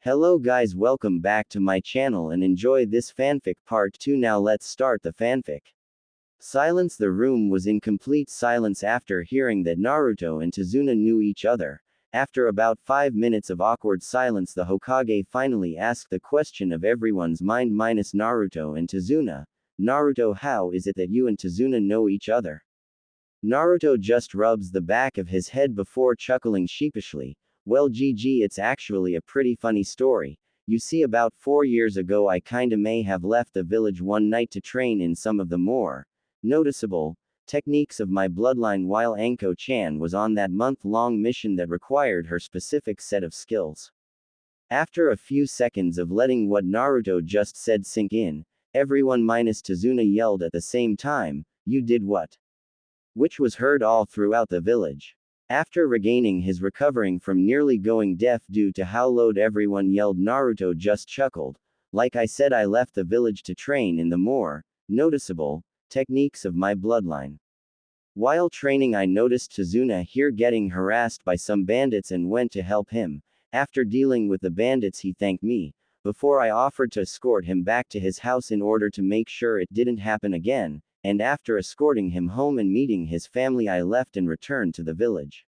Hello guys, welcome back to my channel and enjoy this fanfic part 2. Now let's start the fanfic. Silence. The room was in complete silence after hearing that Naruto and Tazuna knew each other. After about 5 minutes of awkward silence, the Hokage finally asked the question of everyone's mind minus Naruto and Tazuna. Naruto, how is it that you and Tazuna know each other? Naruto just rubs the back of his head before chuckling sheepishly. Well, GG, it's actually a pretty funny story. You see, about 4 years ago I kinda may have left the village one night to train in some of the more noticeable techniques of my bloodline while Anko-chan was on that month-long mission that required her specific set of skills. After a few seconds of letting what Naruto just said sink in, everyone minus Tazuna yelled at the same time, "You did what?" Which was heard all throughout the village. After regaining his recovering from nearly going deaf due to how loud everyone yelled, Naruto just chuckled. Like I said, I left the village to train in the more noticeable techniques of my bloodline. While training, I noticed Tazuna here getting harassed by some bandits and went to help him. After dealing with the bandits, he thanked me, before I offered to escort him back to his house in order to make sure it didn't happen again. And after escorting him home and meeting his family, I left and returned to the village.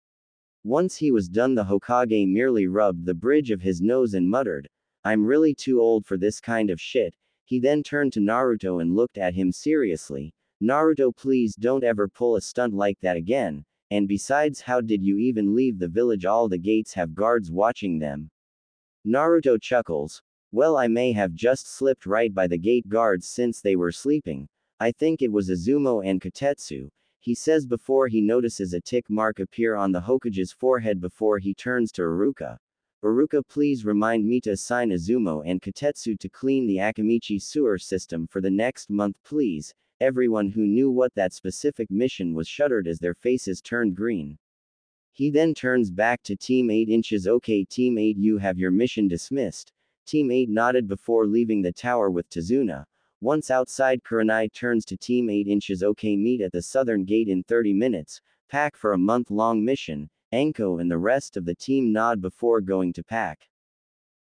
Once he was done, the Hokage merely rubbed the bridge of his nose and muttered, "I'm really too old for this kind of shit." He then turned to Naruto and looked at him seriously. "Naruto, please don't ever pull a stunt like that again, and besides, how did you even leave the village? All the gates have guards watching them." Naruto chuckles. "Well, I may have just slipped right by the gate guards since they were sleeping. I think it was Izumo and Kotetsu," he says before he notices a tick mark appear on the Hokage's forehead before he turns to Iruka. "Iruka, please remind me to assign Izumo and Kotetsu to clean the Akamichi sewer system for the next month, please." Everyone who knew what that specific mission was shuddered as their faces turned green. He then turns back to Team 8 inches. "Okay, Team 8, you have your mission dismissed." Team 8 nodded before leaving the tower with Tazuna. Once outside, Kurenai turns to Team 8 inches. "Okay, meet at the southern gate in 30 minutes. Pack for a month-long mission." Anko and the rest of the team nod before going to pack.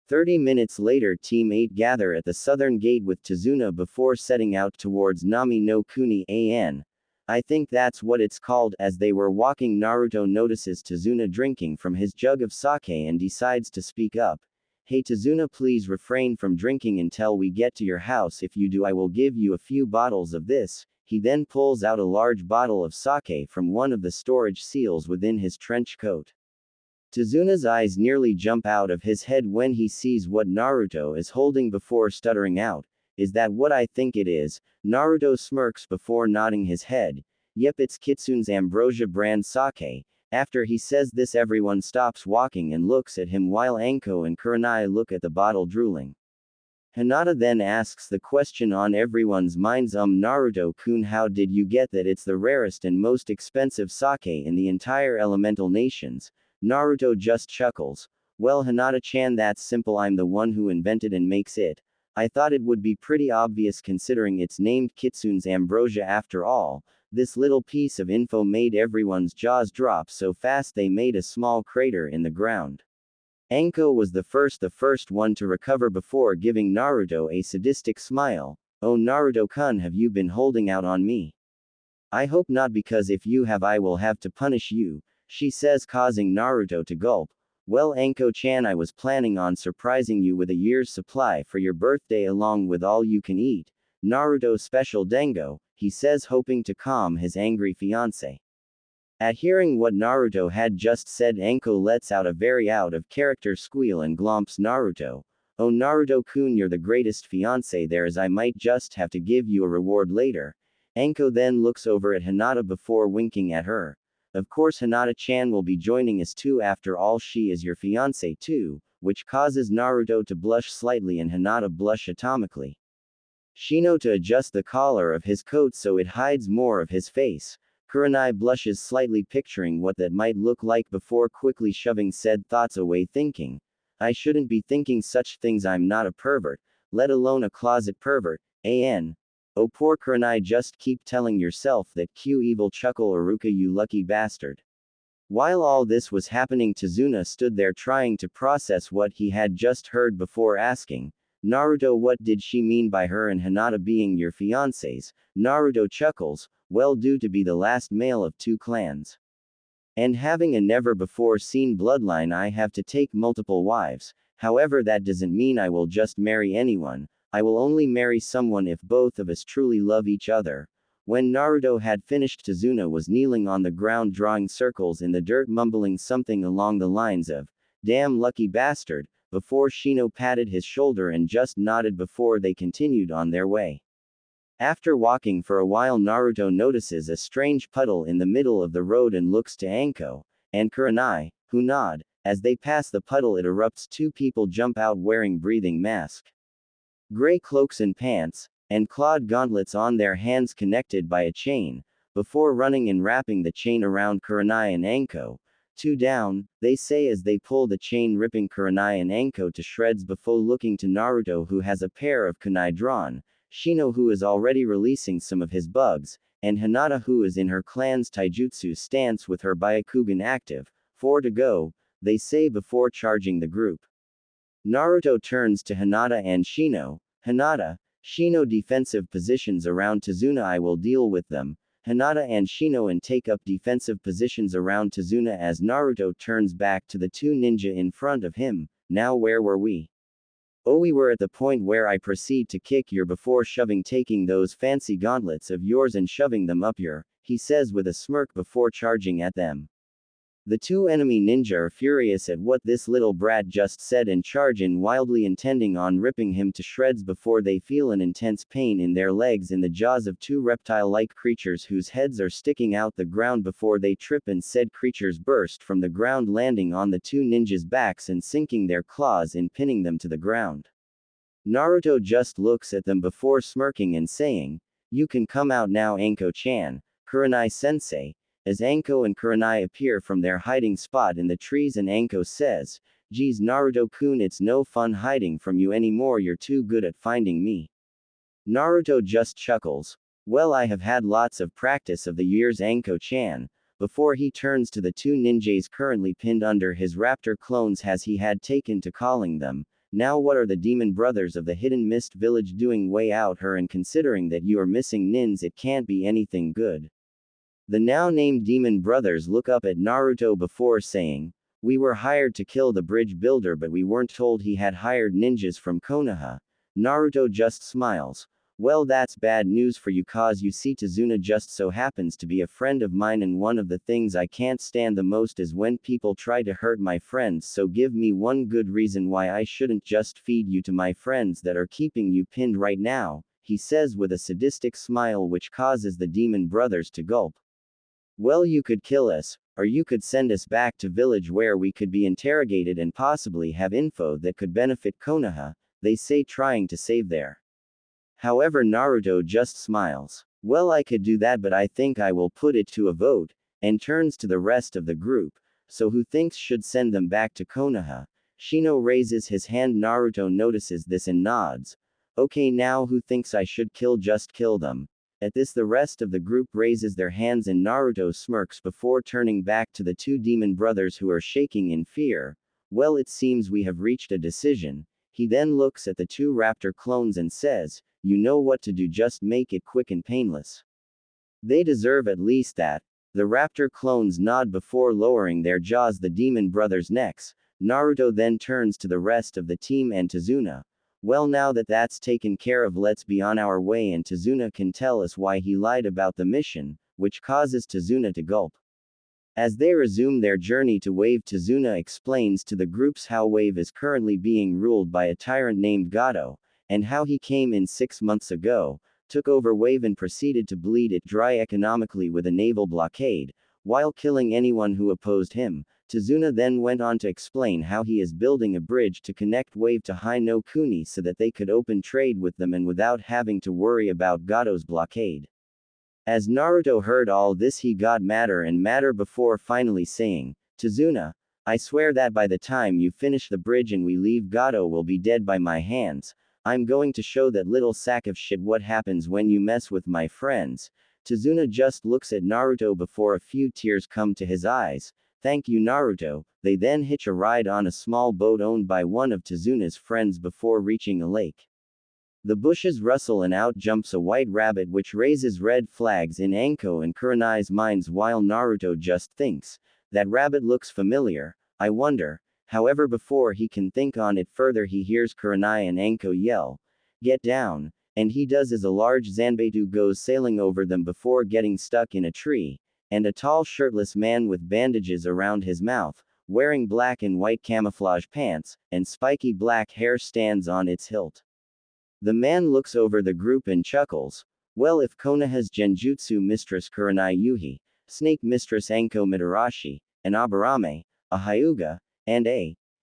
30 minutes later, Team 8 gather at the southern gate with Tazuna before setting out towards Nami no Kuni An. I think that's what it's called. As they were walking, Naruto notices Tazuna drinking from his jug of sake and decides to speak up. "Hey Tazuna, please refrain from drinking until we get to your house. If you do, I will give you a few bottles of this." He then pulls out a large bottle of sake from one of the storage seals within his trench coat. Tazuna's eyes nearly jump out of his head when he sees what Naruto is holding before stuttering out, "Is that what I think it is?" Naruto smirks before nodding his head. "Yep, it's Kitsune's Ambrosia brand sake." After he says this, everyone stops walking and looks at him while Anko and Kurenai look at the bottle drooling. Hinata then asks the question on everyone's minds, Naruto-kun, how did you get that? It's the rarest and most expensive sake in the entire elemental nations." Naruto just chuckles. "Well, Hinata-chan, that's simple. I'm the one who invented and makes it. I thought it would be pretty obvious considering it's named Kitsune's Ambrosia after all." This little piece of info made everyone's jaws drop so fast they made a small crater in the ground. Anko was the first one to recover before giving Naruto a sadistic smile. "Oh Naruto-kun, have you been holding out on me?" "I hope not, because if you have, I will have to punish you," she says, causing Naruto to gulp. "Well, Anko-chan, I was planning on surprising you with a year's supply for your birthday along with all you can eat Naruto special dango," he says, hoping to calm his angry fiancé. At hearing what Naruto had just said, Anko lets out a very out-of-character squeal and glomps Naruto. "Oh Naruto-kun, you're the greatest fiancé there is. I might just have to give you a reward later." Anko then looks over at Hinata before winking at her. "Of course, Hinata-chan will be joining us too. After all, she is your fiancé too," which causes Naruto to blush slightly and Hinata blush atomically. Shino to adjust the collar of his coat so it hides more of his face. Kurenai blushes slightly, picturing what that might look like before quickly shoving said thoughts away, thinking, "I shouldn't be thinking such things. I'm not a pervert, let alone a closet pervert. Oh poor Kurenai, just keep telling yourself that. Cue evil chuckle Iruka, you lucky bastard." While all this was happening, Tazuna stood there trying to process what he had just heard before asking, Naruto, what did she mean by her and Hinata being your fiancés? Naruto chuckles, well, due to be the last male of two clans. And having a never before seen bloodline, I have to take multiple wives. However, that doesn't mean I will just marry anyone. I will only marry someone if both of us truly love each other. When Naruto had finished, Tazuna was kneeling on the ground drawing circles in the dirt, mumbling something along the lines of, damn lucky bastard, before Shino patted his shoulder and just nodded before they continued on their way. After walking for a while, Naruto notices a strange puddle in the middle of the road and looks to Anko and Kurenai, who nod. As they pass the puddle, it erupts. Two people jump out wearing breathing masks, gray cloaks and pants, and clawed gauntlets on their hands connected by a chain, before running and wrapping the chain around Kurenai and Anko. Two down, they say as they pull the chain, ripping Kurenai and Anko to shreds before looking to Naruto, who has a pair of kunai drawn, Shino, who is already releasing some of his bugs, and Hinata, who is in her clan's taijutsu stance with her Byakugan active. 4 to go, they say before charging the group. Naruto turns to Hinata and Shino. Hinata, Shino, defensive positions around Tazuna, I will deal with them. Hinata and Shino and take up defensive positions around Tazuna as Naruto turns back to the two ninja in front of him. Now where were we? Oh, we were at the point where I proceed to kick your before shoving, taking those fancy gauntlets of yours and shoving them up your, he says with a smirk before charging at them. The two enemy ninja are furious at what this little brat just said and charge in wildly, intending on ripping him to shreds before they feel an intense pain in their legs in the jaws of two reptile-like creatures whose heads are sticking out the ground before they trip, and said creatures burst from the ground, landing on the two ninjas' backs and sinking their claws in, pinning them to the ground. Naruto just looks at them before smirking and saying, you can come out now, Anko-chan, Kurenai-sensei. As Anko and Kurenai appear from their hiding spot in the trees, and Anko says, geez Naruto-kun, it's no fun hiding from you anymore, you're too good at finding me. Naruto just chuckles, well, I have had lots of practice of the years, Anko-chan, before he turns to the two ninjas currently pinned under his raptor clones as he had taken to calling them. Now what are the demon brothers of the hidden mist village doing way out here, and considering that you are missing nins, it can't be anything good. The now named demon brothers look up at Naruto before saying, we were hired to kill the bridge builder, but we weren't told he had hired ninjas from Konoha. Naruto just smiles, well, that's bad news for you, cause you see, Tazuna just so happens to be a friend of mine, and one of the things I can't stand the most is when people try to hurt my friends, so give me one good reason why I shouldn't just feed you to my friends that are keeping you pinned right now, he says with a sadistic smile which causes the demon brothers to gulp. Well, you could kill us, or you could send us back to village where we could be interrogated and possibly have info that could benefit Konoha, they say, trying to save their. However, Naruto just smiles. Well, I could do that, but I think I will put it to a vote, and turns to the rest of the group. So who thinks should send them back to Konoha? Shino raises his hand. Naruto notices this and nods. Okay, now who thinks I should just kill them? At this, the rest of the group raises their hands and Naruto smirks before turning back to the two demon brothers who are shaking in fear. Well, it seems we have reached a decision. He then looks at the two raptor clones and says, you know what to do, just make it quick and painless. They deserve at least that. The raptor clones nod before lowering their jaws the demon brothers' necks. Naruto then turns to the rest of the team and Tazuna. Well, now that that's taken care of, let's be on our way, and Tazuna can tell us why he lied about the mission, which causes Tazuna to gulp. As they resume their journey to Wave, Tazuna explains to the groups how Wave is currently being ruled by a tyrant named Gato, and how he came in 6 months ago, took over Wave and proceeded to bleed it dry economically with a naval blockade, while killing anyone who opposed him. Tazuna then went on to explain how he is building a bridge to connect Wave to Hai no Kuni so that they could open trade with them and without having to worry about Gato's blockade. As Naruto heard all this, he got madder and madder before finally saying, Tazuna, I swear that by the time you finish the bridge and we leave, Gato will be dead by my hands. I'm going to show that little sack of shit what happens when you mess with my friends. Tazuna just looks at Naruto before a few tears come to his eyes. Thank you Naruto. They then hitch a ride on a small boat owned by one of Tazuna's friends before reaching a lake. The bushes rustle and out jumps a white rabbit which raises red flags in Anko and Kurenai's minds while Naruto just thinks, that rabbit looks familiar, I wonder. However before he can think on it further he hears Kurenai and Anko yell, "Get down!" And he does as a large Zanbeitu goes sailing over them before getting stuck in a tree, and a tall shirtless man with bandages around his mouth, wearing black and white camouflage pants, and spiky black hair stands on its hilt. The man looks over the group and chuckles. Well, if Konoha's Genjutsu mistress Kurenai Yuhi, Snake mistress Anko Mitarashi, and Aburame, a Hyuga, and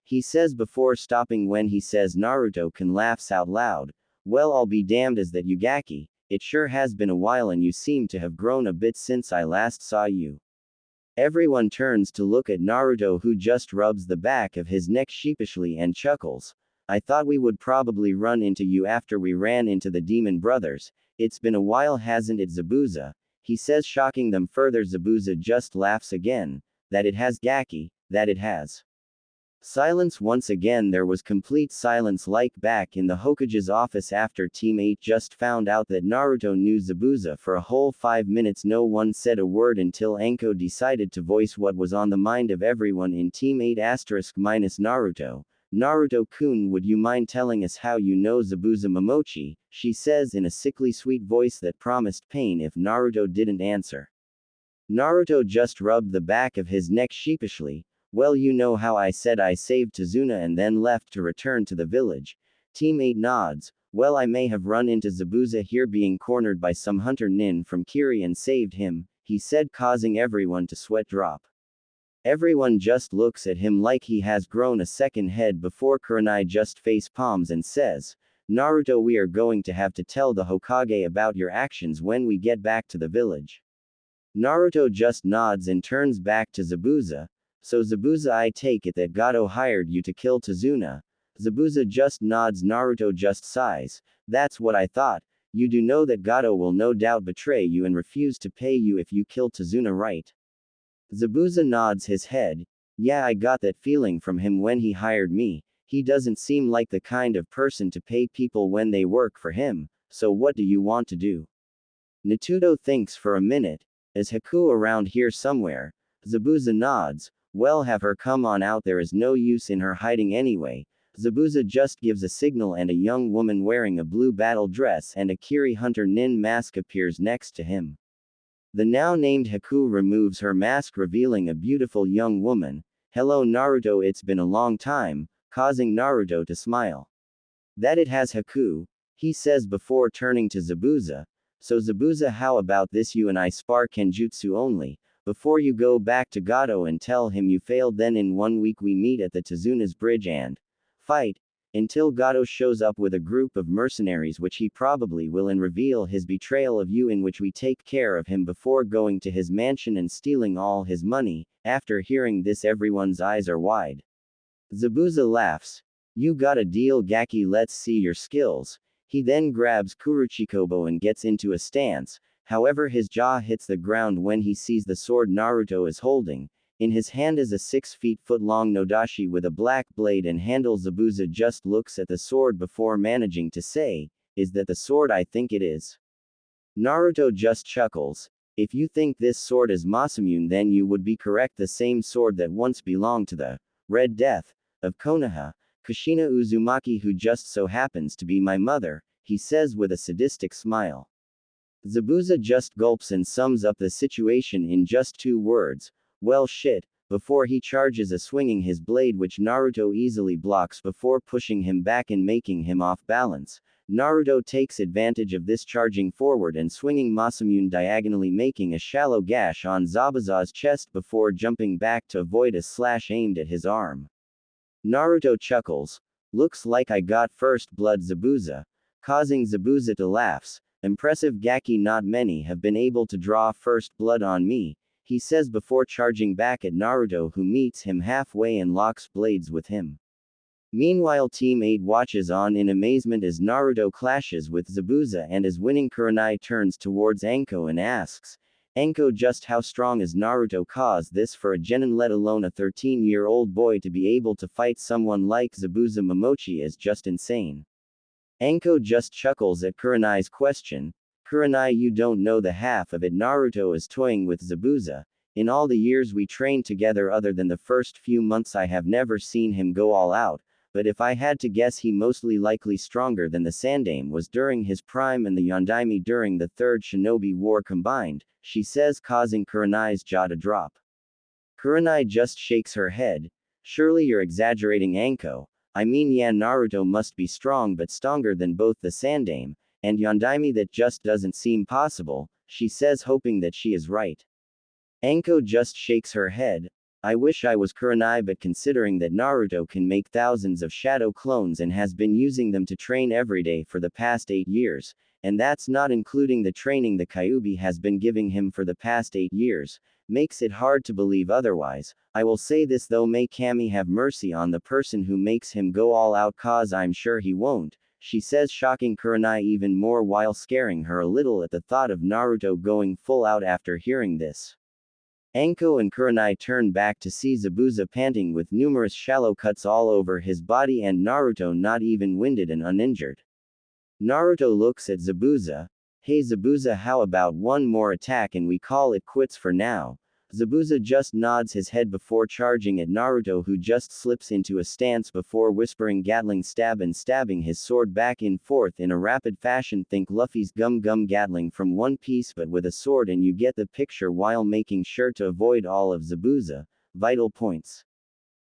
he says before stopping when he says Naruto can laughs out loud, well I'll be damned as that Yugaki, it sure has been a while and you seem to have grown a bit since I last saw you. Everyone turns to look at Naruto who just rubs the back of his neck sheepishly and chuckles. I thought we would probably run into you after we ran into the demon brothers. It's been a while hasn't it Zabuza? He says shocking them further. Zabuza just laughs again. That it has Gaki, that it has. Silence once again. There was complete silence like back in the Hokage's office after Team 8 just found out that Naruto knew Zabuza for a whole 5 minutes. No one said a word until Anko decided to voice what was on the mind of everyone in Team 8 *- Naruto. Naruto-kun, would you mind telling us how you know Zabuza Momochi? She says in a sickly sweet voice that promised pain if Naruto didn't answer. Naruto just rubbed the back of his neck sheepishly. Well, you know how I said I saved Tazuna and then left to return to the village. Team 8 nods. Well, I may have run into Zabuza here being cornered by some hunter nin from Kiri and saved him, he said, causing everyone to sweat drop. Everyone just looks at him like he has grown a second head before Kurenai just face palms and says, Naruto, we are going to have to tell the Hokage about your actions when we get back to the village. Naruto just nods and turns back to Zabuza. So Zabuza, I take it that Gato hired you to kill Tazuna? Zabuza just nods. Naruto just sighs. That's what I thought. You do know that Gato will no doubt betray you and refuse to pay you if you kill Tazuna, right? Zabuza nods his head. Yeah, I got that feeling from him when he hired me. He doesn't seem like the kind of person to pay people when they work for him, so what do you want to do? Natuto thinks for a minute. Is Haku around here somewhere? Zabuza nods. Well, have her come on out, there is no use in her hiding anyway. Zabuza just gives a signal and a young woman wearing a blue battle dress and a Kiri Hunter Nin mask appears next to him. The now named Haku removes her mask revealing a beautiful young woman. Hello Naruto, it's been a long time, causing Naruto to smile. That it has Haku, he says before turning to Zabuza. So Zabuza, how about this, you and I spar Kenjutsu only, before you go back to Gato and tell him you failed, then in 1 week we meet at the Tazuna's bridge and fight, until Gato shows up with a group of mercenaries which he probably will, and reveal his betrayal of you, in which we take care of him before going to his mansion and stealing all his money. After hearing this everyone's eyes are wide. Zabuza laughs. You got a deal Gaki, let's see your skills. He then grabs Kuruchikobo and gets into a stance, however his jaw hits the ground when he sees the sword Naruto is holding. In his hand is a 6-foot-long Nodashi with a black blade and handle. Zabuza just looks at the sword before managing to say, is that the sword? I think it is. Naruto just chuckles. If you think this sword is Masamune, then you would be correct. The same sword that once belonged to the Red Death of Konoha, Kushina Uzumaki, who just so happens to be my mother, he says with a sadistic smile. Zabuza just gulps and sums up the situation in just 2 words. Well shit, before he charges a swinging his blade which Naruto easily blocks before pushing him back and making him off balance. Naruto takes advantage of this, charging forward and swinging Masamune diagonally, making a shallow gash on Zabuza's chest before jumping back to avoid a slash aimed at his arm. Naruto chuckles. Looks like I got first blood, Zabuza, causing Zabuza to laugh. Impressive Gaki, not many have been able to draw first blood on me, he says before charging back at Naruto, who meets him halfway and locks blades with him. Meanwhile, Team 8 watches on in amazement as Naruto clashes with Zabuza, and as winning Kurenai turns towards Anko and asks, Anko, just how strong is Naruto caused this for a genin, let alone a 13-year-old boy, to be able to fight someone like Zabuza Momochi is just insane. Anko just chuckles at Kurenai's question. Kurenai, you don't know the half of it. Naruto is toying with Zabuza. In all the years we trained together, other than the first few months, I have never seen him go all out, but if I had to guess, he mostly likely stronger than the Sandaime was during his prime and the Yondaime during the Third Shinobi War combined, she says, causing Kurenai's jaw to drop. Kurenai just shakes her head. Surely you're exaggerating, Anko. I mean, yeah, Naruto must be strong, but stronger than both the Sandaime and Yondaime. That just doesn't seem possible, she says, hoping that she is right. Anko just shakes her head. I wish I was Kurenai, but considering that Naruto can make thousands of shadow clones and has been using them to train every day for the past 8 years, and that's not including the training the Kyuubi has been giving him for the past 8 years, makes it hard to believe otherwise. I will say this though, may Kami have mercy on the person who makes him go all out, cause I'm sure he won't, she says, shocking Kurenai even more while scaring her a little at the thought of Naruto going full out after hearing this. Anko and Kurenai turn back to see Zabuza panting with numerous shallow cuts all over his body and Naruto not even winded and uninjured. Naruto looks at Zabuza. Hey Zabuza, how about one more attack and we call it quits for now? Zabuza just nods his head before charging at Naruto, who just slips into a stance before whispering Gatling stab and stabbing his sword back and forth in a rapid fashion. Think Luffy's Gum Gum Gatling from One Piece but with a sword, and you get the picture, while making sure to avoid all of Zabuza vital points.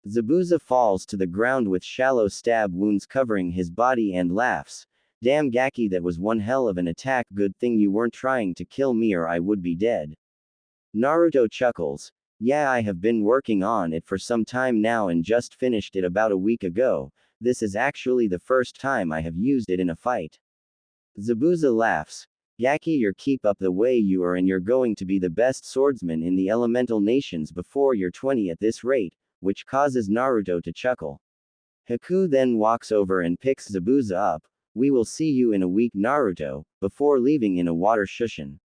Zabuza falls to the ground with shallow stab wounds covering his body and laughs. Damn Gaki, that was one hell of an attack. Good thing you weren't trying to kill me or I would be dead. Naruto chuckles. Yeah, I have been working on it for some time now and just finished it about a week ago. This is actually the first time I have used it in a fight. Zabuza laughs. Gaki, you keep up the way you are and you're going to be the best swordsman in the elemental nations before you're 20 at this rate, which causes Naruto to chuckle. Haku then walks over and picks Zabuza up. We will see you in a week, Naruto, before leaving in a water shushin.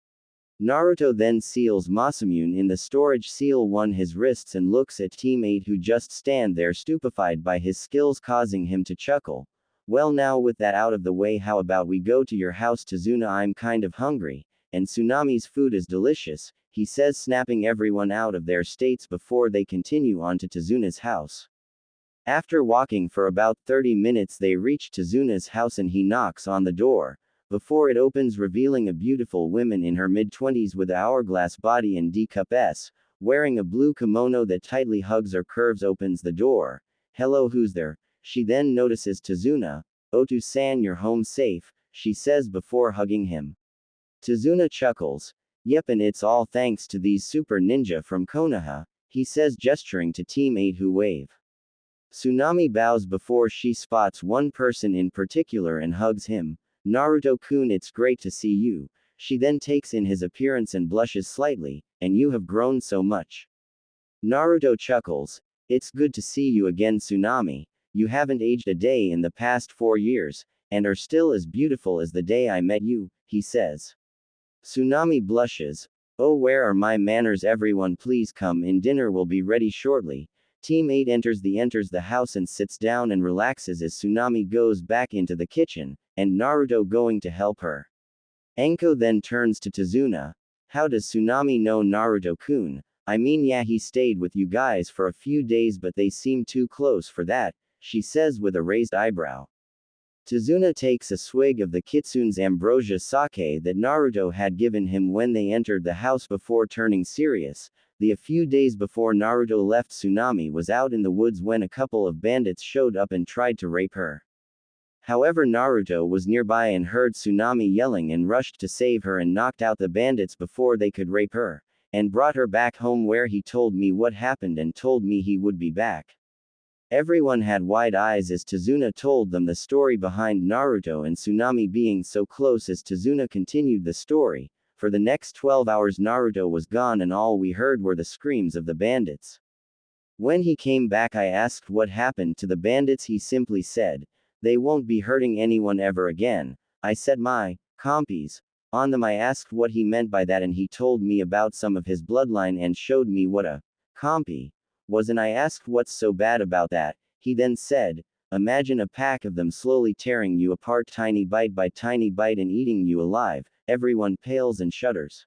Naruto then seals Masamune in the storage seal on his wrists and looks at Team 8, who just stand there stupefied by his skills, causing him to chuckle. Well, now with that out of the way, how about we go to your house, Tazuna? I'm kind of hungry, and Tsunami's food is delicious, he says, snapping everyone out of their states before they continue on to Tazuna's house. After walking for about 30 minutes, they reach Tazuna's house and he knocks on the door. Before it opens, revealing a beautiful woman in her mid-20s with an hourglass body and D-cup S, wearing a blue kimono that tightly hugs her curves, opens the door. Hello, who's there? She then notices Tazuna. Otu-san, you're home safe, she says before hugging him. Tazuna chuckles. Yep, and it's all thanks to these super ninja from Konoha, he says, gesturing to Team 8, who wave. Tsunami bows before she spots one person in particular and hugs him. Naruto-kun, it's great to see you. She then takes in his appearance and blushes slightly. And you have grown so much. Naruto chuckles. It's good to see you again, Tsunami. You haven't aged a day in the past 4 years, and are still as beautiful as the day I met you, he says. Tsunami blushes. Oh, where are my manners? Everyone please come in, dinner will be ready shortly. Team 8 enters the house and sits down and relaxes as Tsunami goes back into the kitchen, and Naruto going to help her. Anko then turns to Tazuna. How does Tsunami know Naruto-kun? I mean, yeah, he stayed with you guys for a few days, but they seem too close for that, she says with a raised eyebrow. Tazuna takes a swig of the Kitsune's ambrosia sake that Naruto had given him when they entered the house before turning serious. A few days before Naruto left, Tsunami was out in the woods when a couple of bandits showed up and tried to rape her. However, Naruto was nearby and heard Tsunami yelling and rushed to save her and knocked out the bandits before they could rape her, and brought her back home, where he told me what happened and told me he would be back. Everyone had wide eyes as Tazuna told them the story behind Naruto and Tsunami being so close. As Tazuna continued the story, for the next 12 hours Naruto was gone and all we heard were the screams of the bandits. When he came back, I asked what happened to the bandits. He simply said, they won't be hurting anyone ever again. I said, my compies On them I asked what he meant by that and he told me about some of his bloodline and showed me what a compy was and I asked what's so bad about that. He then said, imagine a pack of them slowly tearing you apart tiny bite by tiny bite and eating you alive. Everyone pales and shudders.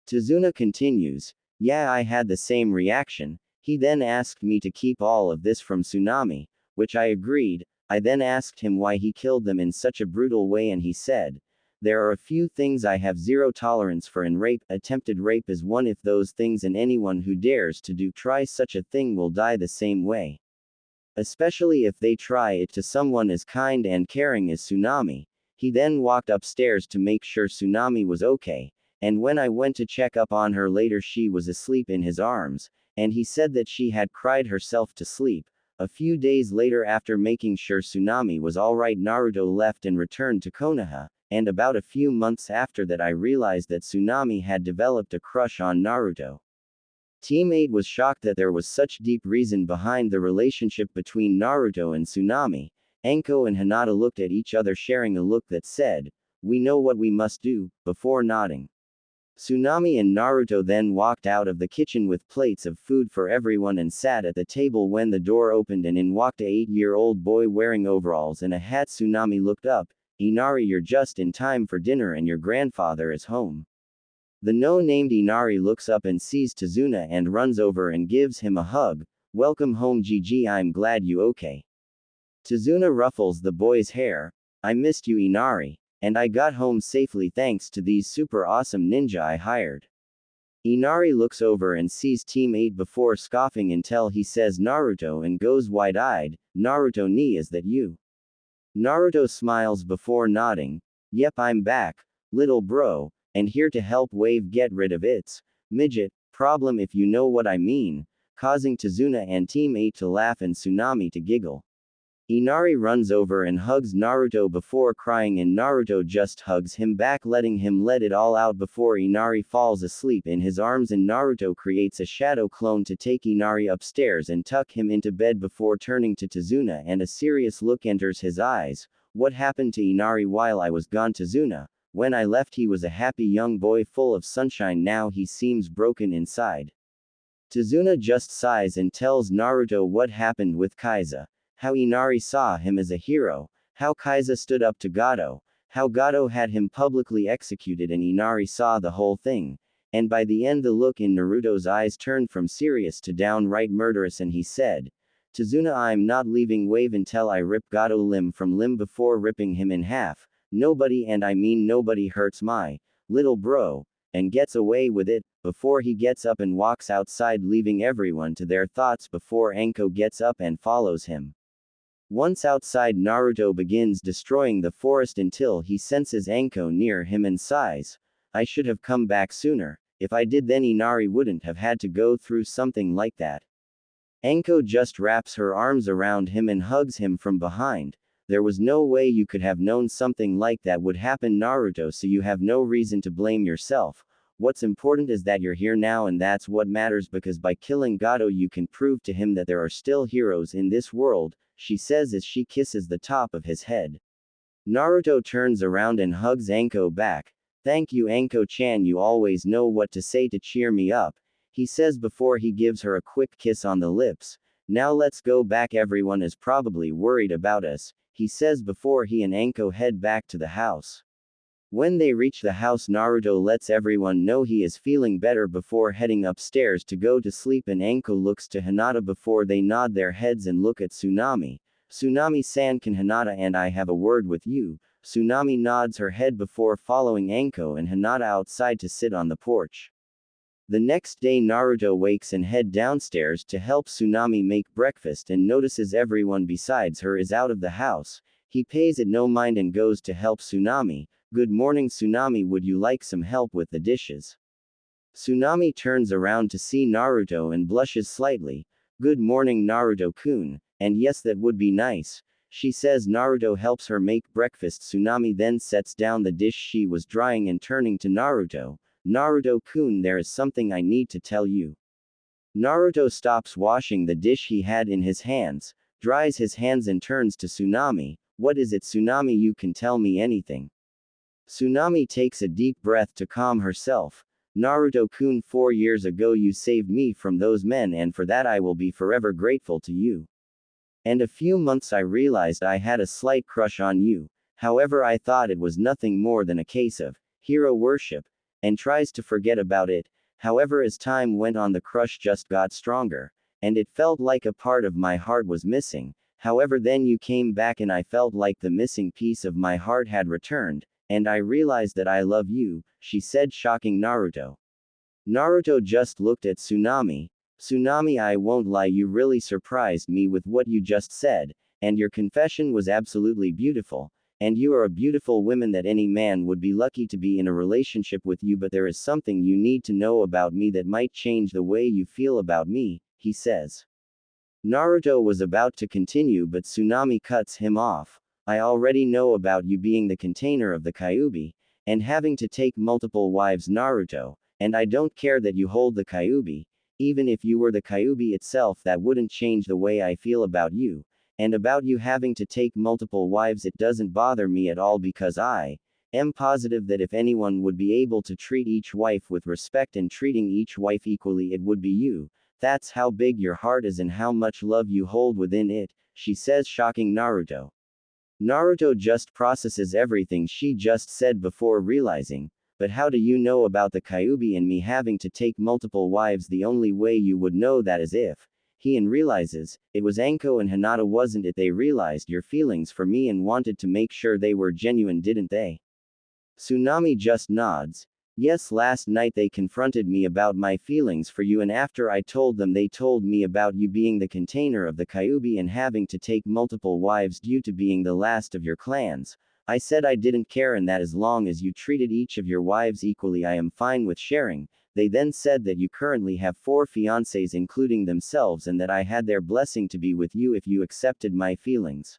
Tazuna continues, yeah, I had the same reaction. He then asked me to keep all of this from Tsunami, which I agreed. I then asked him why he killed them in such a brutal way and he said, there are a few things I have zero tolerance for and rape, attempted rape is one if those things and anyone who dares to try such a thing will die the same way. Especially if they try it to someone as kind and caring as Tsunami. He then walked upstairs to make sure Tsunami was okay, and when I went to check up on her later she was asleep in his arms, and he said that she had cried herself to sleep. A few days later after making sure Tsunami was alright Naruto left and returned to Konoha, and about a few months after that I realized that Tsunami had developed a crush on Naruto. Team 8 was shocked that there was such deep reason behind the relationship between Naruto and Tsunami. Anko and Hinata looked at each other sharing a look that said, we know what we must do, before nodding. Tsunami and Naruto then walked out of the kitchen with plates of food for everyone and sat at the table when the door opened and in walked a 8-year-old boy wearing overalls and a hat. Tsunami looked up, Inari, you're just in time for dinner and your grandfather is home. The no-named Inari looks up and sees Tazuna and runs over and gives him a hug. Welcome home Gigi, I'm glad you okay. Tazuna ruffles the boy's hair. I missed you Inari. And I got home safely thanks to these super awesome ninja I hired. Inari looks over and sees Team 8 before scoffing until he says Naruto and goes wide-eyed, Naruto ni is that you? Naruto smiles before nodding, yep I'm back, little bro, and here to help Wave get rid of its midget problem if you know what I mean, causing Tazuna and Team 8 to laugh and Tsunami to giggle. Inari runs over and hugs Naruto before crying and Naruto just hugs him back letting him let it all out before Inari falls asleep in his arms and Naruto creates a shadow clone to take Inari upstairs and tuck him into bed before turning to Tazuna and a serious look enters his eyes. What happened to Inari while I was gone Tazuna? When I left he was a happy young boy full of sunshine now he seems broken inside. Tazuna just sighs and tells Naruto what happened with Kaiza. How Inari saw him as a hero, how Kaiza stood up to Gato, how Gato had him publicly executed and Inari saw the whole thing, and by the end the look in Naruto's eyes turned from serious to downright murderous and he said, Tazuna I'm not leaving Wave until I rip Gato limb from limb before ripping him in half, nobody and I mean nobody hurts my little bro, and gets away with it, before he gets up and walks outside leaving everyone to their thoughts before Anko gets up and follows him. Once outside Naruto begins destroying the forest until he senses Anko near him and sighs, I should have come back sooner, if I did then Inari wouldn't have had to go through something like that. Anko just wraps her arms around him and hugs him from behind, there was no way you could have known something like that would happen Naruto so you have no reason to blame yourself, what's important is that you're here now and that's what matters because by killing Gato you can prove to him that there are still heroes in this world, she says as she kisses the top of his head. Naruto turns around and hugs Anko back. Thank you Anko-chan you always know what to say to cheer me up, he says before he gives her a quick kiss on the lips. Now let's go back everyone is probably worried about us, he says before he and Anko head back to the house. When they reach the house Naruto lets everyone know he is feeling better before heading upstairs to go to sleep and Anko looks to Hinata before they nod their heads and look at Tsunami. Tsunami-san can Hinata and I have a word with you? Tsunami nods her head before following Anko and Hinata outside to sit on the porch. The next day Naruto wakes and head downstairs to help Tsunami make breakfast and notices everyone besides her is out of the house. He pays it no mind and goes to help Tsunami. Good morning Tsunami, would you like some help with the dishes? Tsunami turns around to see Naruto and blushes slightly. Good morning Naruto-kun, and yes that would be nice, she says. Naruto helps her make breakfast. Tsunami then sets down the dish she was drying and turning to Naruto. Naruto-kun, there is something I need to tell you. Naruto stops washing the dish he had in his hands, dries his hands and turns to Tsunami. What is it Tsunami, you can tell me anything. Tsunami takes a deep breath to calm herself. Naruto-kun, 4 years ago you saved me from those men, and for that I will be forever grateful to you. And a few months I realized I had a slight crush on you. However, I thought it was nothing more than a case of hero worship, and tries to forget about it. However, as time went on, the crush just got stronger, and it felt like a part of my heart was missing. However, then you came back and I felt like the missing piece of my heart had returned, and I realized that I love you, she said, shocking Naruto. Naruto just looked at Tsunami. Tsunami, I won't lie, you really surprised me with what you just said, and your confession was absolutely beautiful. And you are a beautiful woman that any man would be lucky to be in a relationship with you, but there is something you need to know about me that might change the way you feel about me, he says. Naruto was about to continue, but Tsunami cuts him off. I already know about you being the container of the Kyuubi, and having to take multiple wives, Naruto, and I don't care that you hold the Kyuubi. Even if you were the Kyuubi itself, that wouldn't change the way I feel about you. And about you having to take multiple wives, it doesn't bother me at all, because I am positive that if anyone would be able to treat each wife with respect and treating each wife equally, it would be you. That's how big your heart is and how much love you hold within it, she says, shocking Naruto. Naruto just processes everything she just said before realizing, but how do you know about the Kyuubi and me having to take multiple wives? The only way you would know that is if he and realizes, it was Anko and Hinata, wasn't it? They realized your feelings for me and wanted to make sure they were genuine, didn't they? Tsunami just nods. Yes, last night they confronted me about my feelings for you, and after I told them, they told me about you being the container of the Kyuubi and having to take multiple wives due to being the last of your clans. I said I didn't care and that as long as you treated each of your wives equally, I am fine with sharing. They then said that you currently have 4 fiancés including themselves, and that I had their blessing to be with you if you accepted my feelings.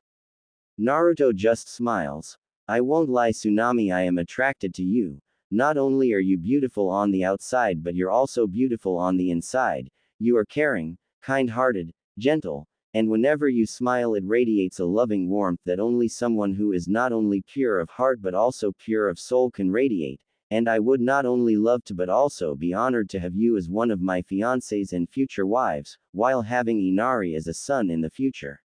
Naruto just smiles. I won't lie, Tsunami, I am attracted to you. Not only are you beautiful on the outside, but you're also beautiful on the inside. You are caring, kind-hearted, gentle, and whenever you smile it radiates a loving warmth that only someone who is not only pure of heart but also pure of soul can radiate. And I would not only love to but also be honored to have you as one of my fiancées and future wives, while having Inari as a son in the future.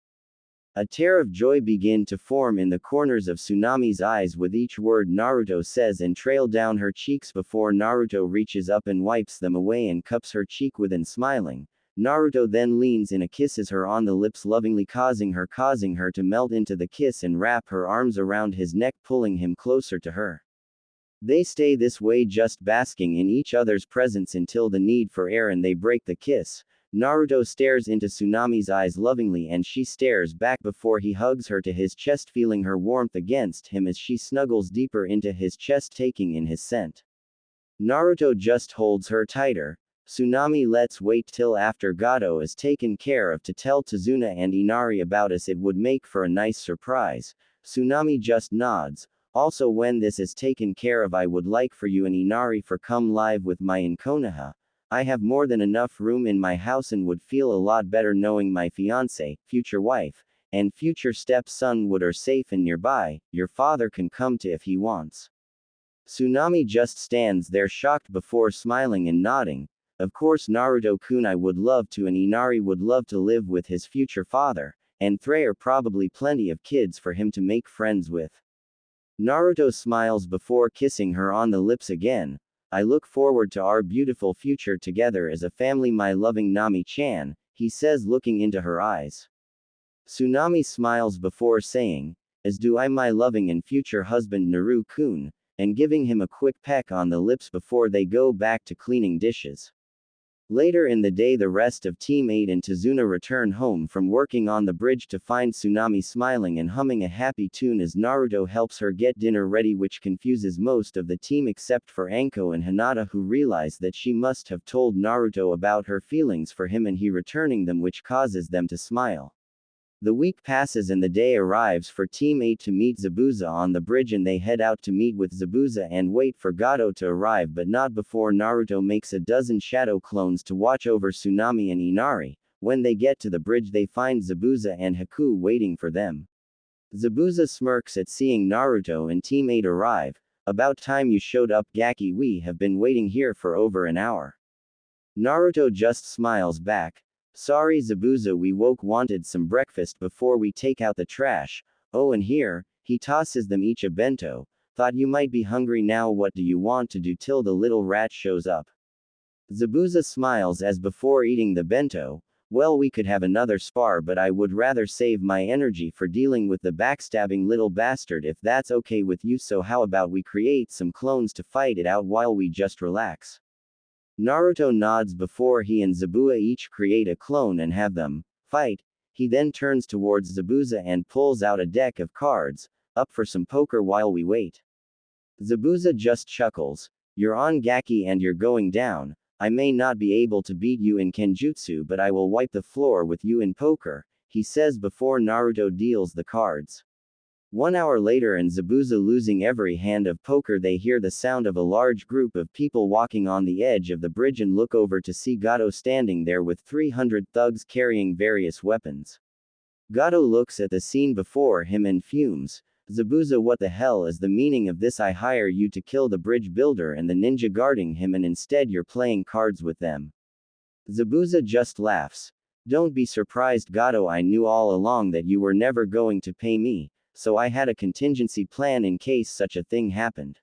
A tear of joy began to form in the corners of Tsunami's eyes with each word Naruto says and trail down her cheeks before Naruto reaches up and wipes them away and cups her cheek within, smiling. Naruto then leans in and kisses her on the lips lovingly, causing her to melt into the kiss and wrap her arms around his neck, pulling him closer to her. They stay this way, just basking in each other's presence until the need for air, and they break the kiss. Naruto stares into Tsunami's eyes lovingly and she stares back before he hugs her to his chest, feeling her warmth against him as she snuggles deeper into his chest, taking in his scent. Naruto just holds her tighter. Tsunami, let's wait till after Gato is taken care of to tell Tazuna and Inari about us. It would make for a nice surprise. Tsunami just nods. Also, when this is taken care of, I would like for you and Inari for come live with my in Konoha. I have more than enough room in my house and would feel a lot better knowing my fiancé, future wife, and future stepson would are safe and nearby. Your father can come to if he wants. Tsunami just stands there shocked before smiling and nodding. Of course, Naruto-kun, I would love to, and Inari would love to live with his future father, and there are probably plenty of kids for him to make friends with. Naruto smiles before kissing her on the lips again. I look forward to our beautiful future together as a family, my loving Nami-chan, he says, looking into her eyes. Tsunami smiles before saying, as do I, my loving and future husband Naru-kun, and giving him a quick peck on the lips before they go back to cleaning dishes. Later in the day, the rest of Team 8 and Tazuna return home from working on the bridge to find Tsunami smiling and humming a happy tune as Naruto helps her get dinner ready, which confuses most of the team except for Anko and Hinata, who realize that she must have told Naruto about her feelings for him and he returning them, which causes them to smile. The week passes and the day arrives for Team 8 to meet Zabuza on the bridge, and they head out to meet with Zabuza and wait for Gato to arrive, but not before Naruto makes a dozen shadow clones to watch over Tsunami and Inari. When they get to the bridge, they find Zabuza and Haku waiting for them. Zabuza smirks at seeing Naruto and Team 8 arrive. About time you showed up, Gaki. We have been waiting here for over an hour. Naruto just smiles back. Sorry Zabuza, we wanted some breakfast before we take out the trash. Oh, and here, he tosses them each a bento. Thought you might be hungry now. What do you want to do till the little rat shows up? Zabuza smiles as before eating the bento. Well, we could have another spar, but I would rather save my energy for dealing with the backstabbing little bastard if that's okay with you. So how about we create some clones to fight it out while we just relax? Naruto nods before he and Zabuza each create a clone and have them fight. He then turns towards Zabuza and pulls out a deck of cards. Up for some poker while we wait. Zabuza just chuckles. You're on, Gaki, and you're going down. I may not be able to beat you in Kenjutsu, but I will wipe the floor with you in poker, he says before Naruto deals the cards. 1 hour later, and Zabuza losing every hand of poker, they hear the sound of a large group of people walking on the edge of the bridge and look over to see Gato standing there with 300 thugs carrying various weapons. Gato looks at the scene before him and fumes. Zabuza, what the hell is the meaning of this? I hire you to kill the bridge builder and the ninja guarding him, and instead you're playing cards with them. Zabuza just laughs. Don't be surprised, Gato. I knew all along that you were never going to pay me, so I had a contingency plan in case such a thing happened.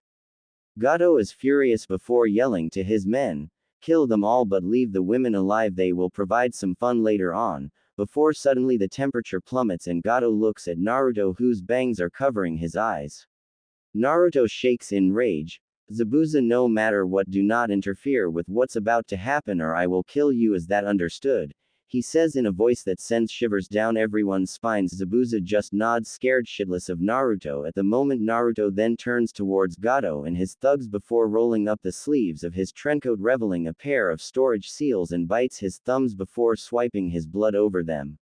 Gato is furious before yelling to his men, kill them all but leave the women alive, they will provide some fun later on, before suddenly the temperature plummets and Gato looks at Naruto, whose bangs are covering his eyes. Naruto shakes in rage. Zabuza, no matter what, do not interfere with what's about to happen or I will kill you. Is that understood? He says in a voice that sends shivers down everyone's spines. Zabuza just nods, scared shitless of Naruto at the moment. Naruto then turns towards Gato and his thugs before rolling up the sleeves of his trenchcoat, revealing a pair of storage seals, and bites his thumbs before swiping his blood over them.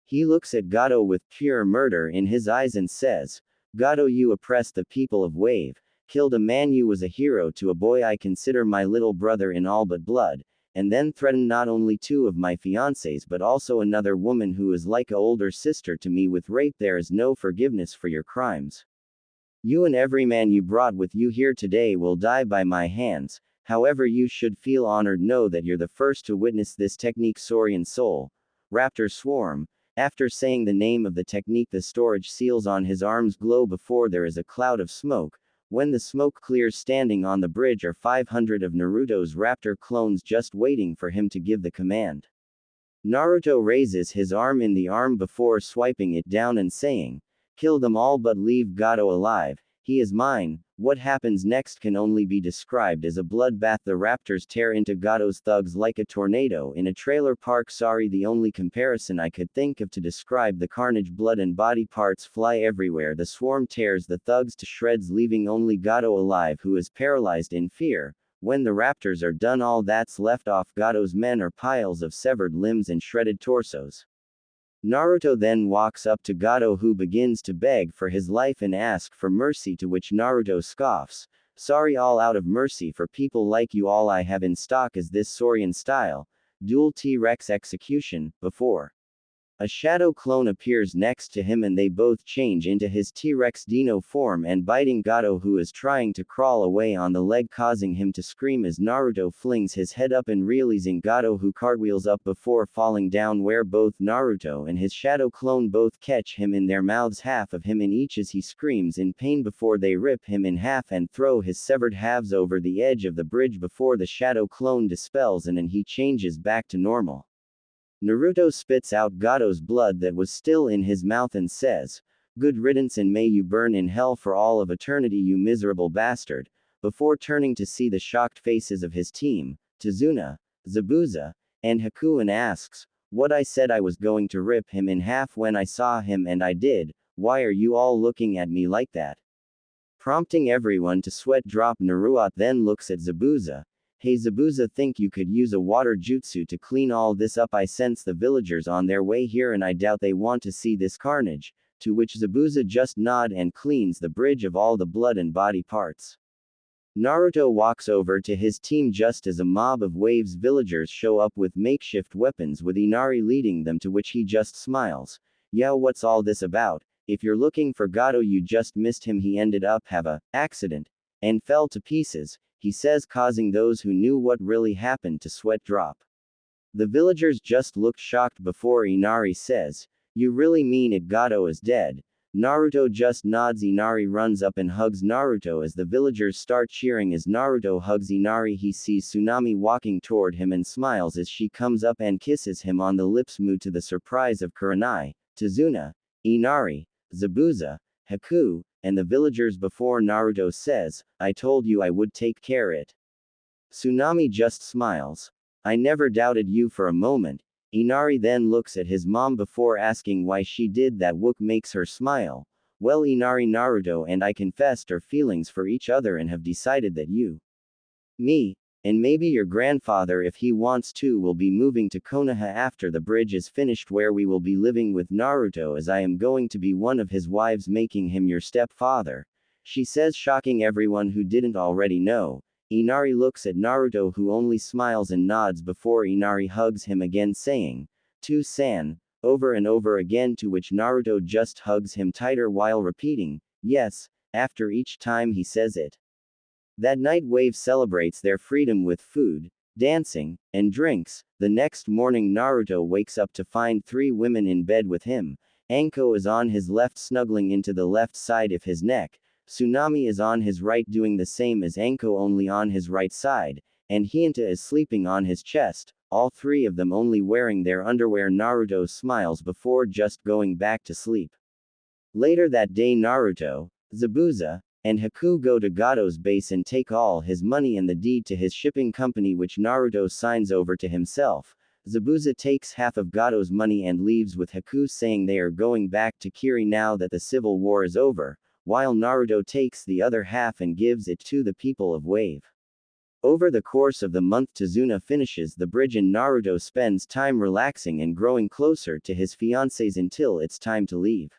He looks at Gato with pure murder in his eyes and says, Gato, you oppressed the people of Wave, killed a man, you was a hero to a boy I consider my little brother in all but blood, and then threatened not only 2 of my fiancés but also another woman who is like a older sister to me with rape. There is no forgiveness for your crimes. You and every man you brought with you here today will die by my hands. However, you should feel honored. Know that you're the first to witness this technique. Saurian Soul. Raptor Swarm. After saying the name of the technique, the storage seals on his arms glow before there is a cloud of smoke. When the smoke clears, standing on the bridge are 500 of Naruto's raptor clones just waiting for him to give the command. Naruto raises his arm in the arm before swiping it down and saying, kill them all but leave Gato alive, he is mine. What happens next can only be described as a bloodbath. The raptors tear into Gato's thugs like a tornado in a trailer park. Sorry, the only comparison I could think of to describe the carnage. Blood and body parts fly everywhere. The swarm tears the thugs to shreds, leaving only Gato alive, who is paralyzed in fear. When the raptors are done, all that's left of Gato's men are piles of severed limbs and shredded torsos. Naruto then walks up to Gato, who begins to beg for his life and ask for mercy, to which Naruto scoffs, sorry, all out of mercy for people like you. All I have in stock is this Saurian style, dual T-Rex execution. Before a shadow clone appears next to him and they both change into his T-Rex Dino form and biting Gato, who is trying to crawl away on the leg, causing him to scream as Naruto flings his head up and releasing Gato, who cartwheels up before falling down, where both Naruto and his shadow clone both catch him in their mouths, half of him in each, as he screams in pain before they rip him in half and throw his severed halves over the edge of the bridge before the shadow clone dispels and he changes back to normal. Naruto spits out Gato's blood that was still in his mouth and says, good riddance and may you burn in hell for all of eternity, you miserable bastard, before turning to see the shocked faces of his team, Tazuna, Zabuza, and Haku, and asks, what, I said I was going to rip him in half when I saw him, and I did. Why are you all looking at me like that? Prompting everyone to sweat drop. Naruto then looks at Zabuza. Hey Zabuza, think you could use a water jutsu to clean all this up? I sense the villagers on their way here and I doubt they want to see this carnage, to which Zabuza just nod and cleans the bridge of all the blood and body parts. Naruto walks over to his team just as a mob of Wave's villagers show up with makeshift weapons, with Inari leading them, to which he just smiles. Yeah, what's all this about? If you're looking for Gato, you just missed him. He ended up have a accident. and fell to pieces, he says, causing those who knew what really happened to sweat drop. The villagers just looked shocked before Inari says, "You really mean it? Gato is dead?" Naruto just nods. Inari runs up and hugs Naruto as the villagers start cheering. As Naruto hugs Inari, he sees Tsunami walking toward him and smiles as she comes up and kisses him on the lips, to the surprise of Kurenai, Tazuna, Inari, Zabuza, Haku, and the villagers. Before Naruto says, "I told you I would take care it." Tsunami just smiles. "I never doubted you for a moment." Inari then looks at his mom before asking why she did that. What makes her smile? "Well, Inari, Naruto and I confessed our feelings for each other and have decided that you, me, and maybe your grandfather if he wants to will be moving to Konoha after the bridge is finished, where we will be living with Naruto, as I am going to be one of his wives, making him your stepfather," she says, shocking everyone who didn't already know. Inari looks at Naruto, who only smiles and nods before Inari hugs him again, saying, "To-san," over and over again, to which Naruto just hugs him tighter while repeating, "Yes," after each time he says it. That night, Wave celebrates their freedom with food, dancing, and drinks. The next morning, Naruto wakes up to find 3 women in bed with him. Anko is on his left, snuggling into the left side of his neck. Tsunami is on his right, doing the same as Anko, only on his right side, and Hinata is sleeping on his chest, all 3 of them only wearing their underwear. Naruto smiles before just going back to sleep. Later that day, Naruto, Zabuza, and Haku go to Gato's base and take all his money and the deed to his shipping company, which Naruto signs over to himself. Zabuza takes half of Gato's money and leaves with Haku, saying they are going back to Kiri now that the civil war is over, while Naruto takes the other half and gives it to the people of Wave. Over the course of the month, Tazuna finishes the bridge and Naruto spends time relaxing and growing closer to his fiancées until it's time to leave.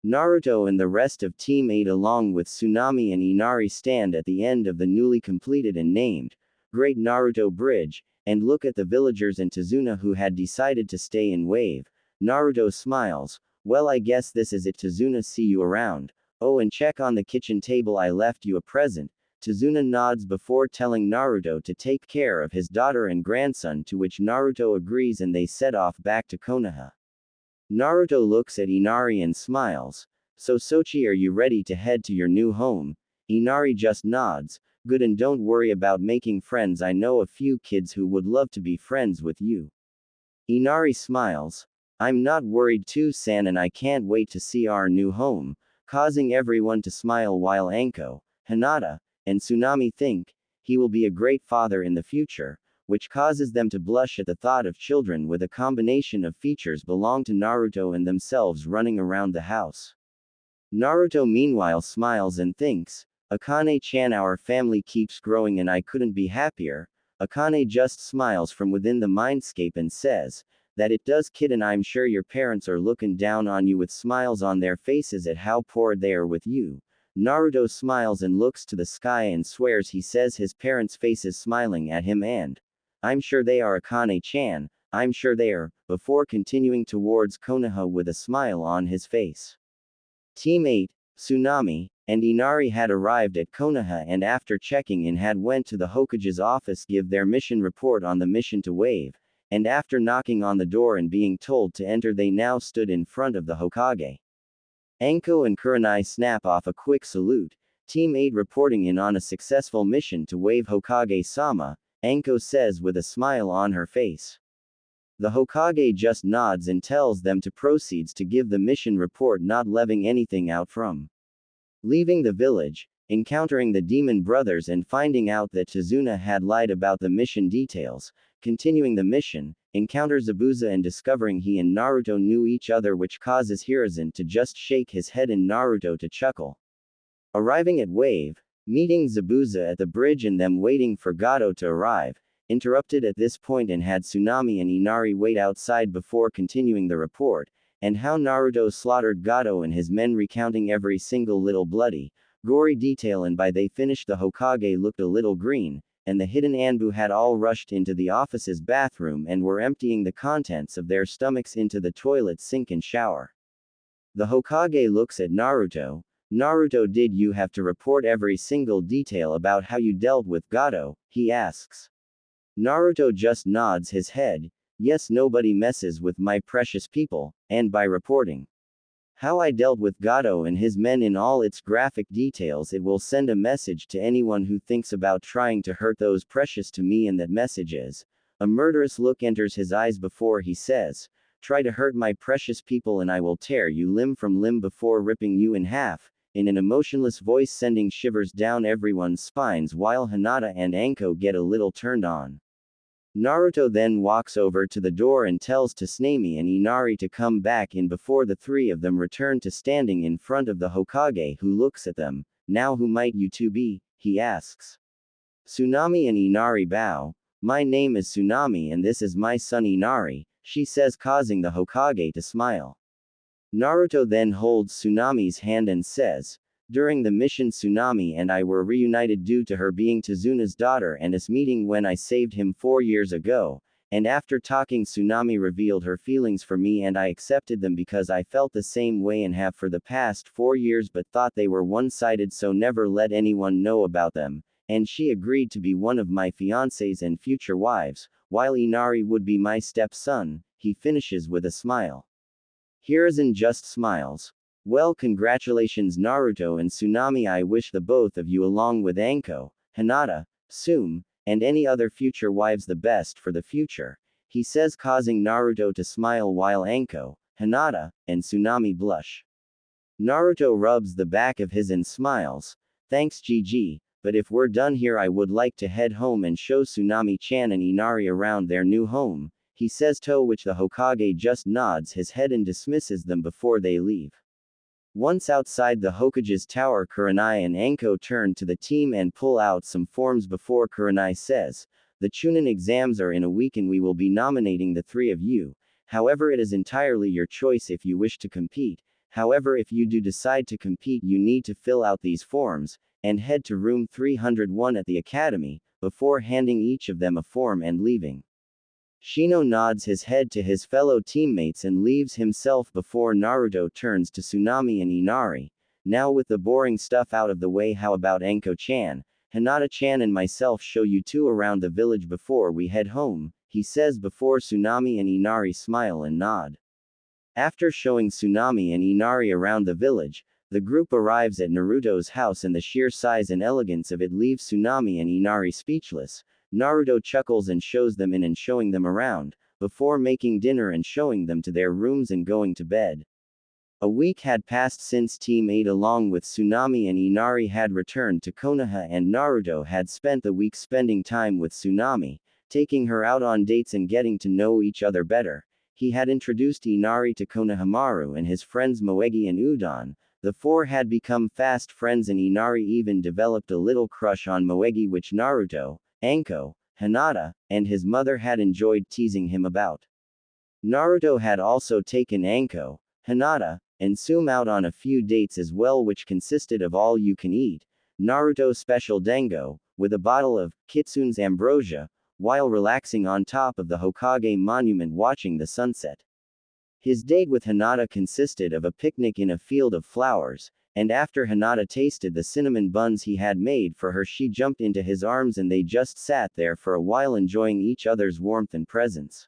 Naruto and the rest of Team 8 along with Tsunami and Inari stand at the end of the newly completed and named Great Naruto Bridge, and look at the villagers and Tazuna, who had decided to stay in Wave. Naruto smiles. "Well, I guess this is it, Tazuna. See you around. Oh, and check on the kitchen table, I left you a present." Tazuna nods before telling Naruto to take care of his daughter and grandson, to which Naruto agrees and they set off back to Konoha. Naruto looks at Inari and smiles. "So Sochi, are you ready to head to your new home?" Inari just nods. "Good, and don't worry about making friends. I know a few kids who would love to be friends with you." Inari smiles. "I'm not worried too, San, and I can't wait to see our new home," causing everyone to smile, while Anko, Hinata, and Tsunami think he will be a great father in the future, which causes them to blush at the thought of children with a combination of features belong to Naruto and themselves running around the house. Naruto meanwhile smiles and thinks, "Akane-chan, our family keeps growing and I couldn't be happier." Akane just smiles from within the mindscape and says, "That it does, kid, and I'm sure your parents are looking down on you with smiles on their faces at how poor they are with you." Naruto smiles and looks to the sky and swears. He says his parents' faces smiling at him, and "I'm sure they are, Akane-chan, I'm sure they are," before continuing towards Konoha with a smile on his face. Team 8, Tsunami, and Inari had arrived at Konoha, and after checking in had went to the Hokage's office give their mission report on the mission to Wave, and after knocking on the door and being told to enter, they now stood in front of the Hokage. Anko and Kurenai snap off a quick salute. Team 8 reporting in on a successful mission to Wave. "Hokage-sama," Anko says with a smile on her face. The Hokage just nods and tells them to proceed to give the mission report, not leaving anything out. From leaving the village, encountering the demon brothers and finding out that Tazuna had lied about the mission details, continuing the mission, encounter Zabuza and discovering he and Naruto knew each other, which causes Hiruzen to just shake his head and Naruto to chuckle. Arriving at Wave, meeting Zabuza at the bridge and them waiting for Gato to arrive, interrupted at this point and had Tsunami and Inari wait outside before continuing the report, and how Naruto slaughtered Gato and his men, recounting every single little bloody, gory detail, and by they finished the Hokage looked a little green, and the hidden Anbu had all rushed into the office's bathroom and were emptying the contents of their stomachs into the toilet sink and shower. The Hokage looks at Naruto, Naruto, did you have to report every single detail about how you dealt with Gato? He asks. Naruto just nods his head. Yes, nobody messes with my precious people, and by reporting how I dealt with Gato and his men in all its graphic details, it will send a message to anyone who thinks about trying to hurt those precious to me, and that message is. A murderous look enters his eyes before he says, try to hurt my precious people and I will tear you limb from limb before ripping you in half, in an emotionless voice sending shivers down everyone's spines while Hinata and Anko get a little turned on. Naruto then walks over to the door and tells Tsunami and Inari to come back in before the three of them return to standing in front of the Hokage, who looks at them. Now who might you two be? He asks. Tsunami and Inari bow. My name is Tsunami and this is my son Inari, she says, causing the Hokage to smile. Naruto then holds Tsunami's hand and says, during the mission Tsunami and I were reunited due to her being Tezuna's daughter and us meeting when I saved him 4 years ago, and after talking Tsunami revealed her feelings for me and I accepted them because I felt the same way and have for the past 4 years but thought they were one-sided, so never let anyone know about them, and she agreed to be one of my fiancés and future wives, while Inari would be my stepson, he finishes with a smile. Hiruzen just smiles. Well, congratulations Naruto and Tsunami, I wish the both of you along with Anko, Hinata, Tsume, and any other future wives the best for the future, he says, causing Naruto to smile while Anko, Hinata, and Tsunami blush. Naruto rubs the back of his and smiles. Thanks GG, but if we're done here I would like to head home and show Tsunami-chan and Inari around their new home, he says, to which the Hokage just nods his head and dismisses them before they leave. Once outside the Hokage's tower, Kurenai and Anko turn to the team and pull out some forms before Kurenai says, the Chunin exams are in a week and we will be nominating the three of you, however it is entirely your choice if you wish to compete, however if you do decide to compete you need to fill out these forms, and head to room 301 at the academy, before handing each of them a form and leaving. Shino nods his head to his fellow teammates and leaves himself before Naruto turns to Tsunami and Inari. Now with the boring stuff out of the way, how about Anko-chan, Hinata-chan and myself show you two around the village before we head home, he says before Tsunami and Inari smile and nod. After showing Tsunami and Inari around the village, the group arrives at Naruto's house and the sheer size and elegance of it leaves Tsunami and Inari speechless. Naruto chuckles and shows them in and showing them around, before making dinner and showing them to their rooms and going to bed. A week had passed since Team 8 along with Tsunami and Inari had returned to Konoha, and Naruto had spent the week spending time with Tsunami, taking her out on dates and getting to know each other better. He had introduced Inari to Konohamaru and his friends Moegi and Udon. The four had become fast friends and Inari even developed a little crush on Moegi, which Naruto, Anko, Hinata, and his mother had enjoyed teasing him about. Naruto had also taken Anko, Hinata, and Tsume out on a few dates as well, which consisted of all-you-can-eat, Naruto special dango, with a bottle of Kitsune's ambrosia, while relaxing on top of the Hokage monument watching the sunset. His date with Hinata consisted of a picnic in a field of flowers, and after Hinata tasted the cinnamon buns he had made for her, she jumped into his arms and they just sat there for a while enjoying each other's warmth and presence.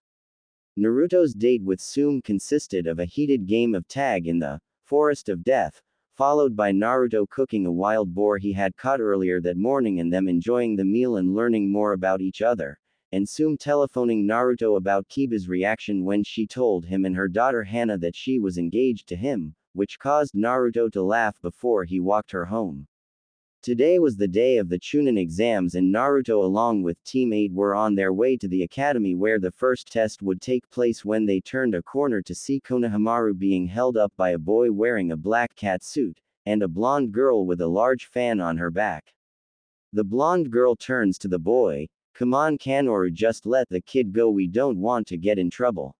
Naruto's date with Tsume consisted of a heated game of tag in the Forest of Death, followed by Naruto cooking a wild boar he had caught earlier that morning and them enjoying the meal and learning more about each other, and Tsume telephoning Naruto about Kiba's reaction when she told him and her daughter Hana that she was engaged to him, which caused Naruto to laugh before he walked her home. Today was the day of the Chunin exams and Naruto along with Team 8 were on their way to the academy where the first test would take place when they turned a corner to see Konohamaru being held up by a boy wearing a black cat suit, and a blonde girl with a large fan on her back. The blonde girl turns to the boy, "Come on Kanoru, just let the kid go, we don't want to get in trouble."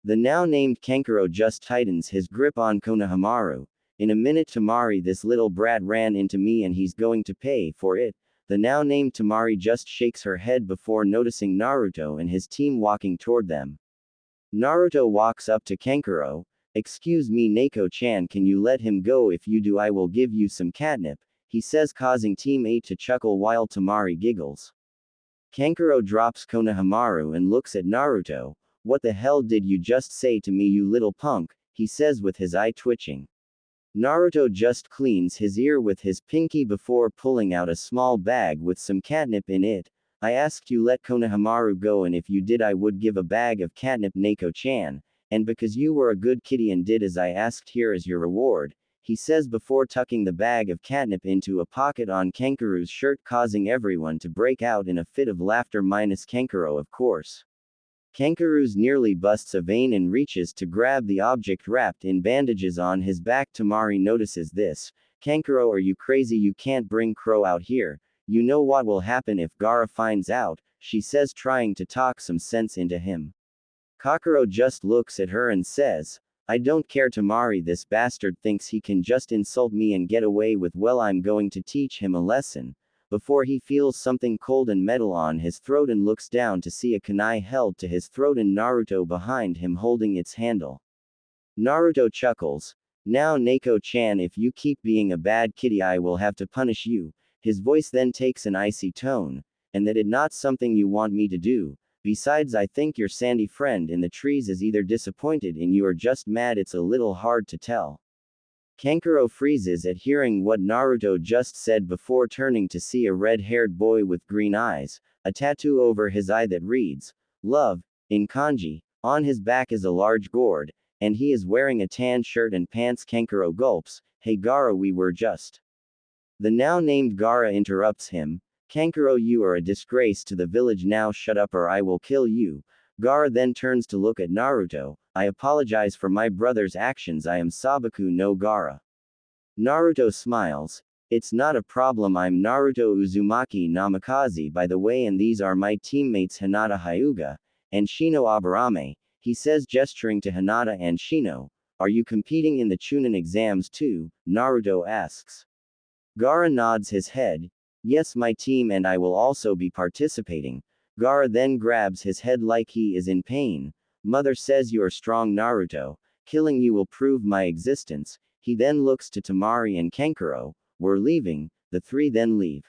The now named Kankuro just tightens his grip on Konohamaru. "In a minute Tamari, this little brat ran into me and he's going to pay for it." The now named Tamari just shakes her head before noticing Naruto and his team walking toward them. Naruto walks up to Kankuro. Excuse me, Nako-chan, can you let him go? If you do, I will give you some catnip, he says, causing Team 8 to chuckle while Tamari giggles. Kankuro drops Konohamaru and looks at Naruto. What the hell did you just say to me, you little punk? He says with his eye twitching. Naruto just cleans his ear with his pinky before pulling out a small bag with some catnip in it. I asked you let Konohamaru go, and if you did I would give a bag of catnip, Nako-chan, and because you were a good kitty and did as I asked, here is your reward, he says before tucking the bag of catnip into a pocket on Kankuro's shirt, causing everyone to break out in a fit of laughter minus Kankuro, of course. Kankuro's nearly busts a vein and reaches to grab the object wrapped in bandages on his back. Tamari notices this. Kankuro, are you crazy? You can't bring Crow out here. You know what will happen if Gaara finds out, she says, trying to talk some sense into him. Kakuro just looks at her and says, I don't care, Tamari, this bastard thinks he can just insult me and get away with, well, I'm going to teach him a lesson. Before he feels something cold and metal on his throat and looks down to see a kunai held to his throat and Naruto behind him holding its handle. Naruto chuckles. Now Nako-chan, if you keep being a bad kitty I will have to punish you. His voice then takes an icy tone. And that is not something you want me to do. Besides, I think your sandy friend in the trees is either disappointed in you or just mad. It's a little hard to tell. Kankuro freezes at hearing what Naruto just said before turning to see a red-haired boy with green eyes, a tattoo over his eye that reads, Love, in kanji. On his back is a large gourd, and he is wearing a tan shirt and pants. Kankuro gulps. Hey Gaara, we were just. The now named Gaara interrupts him. Kankuro, you are a disgrace to the village, now shut up or I will kill you. Gaara then turns to look at Naruto. I apologize for my brother's actions, I am Sabaku no Gaara. Naruto smiles. It's not a problem, I'm Naruto Uzumaki Namikaze by the way, and these are my teammates Hinata Hyuga and Shino Aburame, he says, gesturing to Hinata and Shino. Are you competing in the Chunin exams too? Naruto asks. Gaara nods his head. Yes, my team and I will also be participating. Gaara then grabs his head like he is in pain. Mother says you are strong, Naruto. Killing you will prove my existence. He then looks to Tamari and Kankuro. We're leaving. The three then leave.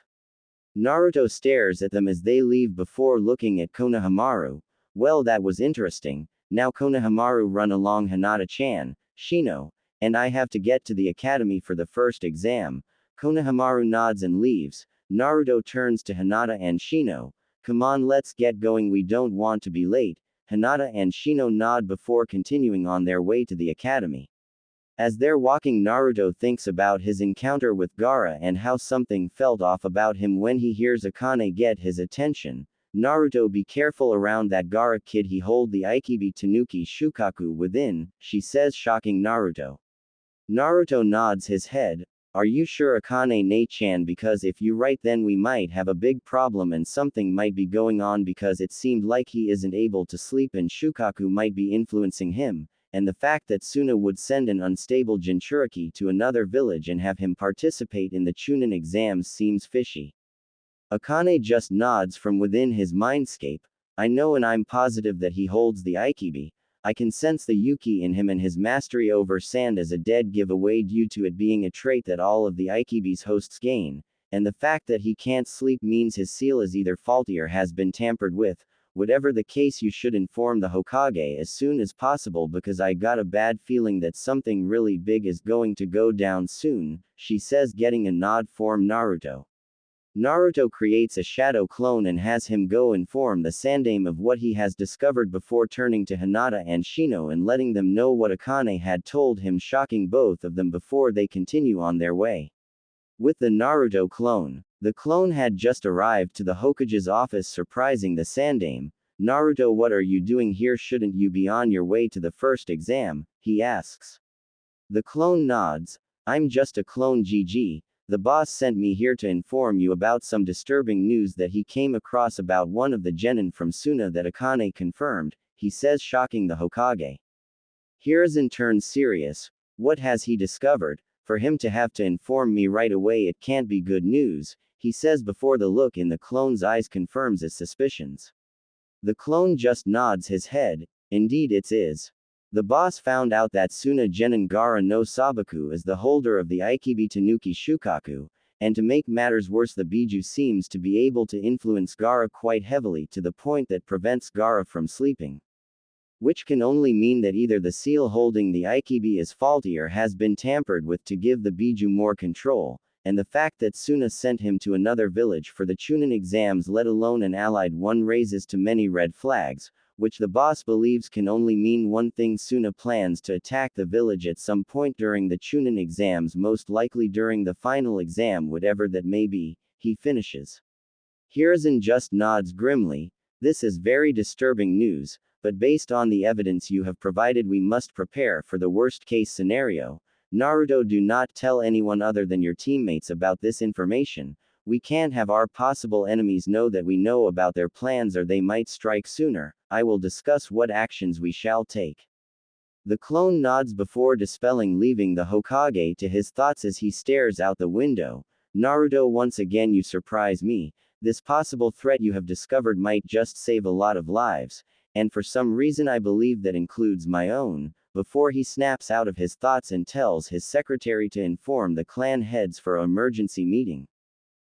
Naruto stares at them as they leave before looking at Konohamaru. Well, that was interesting. Now Konohamaru, run along, Hinata-chan, Shino, and I have to get to the academy for the first exam. Konohamaru nods and leaves. Naruto turns to Hinata and Shino. Come on, let's get going, we don't want to be late. Hinata and Shino nod before continuing on their way to the academy. As they're walking, Naruto thinks about his encounter with Gaara and how something felt off about him when he hears Akane get his attention. Naruto, be careful around that Gaara kid, he hold the Aikibi Tanuki Shukaku within, she says, shocking Naruto. Naruto nods his head. Are you sure, Akane ne-chan, because if you right then we might have a big problem and something might be going on, because it seemed like he isn't able to sleep and Shukaku might be influencing him, and the fact that Suna would send an unstable Jinchuriki to another village and have him participate in the Chunin exams seems fishy. Akane just nods from within his mindscape. I know and I'm positive that he holds the Aikibi. I can sense the Yuki in him, and his mastery over sand as a dead giveaway due to it being a trait that all of the Aikibi's hosts gain, and the fact that he can't sleep means his seal is either faulty or has been tampered with. Whatever the case, you should inform the Hokage as soon as possible, because I got a bad feeling that something really big is going to go down soon, she says, getting a nod from Naruto. Naruto creates a shadow clone and has him go inform the Sandaime of what he has discovered before turning to Hinata and Shino and letting them know what Akane had told him, shocking both of them before they continue on their way. With the Naruto clone, the clone had just arrived to the Hokage's office, surprising the Sandaime. Naruto, what are you doing here? Shouldn't you be on your way to the first exam? He asks. The clone nods. I'm just a clone, GG. The boss sent me here to inform you about some disturbing news that he came across about one of the genin from Suna that Akane confirmed, he says, shocking the Hokage. Hiruzen turns serious. What has he discovered? For him to have to inform me right away, it can't be good news, he says before the look in the clone's eyes confirms his suspicions. The clone just nods his head. Indeed it is. The boss found out that Suna Genin Gara no Sabaku is the holder of the Aikibi Tanuki Shukaku, and to make matters worse, the Biju seems to be able to influence Gara quite heavily to the point that prevents Gara from sleeping. Which can only mean that either the seal holding the Aikibi is faulty or has been tampered with to give the Biju more control, and the fact that Suna sent him to another village for the Chunin exams, let alone an allied one, raises too many red flags, which the boss believes can only mean one thing: Suna plans to attack the village at some point during the Chunin exams, most likely during the final exam, whatever that may be, he finishes. Hiruzen just nods grimly. This is very disturbing news, but based on the evidence you have provided, we must prepare for the worst case scenario. Naruto, do not tell anyone other than your teammates about this information. We can't have our possible enemies know that we know about their plans, or they might strike sooner. I will discuss what actions we shall take. The clone nods before dispelling, leaving the Hokage to his thoughts as he stares out the window. Naruto, once again you surprise me. This possible threat you have discovered might just save a lot of lives, and for some reason I believe that includes my own, before he snaps out of his thoughts and tells his secretary to inform the clan heads for an emergency meeting.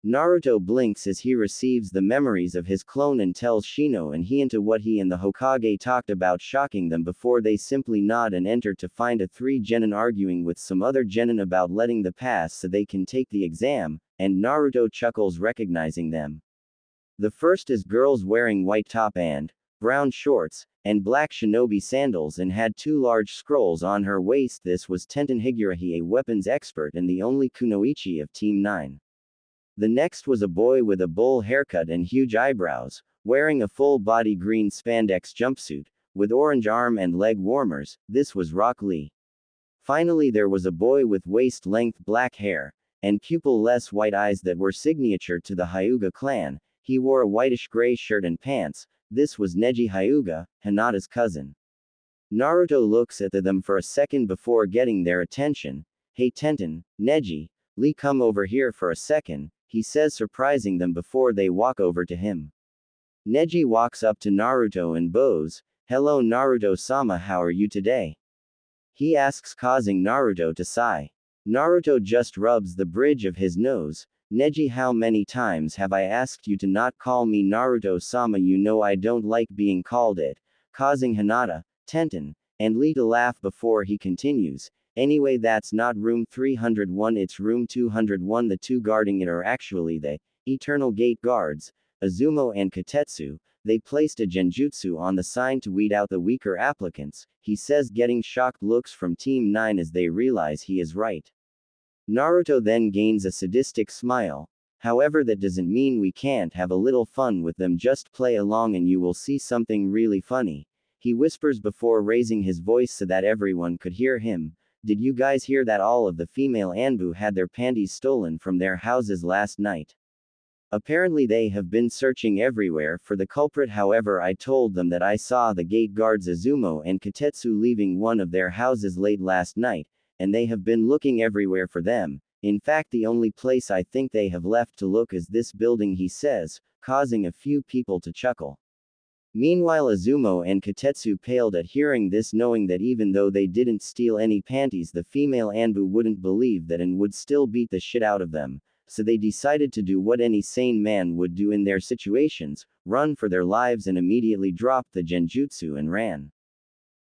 Naruto blinks as he receives the memories of his clone and tells Shino and Hinata what he and the Hokage talked about, shocking them before they simply nod and enter to find a 3 genin arguing with some other genin about letting the pass so they can take the exam, and Naruto chuckles recognizing them. The first is girls wearing white top and brown shorts, and black shinobi sandals, and had 2 large scrolls on her waist. This was Tenten Higurahi, a weapons expert and the only kunoichi of Team 9. The next was a boy with a bowl haircut and huge eyebrows, wearing a full-body green spandex jumpsuit, with orange arm and leg warmers. This was Rock Lee. Finally, there was a boy with waist-length black hair, and pupil-less white eyes that were signature to the Hyuga clan. He wore a whitish-gray shirt and pants. This was Neji Hyuga, Hinata's cousin. Naruto looks at them for a second before getting their attention. Hey Tenten, Neji, Lee, come over here for a second, he says, surprising them before they walk over to him. Neji walks up to Naruto and bows. Hello Naruto-sama, how are you today? He asks, causing Naruto to sigh. Naruto just rubs the bridge of his nose. Neji, how many times have I asked you to not call me Naruto-sama? You know I don't like being called it, causing Hinata, Tenten, and Lee to laugh before he continues. Anyway, that's not room 301, it's room 201. The 2 guarding it are actually the Eternal Gate guards, Azumo and Katetsu. They placed a genjutsu on the sign to weed out the weaker applicants, he says, getting shocked looks from Team 9 as they realize he is right. Naruto then gains a sadistic smile. However, that doesn't mean we can't have a little fun with them. Just play along and you will see something really funny, he whispers before raising his voice so that everyone could hear him. Did you guys hear that all of the female Anbu had their panties stolen from their houses last night? Apparently they have been searching everywhere for the culprit. However, I told them that I saw the gate guards Azumo and Katetsu leaving one of their houses late last night, and they have been looking everywhere for them. In fact, the only place I think they have left to look is this building, he says, causing a few people to chuckle. Meanwhile, Azumo and Katetsu paled at hearing this, knowing that even though they didn't steal any panties, the female Anbu wouldn't believe that and would still beat the shit out of them, so they decided to do what any sane man would do in their situations, run for their lives, and immediately dropped the genjutsu and ran.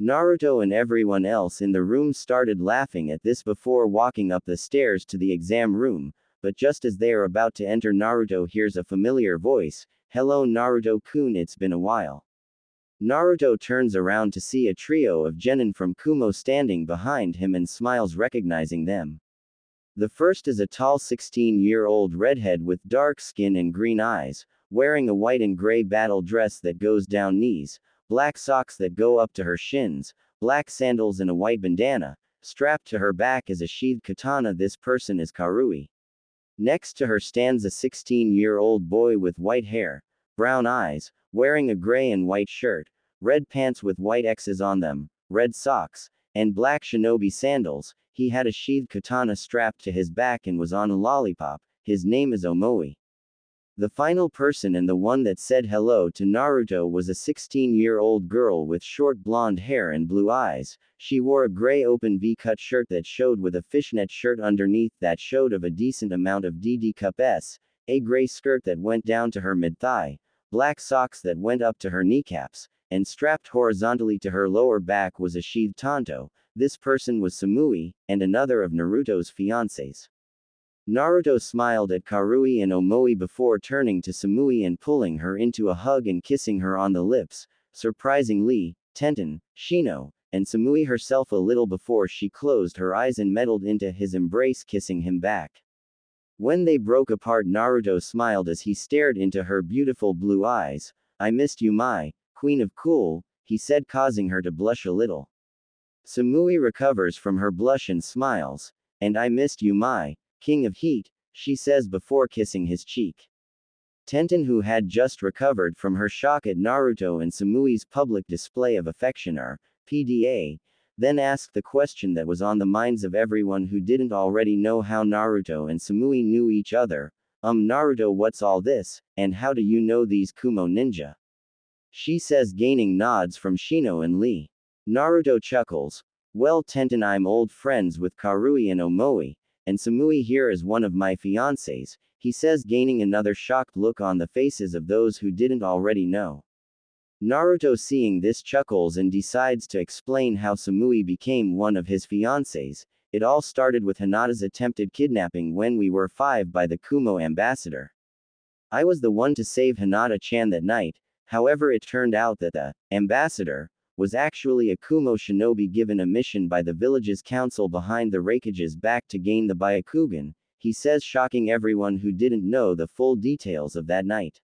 Naruto and everyone else in the room started laughing at this before walking up the stairs to the exam room, but just as they are about to enter, Naruto hears a familiar voice. Hello Naruto-kun, it's been a while. Naruto turns around to see a trio of genin from Kumo standing behind him and smiles, recognizing them. The first is a tall 16-year-old redhead with dark skin and green eyes, wearing a white and gray battle dress that goes down knees, black socks that go up to her shins, black sandals, and a white bandana. Strapped to her back is a sheathed katana. This person is Karui. Next to her stands a 16-year-old boy with white hair, brown eyes, wearing a gray and white shirt, red pants with white X's on them, red socks, and black shinobi sandals. He had a sheathed katana strapped to his back and was on a lollipop. His name is Omoi. The final person and the one that said hello to Naruto was a 16-year-old girl with short blonde hair and blue eyes. She wore a gray open V-cut shirt that showed with a fishnet shirt underneath that showed of a decent amount of DD cup S, a gray skirt that went down to her mid-thigh, black socks that went up to her kneecaps, and strapped horizontally to her lower back was a sheathed tanto. This person was Samui, and another of Naruto's fiancés. Naruto smiled at Karui and Omoi before turning to Samui and pulling her into a hug and kissing her on the lips. Surprisingly, Tenten, Shino, and Samui herself a little before she closed her eyes and meddled into his embrace, kissing him back. When they broke apart, Naruto smiled as he stared into her beautiful blue eyes. "I missed you, my queen of cool," he said, causing her to blush a little. Samui recovers from her blush and smiles. "And I missed you, my king of heat," she says before kissing his cheek. Tenten, who had just recovered from her shock at Naruto and Samui's public display of affection PDA, then asked the question that was on the minds of everyone who didn't already know how Naruto and Samui knew each other. Naruto, what's all this, and how do you know these Kumo ninja?" she says, gaining nods from Shino and Lee. Naruto chuckles. "Well, Tenten, I'm old friends with Karui and Omoi, and Samui here is one of my fiancés," he says, gaining another shocked look on the faces of those who didn't already know. Naruto, seeing this, chuckles and decides to explain how Samui became one of his fiancés. "It all started with Hinata's attempted kidnapping when we were 5 by the Kumo ambassador. I was the one to save Hinata-chan that night. However, it turned out that the ambassador was actually a Kumo shinobi given a mission by the village's council behind the Raikages back to gain the Byakugan," he says, shocking everyone who didn't know the full details of that night.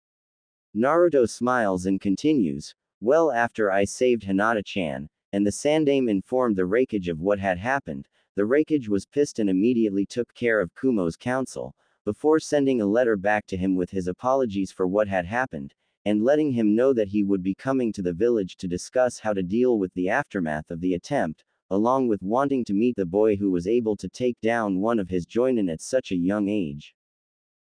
Naruto smiles and continues, "Well, after I saved Hinata-chan, and the Sandame informed the Raikage of what had happened, the Raikage was pissed and immediately took care of Kumo's council, before sending a letter back to him with his apologies for what had happened, and letting him know that he would be coming to the village to discuss how to deal with the aftermath of the attempt, along with wanting to meet the boy who was able to take down one of his joinin at such a young age."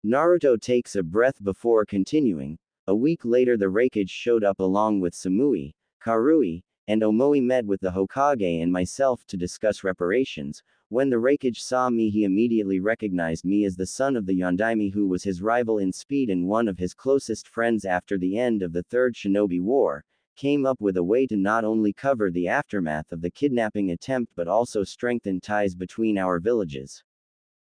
Naruto takes a breath before continuing, "A week later, the Raikage showed up along with Samui, Karui, and Omoi met with the Hokage and myself to discuss reparations. When the Raikage saw me, he immediately recognized me as the son of the Yondaime, who was his rival in speed and one of his closest friends after the end of the Third Shinobi War, came up with a way to not only cover the aftermath of the kidnapping attempt but also strengthen ties between our villages."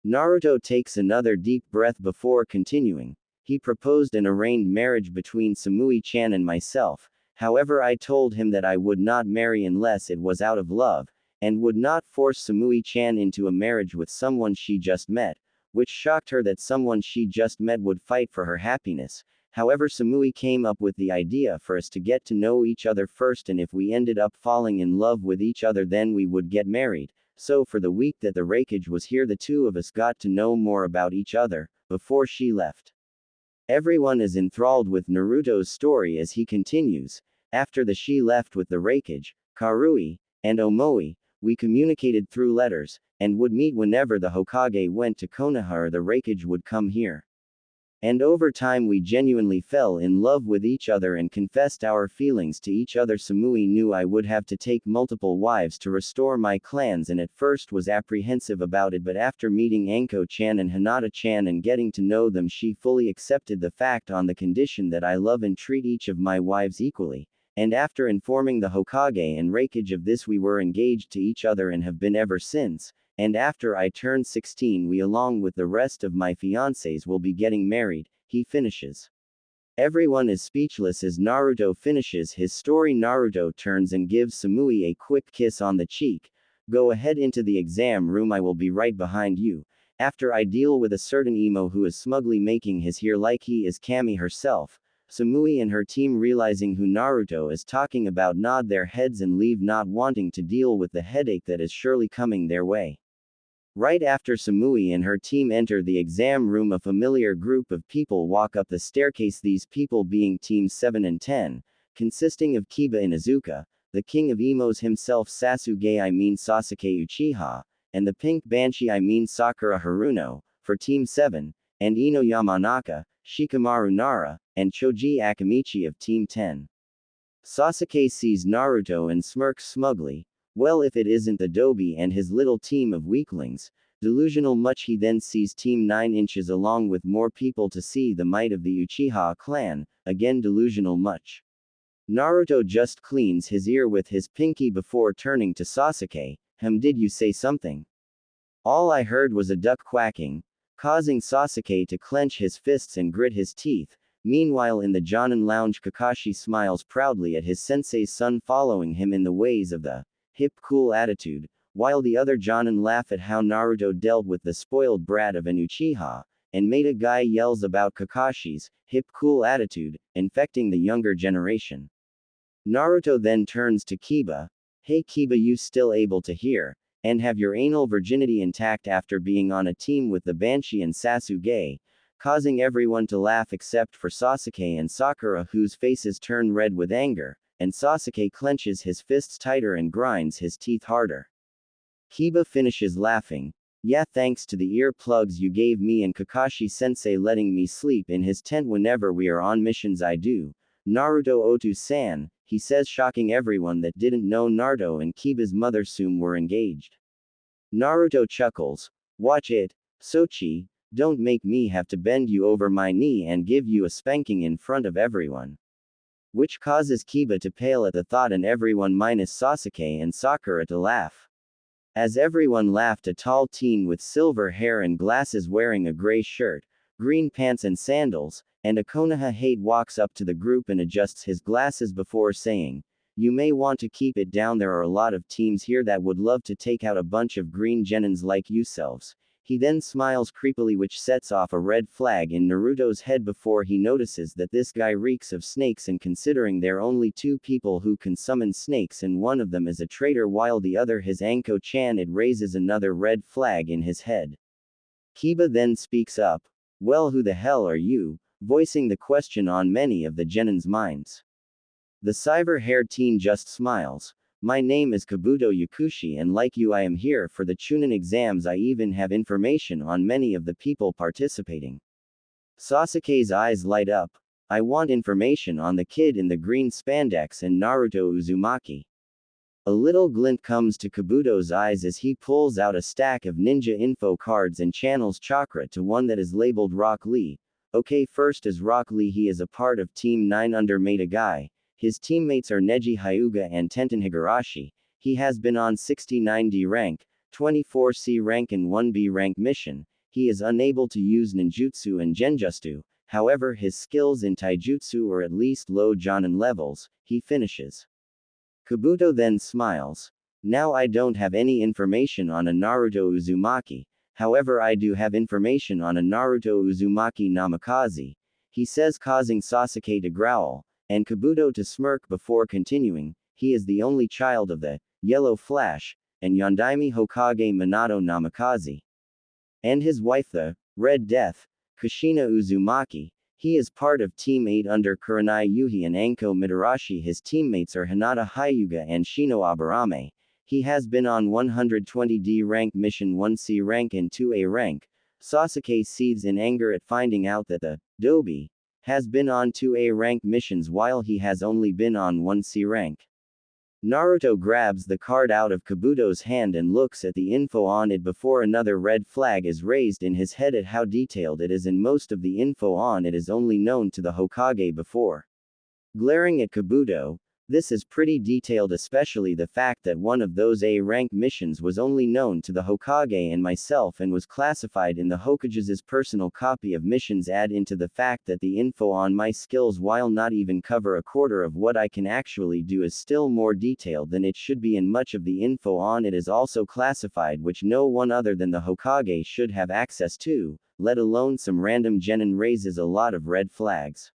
Naruto takes another deep breath before continuing, "He proposed an arranged marriage between Samui-chan and myself. However, I told him that I would not marry unless it was out of love, and would not force Samui-chan into a marriage with someone she just met, which shocked her that someone she just met would fight for her happiness. However, Samui came up with the idea for us to get to know each other first, and if we ended up falling in love with each other, then we would get married. So for the week that the Raikage was here, the two of us got to know more about each other, before she left." Everyone is enthralled with Naruto's story as he continues, "After she left with the Raikage, Karui, and Omoi, we communicated through letters, and would meet whenever the Hokage went to Konoha or the Raikage would come here. And over time we genuinely fell in love with each other and confessed our feelings to each other. Samui knew I would have to take multiple wives to restore my clans and at first was apprehensive about it, but after meeting Anko-chan and Hinata-chan and getting to know them, she fully accepted the fact on the condition that I love and treat each of my wives equally. And after informing the Hokage and Raikage of this, we were engaged to each other and have been ever since. And after I turned 16, we along with the rest of my fiancés will be getting married," he finishes. Everyone is speechless as Naruto finishes his story. Naruto turns and gives Samui a quick kiss on the cheek. "Go ahead into the exam room, I will be right behind you. After I deal with a certain emo who is smugly making his hair like he is Kami herself." Samui and her team, realizing who Naruto is talking about, nod their heads and leave, not wanting to deal with the headache that is surely coming their way. Right after Samui and her team enter the exam room, a familiar group of people walk up the staircase, these people being teams 7 and 10, consisting of Kiba Inuzuka, the king of emos himself, Sasuke Uchiha, and the pink banshee Sakura Haruno, for team 7, and Ino Yamanaka, Shikamaru Nara, and Choji Akamichi of Team 10. Sasuke sees Naruto and smirks smugly. Well, if it isn't the Dobi and his little team of weaklings. Delusional much. He then sees Team 9 inches along with more people to see the might of the Uchiha clan, again delusional much. Naruto just cleans his ear with his pinky before turning to Sasuke. Did you say something? All I heard was a duck quacking, causing Sasuke to clench his fists and grit his teeth. Meanwhile in the Jonin lounge Kakashi smiles proudly at his sensei's son following him in the ways of the hip cool attitude, while the other Jonin laugh at how Naruto dealt with the spoiled brat of an Uchiha, and Maida Guy yells about Kakashi's hip cool attitude, infecting the younger generation. Naruto then turns to Kiba. Hey Kiba, you still able to hear, and have your anal virginity intact after being on a team with the Banshee and Sasuke, causing everyone to laugh except for Sasuke and Sakura, whose faces turn red with anger, and Sasuke clenches his fists tighter and grinds his teeth harder. Kiba finishes laughing. Yeah, thanks to the ear plugs you gave me and Kakashi-sensei letting me sleep in his tent whenever we are on missions I do. Naruto Otu-san, he says, shocking everyone that didn't know Naruto and Kiba's mother Sume were engaged. Naruto chuckles. Watch it, Sochi, don't make me have to bend you over my knee and give you a spanking in front of everyone. Which causes Kiba to pale at the thought and everyone minus Sasuke and Sakura to laugh. As everyone laughed, a tall teen with silver hair and glasses wearing a gray shirt, green pants and sandals, and a Konoha hate walks up to the group and adjusts his glasses before saying, "You may want to keep it down, there are a lot of teams here that would love to take out a bunch of green genins like yourselves." He then smiles creepily, which sets off a red flag in Naruto's head before he notices that this guy reeks of snakes, and considering there are only two people who can summon snakes and one of them is a traitor while the other his Anko-chan, it raises another red flag in his head. Kiba then speaks up. Well, who the hell are you? Voicing the question on many of the genins' minds. The cyber-haired teen just smiles. My name is Kabuto Yakushi, and like you I am here for the Chunin exams. I even have information on many of the people participating. Sasuke's eyes light up. I want information on the kid in the green spandex and Naruto Uzumaki. A little glint comes to Kabuto's eyes as he pulls out a stack of ninja info cards and channels chakra to one that is labeled Rock Lee. Okay, first is Rock Lee. He is a part of Team 9 under Maida Guy. His teammates are Neji Hyuga and Tenten Higurashi. He has been on 69D rank, 24C rank and 1B rank mission. He is unable to use ninjutsu and genjutsu, however his skills in taijutsu are at least low jonin levels. He finishes. Kabuto then smiles. Now I don't have any information on a Naruto Uzumaki, however I do have information on a Naruto Uzumaki Namikaze, he says, causing Sasuke to growl, and Kabuto to smirk before continuing. He is the only child of the Yellow Flash, and Yondaime Hokage Minato Namikaze. And his wife the Red Death, Kushina Uzumaki. He is part of Team 8 under Kurenai Yuhi and Anko Mitarashi. His teammates are Hinata Hyuga and Shino Aburame. He has been on 120D rank mission, 1C rank and 2A rank. Sasuke seethes in anger at finding out that the Dobi has been on 2A rank missions while he has only been on 1C rank. Naruto grabs the card out of Kabuto's hand and looks at the info on it before another red flag is raised in his head at how detailed it is, and most of the info on it is only known to the Hokage before. Glaring at Kabuto, this is pretty detailed, especially the fact that one of those A-rank missions was only known to the Hokage and myself and was classified in the Hokage's personal copy of missions. Add into the fact that the info on my skills, while not even cover a quarter of what I can actually do, is still more detailed than it should be, and much of the info on it is also classified, which no one other than the Hokage should have access to, let alone some random genin, raises a lot of red flags.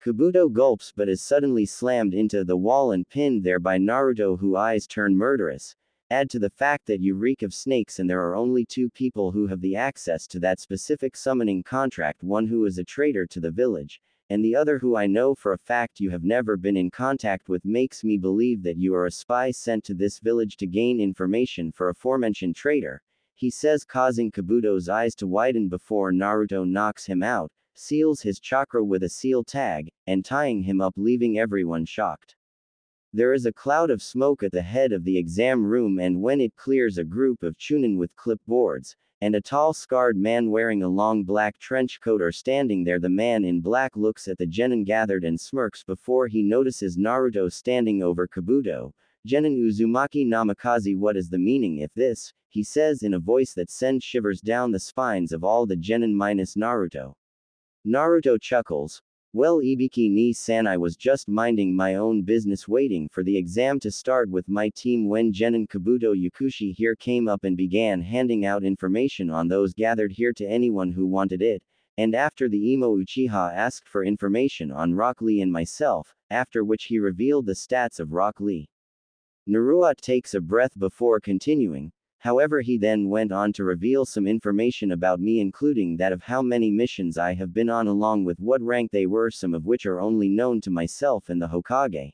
Kabuto gulps but is suddenly slammed into the wall and pinned there by Naruto, whose eyes turn murderous. Add to the fact that you reek of snakes and there are only two people who have the access to that specific summoning contract, one who is a traitor to the village, and the other who I know for a fact you have never been in contact with, makes me believe that you are a spy sent to this village to gain information for aforementioned traitor, he says, causing Kabuto's eyes to widen before Naruto knocks him out. seals his chakra with a seal tag, and tying him up, leaving everyone shocked. There is a cloud of smoke at the head of the exam room, and when it clears, a group of chunin with clipboards, and a tall scarred man wearing a long black trench coat are standing there. The man in black looks at the genin gathered and smirks before he notices Naruto standing over Kabuto. "Genin Uzumaki Namikaze, what is the meaning if this?" he says in a voice that sends shivers down the spines of all the genin minus Naruto. Naruto chuckles. "Well, Ibiki ni-san, I was just minding my own business waiting for the exam to start with my team when Genin Kabuto Yakushi here came up and began handing out information on those gathered here to anyone who wanted it, and after the Emo Uchiha asked for information on Rock Lee and myself, after which he revealed the stats of Rock Lee." Naruto takes a breath before continuing. However, he then went on to reveal some information about me, including that of how many missions I have been on along with what rank they were, some of which are only known to myself and the Hokage.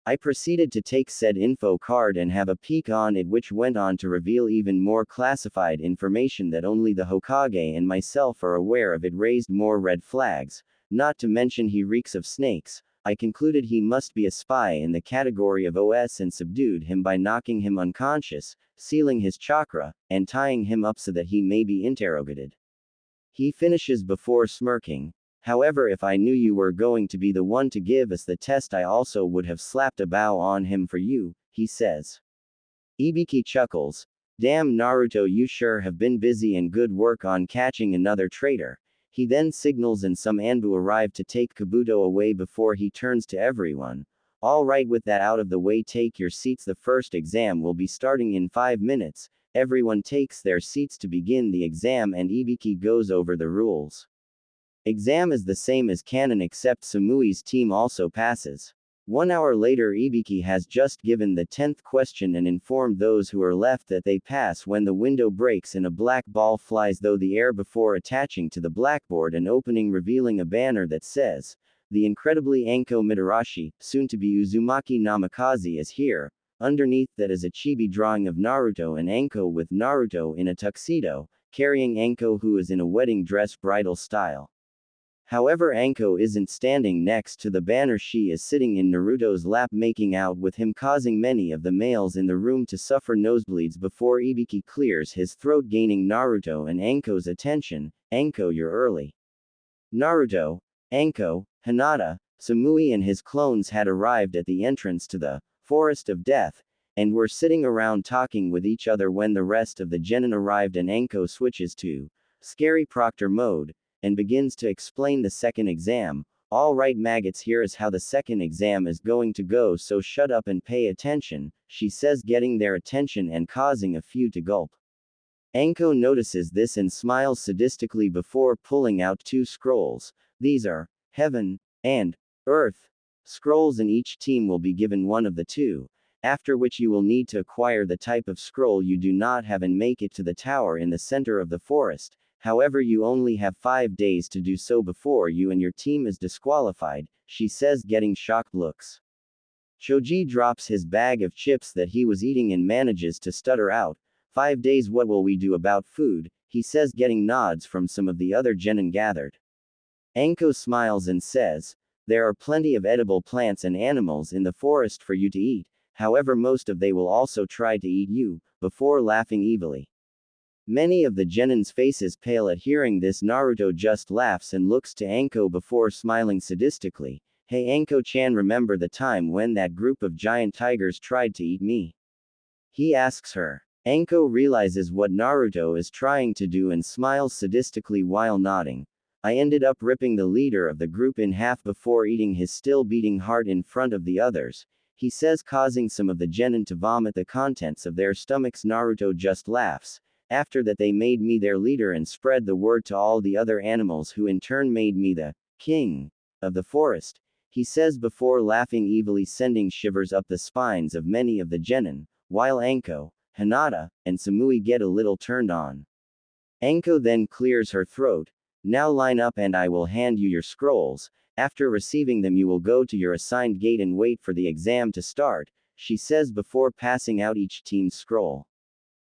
I proceeded to take said info card and have a peek on it, which went on to reveal even more classified information that only the Hokage and myself are aware of. It raised more red flags, not to mention he reeks of snakes. I concluded he must be a spy in the category of OS and subdued him by knocking him unconscious, sealing his chakra, and tying him up so that he may be interrogated. He finishes before smirking. "However, if I knew you were going to be the one to give us the test, I also would have slapped a bow on him for you," he says. Ibiki chuckles. "Damn Naruto, you sure have been busy and good work on catching another traitor." He then signals and some Anbu arrive to take Kabuto away before he turns to everyone. "All right, with that out of the way, take your seats. The first exam will be starting in 5 minutes. Everyone takes their seats to begin the exam, and Ibiki goes over the rules. Exam is the same as canon, except Samui's team also passes. 1 hour later, Ibiki has just given the 10th question and informed those who are left that they pass when the window breaks and a black ball flies through the air before attaching to the blackboard and opening, revealing a banner that says, "The incredibly Anko Mitarashi, soon to be Uzumaki Namikaze, is here." Underneath that is a chibi drawing of Naruto and Anko, with Naruto in a tuxedo, carrying Anko, who is in a wedding dress bridal style. However, Anko isn't standing next to the banner, she is sitting in Naruto's lap making out with him, causing many of the males in the room to suffer nosebleeds before Ibiki clears his throat, gaining Naruto and Anko's attention. "Anko, you're early." Naruto, Anko, Hinata, Samui and his clones had arrived at the entrance to the Forest of Death, and were sitting around talking with each other when the rest of the genin arrived, and Anko switches to Scary Proctor mode, and begins to explain the second exam. "All right, maggots, here is how the second exam is going to go, so shut up and pay attention," she says, getting their attention and causing a few to gulp. Anko notices this and smiles sadistically before pulling out 2 scrolls. These are Heaven and Earth scrolls, and each team will be given one of the 2, after which you will need to acquire the type of scroll you do not have and make it to the tower in the center of the forest. However, you only have 5 days to do so before you and your team is disqualified, she says, getting shocked looks. Choji drops his bag of chips that he was eating and manages to stutter out, 5 days, what will we do about food, he says, getting nods from some of the other genin gathered. Anko smiles and says, there are plenty of edible plants and animals in the forest for you to eat, however most of they will also try to eat you, before laughing evilly. Many of the genin's faces pale at hearing this. Naruto just laughs and looks to Anko before smiling sadistically. Hey Anko-chan, remember the time when that group of giant tigers tried to eat me? He asks her. Anko realizes what Naruto is trying to do and smiles sadistically while nodding. I ended up ripping the leader of the group in half before eating his still beating heart in front of the others, he says, causing some of the genin to vomit the contents of their stomachs. Naruto just laughs. After that, they made me their leader and spread the word to all the other animals, who in turn made me the king of the forest, he says before laughing evilly, sending shivers up the spines of many of the genin, while Anko, Hinata, and Samui get a little turned on. Anko then clears her throat. Now line up and I will hand you your scrolls. After receiving them you will go to your assigned gate and wait for the exam to start, she says before passing out each team's scroll.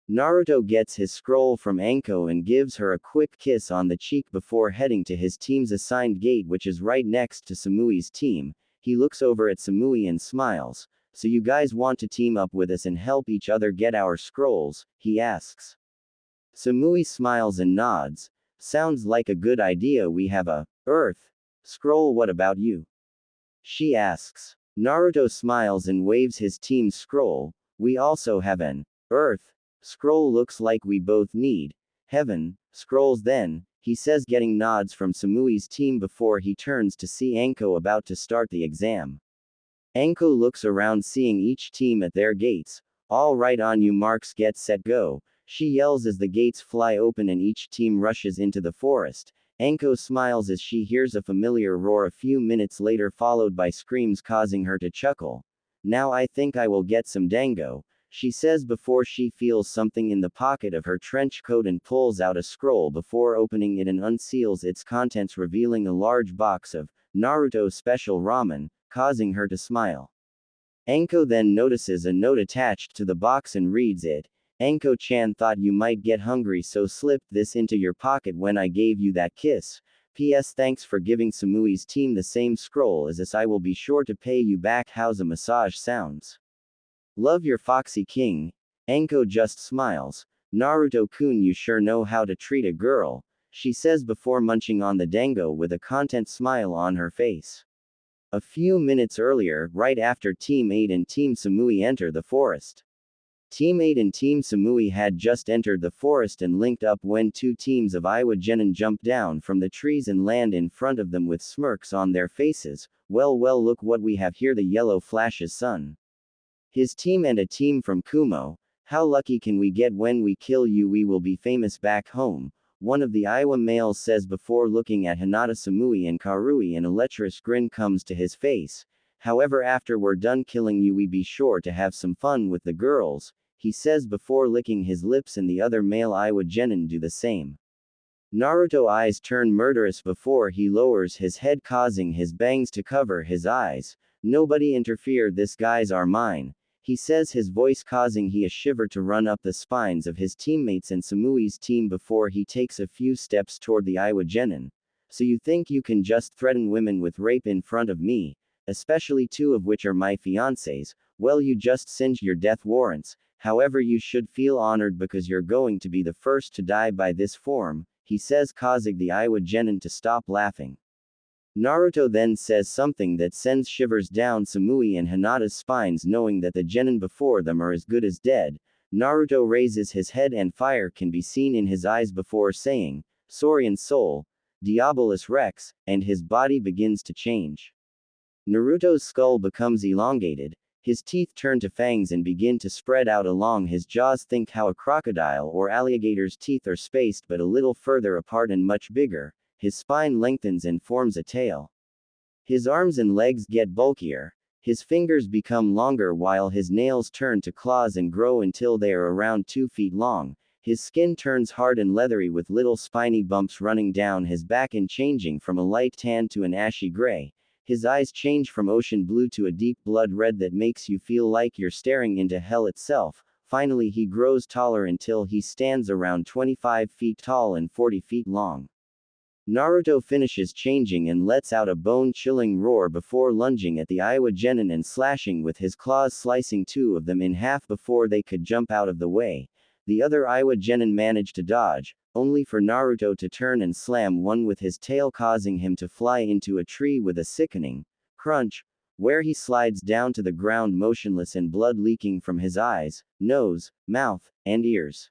Naruto gets his scroll from Anko and gives her a quick kiss on the cheek before heading to his team's assigned gate, which is right next to Samui's team. He looks over at Samui and smiles. So you guys want to team up with us and help each other get our scrolls? He asks. Samui smiles and nods. Sounds like a good idea. We have a Earth scroll. What about you? She asks. Naruto smiles and waves his team's scroll. We also have an Earth scroll. Looks like we both need heaven scrolls then, he says, getting nods from Samui's team before he turns to see Anko about to start the exam. Anko looks around, seeing each team at their gates. All right, on you marks, get set, go. She yells as the gates fly open and each team rushes into the forest. Anko smiles as she hears a familiar roar a few minutes later, followed by screams causing her to chuckle. Now I think I will get some dango, she says before she feels something in the pocket of her trench coat and pulls out a scroll before opening it and unseals its contents, revealing a large box of Naruto special ramen, causing her to smile. Anko then notices a note attached to the box and reads it. Anko-chan, thought you might get hungry, so slipped this into your pocket when I gave you that kiss. P.S. Thanks for giving Samui's team the same scroll as us. I will be sure to pay you back. How's a massage sounds? Love your Foxy King. Anko just smiles. Naruto-kun, you sure know how to treat a girl, she says before munching on the dango with a content smile on her face. A few minutes earlier, right after Team 8 and Team Samui enter the forest. Team 8 and Team Samui had just entered the forest and linked up when two teams of Iwa Genin jumped down from the trees and land in front of them with smirks on their faces. Well, look what we have here. The yellow flashes sun. His team and a team from Kumo. How lucky can we get? When we kill you, we will be famous back home, one of the Iwa males says before looking at Hinata, Samui and Karui, and a lecherous grin comes to his face. However, after we're done killing you, we be sure to have some fun with the girls, he says before licking his lips, and the other male Iwa Genin do the same. Naruto eyes turn murderous before he lowers his head, causing his bangs to cover his eyes. Nobody interfere, this guys are mine, he says, his voice causing a shiver to run up the spines of his teammates and Samui's team before he takes a few steps toward the Iwa Genin. So you think you can just threaten women with rape in front of me, especially two of which are my fiancés? Well, you just cinched your death warrants. However, you should feel honored because you're going to be the first to die by this form, he says, causing the Iwa Genin to stop laughing. Naruto then says something that sends shivers down Samui and Hinata's spines, knowing that the Genin before them are as good as dead. Naruto raises his head and fire can be seen in his eyes before saying, Saurian Soul, Diabolus Rex, and his body begins to change. Naruto's skull becomes elongated, his teeth turn to fangs and begin to spread out along his jaws. Think how a crocodile or alligator's teeth are spaced but a little further apart and much bigger. His spine lengthens and forms a tail. His arms and legs get bulkier. His fingers become longer while his nails turn to claws and grow until they are around 2 feet long. His skin turns hard and leathery with little spiny bumps running down his back and changing from a light tan to an ashy gray. His eyes change from ocean blue to a deep blood red that makes you feel like you're staring into hell itself. Finally, he grows taller until he stands around 25 feet tall and 40 feet long. Naruto finishes changing and lets out a bone-chilling roar before lunging at the Iwa Genin and slashing with his claws, slicing two of them in half before they could jump out of the way. The other Iwa Genin managed to dodge, only for Naruto to turn and slam one with his tail, causing him to fly into a tree with a sickening crunch, where he slides down to the ground motionless and blood leaking from his eyes, nose, mouth, and ears.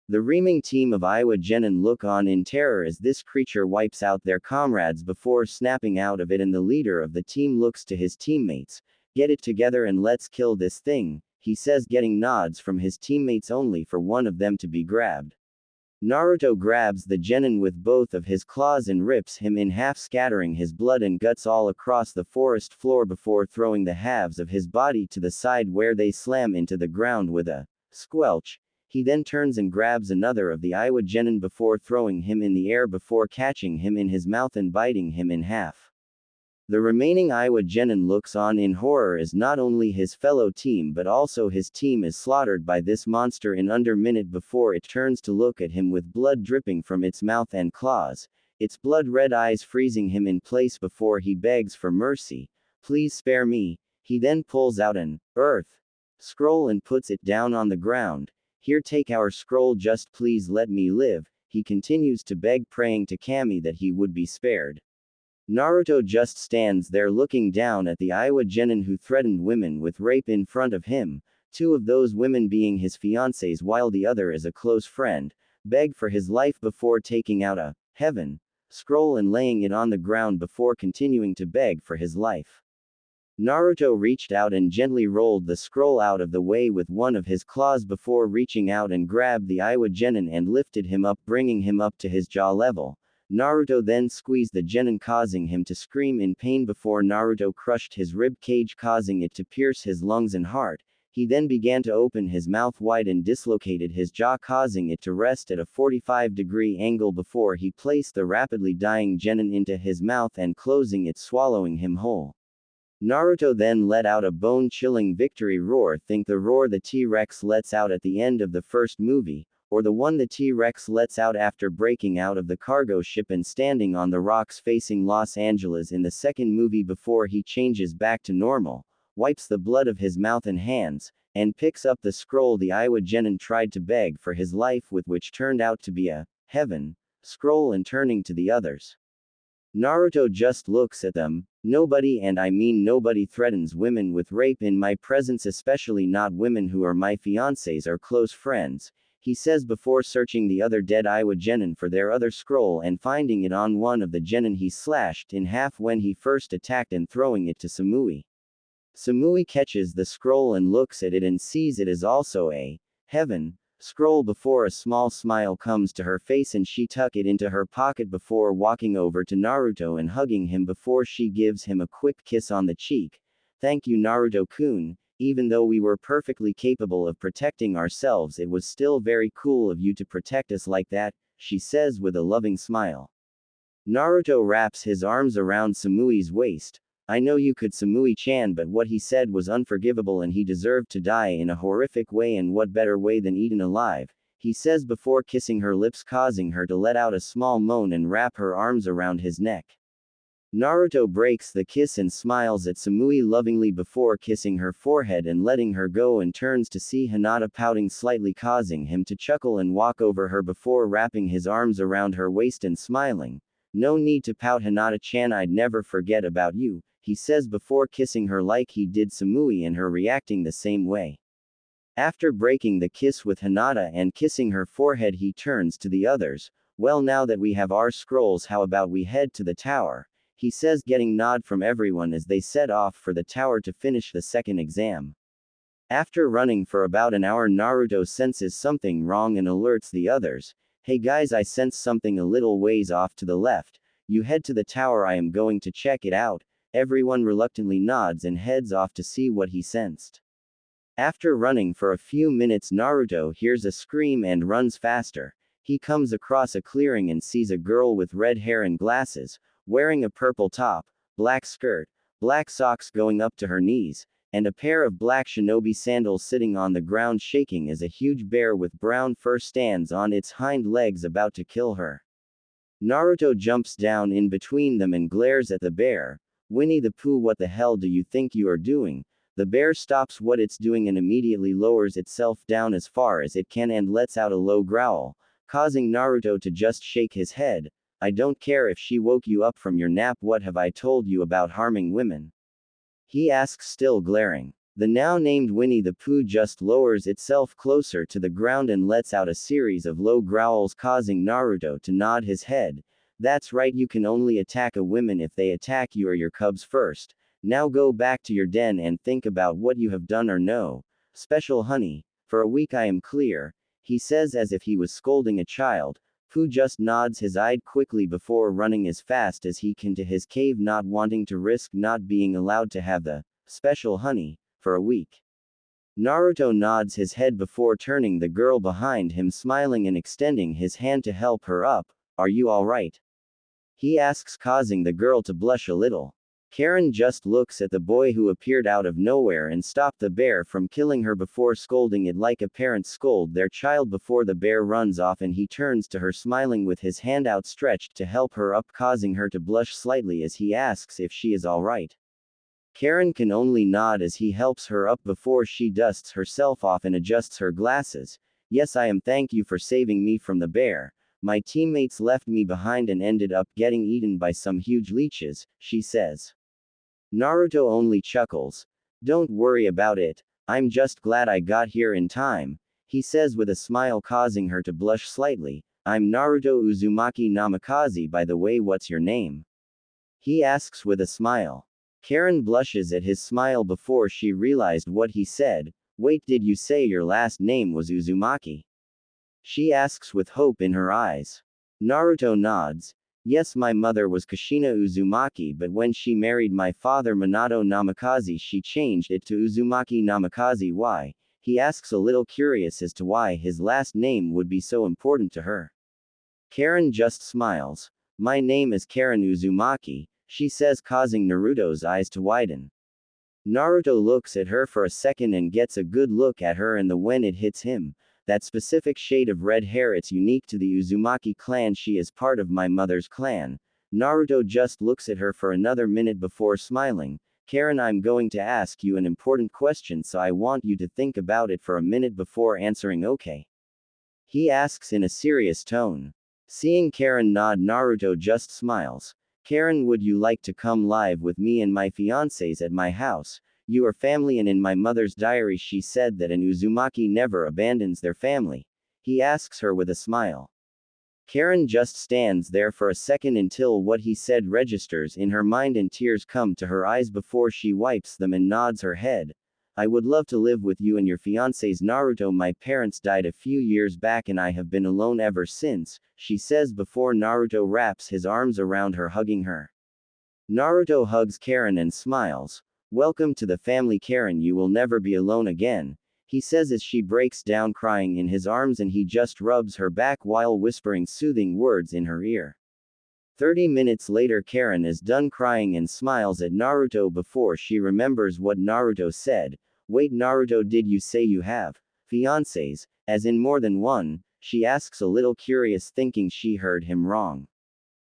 The reaming team of Iwa Genin look on in terror as this creature wipes out their comrades before snapping out of it, and the leader of the team looks to his teammates. Get it together and let's kill this thing, he says, getting nods from his teammates only for one of them to be grabbed. Naruto grabs the Genin with both of his claws and rips him in half, scattering his blood and guts all across the forest floor before throwing the halves of his body to the side where they slam into the ground with a squelch. He then turns and grabs another of the Iwa Genin before throwing him in the air before catching him in his mouth and biting him in half. The remaining Iowa Genin looks on in horror as not only his fellow team but also his team is slaughtered by this monster in under minute before it turns to look at him with blood dripping from its mouth and claws, its blood-red eyes freezing him in place before he begs for mercy. Please spare me. He then pulls out an earth scroll and puts it down on the ground. Here, take our scroll, just please let me live. He continues to beg, praying to Kami that he would be spared. Naruto just stands there looking down at the Iowa Genin who threatened women with rape in front of him, two of those women being his fiancées while the other is a close friend, beg for his life before taking out a heaven scroll and laying it on the ground before continuing to beg for his life. Naruto reached out and gently rolled the scroll out of the way with one of his claws before reaching out and grabbed the Iowa Genin and lifted him up, bringing him up to his jaw level. Naruto then squeezed the Genin, causing him to scream in pain before Naruto crushed his rib cage, causing it to pierce his lungs and heart. He then began to open his mouth wide and dislocated his jaw, causing it to rest at a 45-degree angle before he placed the rapidly dying Genin into his mouth and closing it, swallowing him whole. Naruto then let out a bone-chilling victory roar. Think the roar the T-Rex lets out at the end of the first movie, or the one the T-Rex lets out after breaking out of the cargo ship and standing on the rocks facing Los Angeles in the second movie before he changes back to normal, wipes the blood of his mouth and hands, and picks up the scroll the Iowa Genin tried to beg for his life with, which turned out to be a heaven scroll, and turning to the others. Naruto just looks at them. Nobody, and I mean nobody, threatens women with rape in my presence, especially not women who are my fiancés or close friends, he says before searching the other dead Iowa Genin for their other scroll and finding it on one of the Genin he slashed in half when he first attacked and throwing it to Samui. Samui catches the scroll and looks at it and sees it is also a heaven scroll before a small smile comes to her face and she tucks it into her pocket before walking over to Naruto and hugging him before she gives him a quick kiss on the cheek. Thank you, Naruto-kun. Even though we were perfectly capable of protecting ourselves, it was still very cool of you to protect us like that, she says with a loving smile. Naruto wraps his arms around Samui's waist. I know you could, Samui-chan, but what he said was unforgivable and he deserved to die in a horrific way, and what better way than eaten alive, he says before kissing her lips, causing her to let out a small moan and wrap her arms around his neck. Naruto breaks the kiss and smiles at Samui lovingly before kissing her forehead and letting her go, and turns to see Hinata pouting slightly, causing him to chuckle and walk over her before wrapping his arms around her waist and smiling. No need to pout, Hinata-chan, I'd never forget about you, he says before kissing her like he did Samui and her reacting the same way. After breaking the kiss with Hinata and kissing her forehead, he turns to the others. Well, now that we have our scrolls, how about we head to the tower? He says, getting nod from everyone as they set off for the tower to finish the second exam. After running for about an hour, Naruto senses something wrong and alerts the others. Hey guys, I sense something a little ways off to the left. You head to the tower, I am going to check it out. Everyone reluctantly nods and heads off to see what he sensed. After running for a few minutes, Naruto hears a scream and runs faster. He comes across a clearing and sees a girl with red hair and glasses, wearing a purple top, black skirt, black socks going up to her knees, and a pair of black shinobi sandals, sitting on the ground shaking as a huge bear with brown fur stands on its hind legs about to kill her. Naruto jumps down in between them and glares at the bear. Winnie the Pooh, what the hell do you think you are doing? The bear stops what it's doing and immediately lowers itself down as far as it can and lets out a low growl, causing Naruto to just shake his head. I don't care if she woke you up from your nap, what have I told you about harming women? He asks, still glaring. The now named Winnie the Pooh just lowers itself closer to the ground and lets out a series of low growls, causing Naruto to nod his head. That's right, you can only attack a woman if they attack you or your cubs first. Now go back to your den and think about what you have done, or no. Special honey, for a week I am clear, he says as if he was scolding a child. Pooh just nods his eye quickly before running as fast as he can to his cave, not wanting to risk not being allowed to have the special honey for a week. Naruto nods his head before turning the girl behind him, smiling and extending his hand to help her up. Are you alright? He asks, causing the girl to blush a little. Karen just looks at the boy who appeared out of nowhere and stopped the bear from killing her before scolding it like a parent scold their child before the bear runs off, and he turns to her smiling with his hand outstretched to help her up, causing her to blush slightly as he asks if she is alright. Karen can only nod as he helps her up before she dusts herself off and adjusts her glasses. Yes, I am. Thank you for saving me from the bear. My teammates left me behind and ended up getting eaten by some huge leeches, she says. Naruto only chuckles. Don't worry about it. I'm just glad I got here in time, he says with a smile causing her to blush slightly. I'm Naruto Uzumaki Namikaze, by the way. What's your name? He asks with a smile. Karen blushes at his smile before she realized what he said. Wait, did you say your last name was Uzumaki? She asks with hope in her eyes. Naruto nods. Yes, my mother was Kushina Uzumaki, but when she married my father Minato Namikaze, she changed it to Uzumaki Namikaze. Why? He asks, a little curious as to why his last name would be so important to her. Karen just smiles. My name is Karen Uzumaki, she says, causing Naruto's eyes to widen. Naruto looks at her for a second and gets a good look at her, and when it hits him, that specific shade of red hair, it's unique to the Uzumaki clan. She is part of my mother's clan. Naruto just looks at her for another minute before smiling. Karen, I'm going to ask you an important question, so I want you to think about it for a minute before answering, okay? He asks in a serious tone. Seeing Karen nod, Naruto just smiles. Karen, would you like to come live with me and my fiancés at my house? You are family, and in my mother's diary she said that an Uzumaki never abandons their family. He asks her with a smile. Karen just stands there for a second until what he said registers in her mind and tears come to her eyes before she wipes them and nods her head. I would love to live with you and your fiancés, Naruto. My parents died a few years back and I have been alone ever since, she says before Naruto wraps his arms around her, hugging her. Naruto hugs Karen and smiles. Welcome to the family, Karen, you will never be alone again, he says as she breaks down crying in his arms, and he just rubs her back while whispering soothing words in her ear. 30 minutes later, Karen is done crying and smiles at Naruto before she remembers what Naruto said. Wait, Naruto, did you say you have fiancés, as in more than one? She asks, a little curious, thinking she heard him wrong.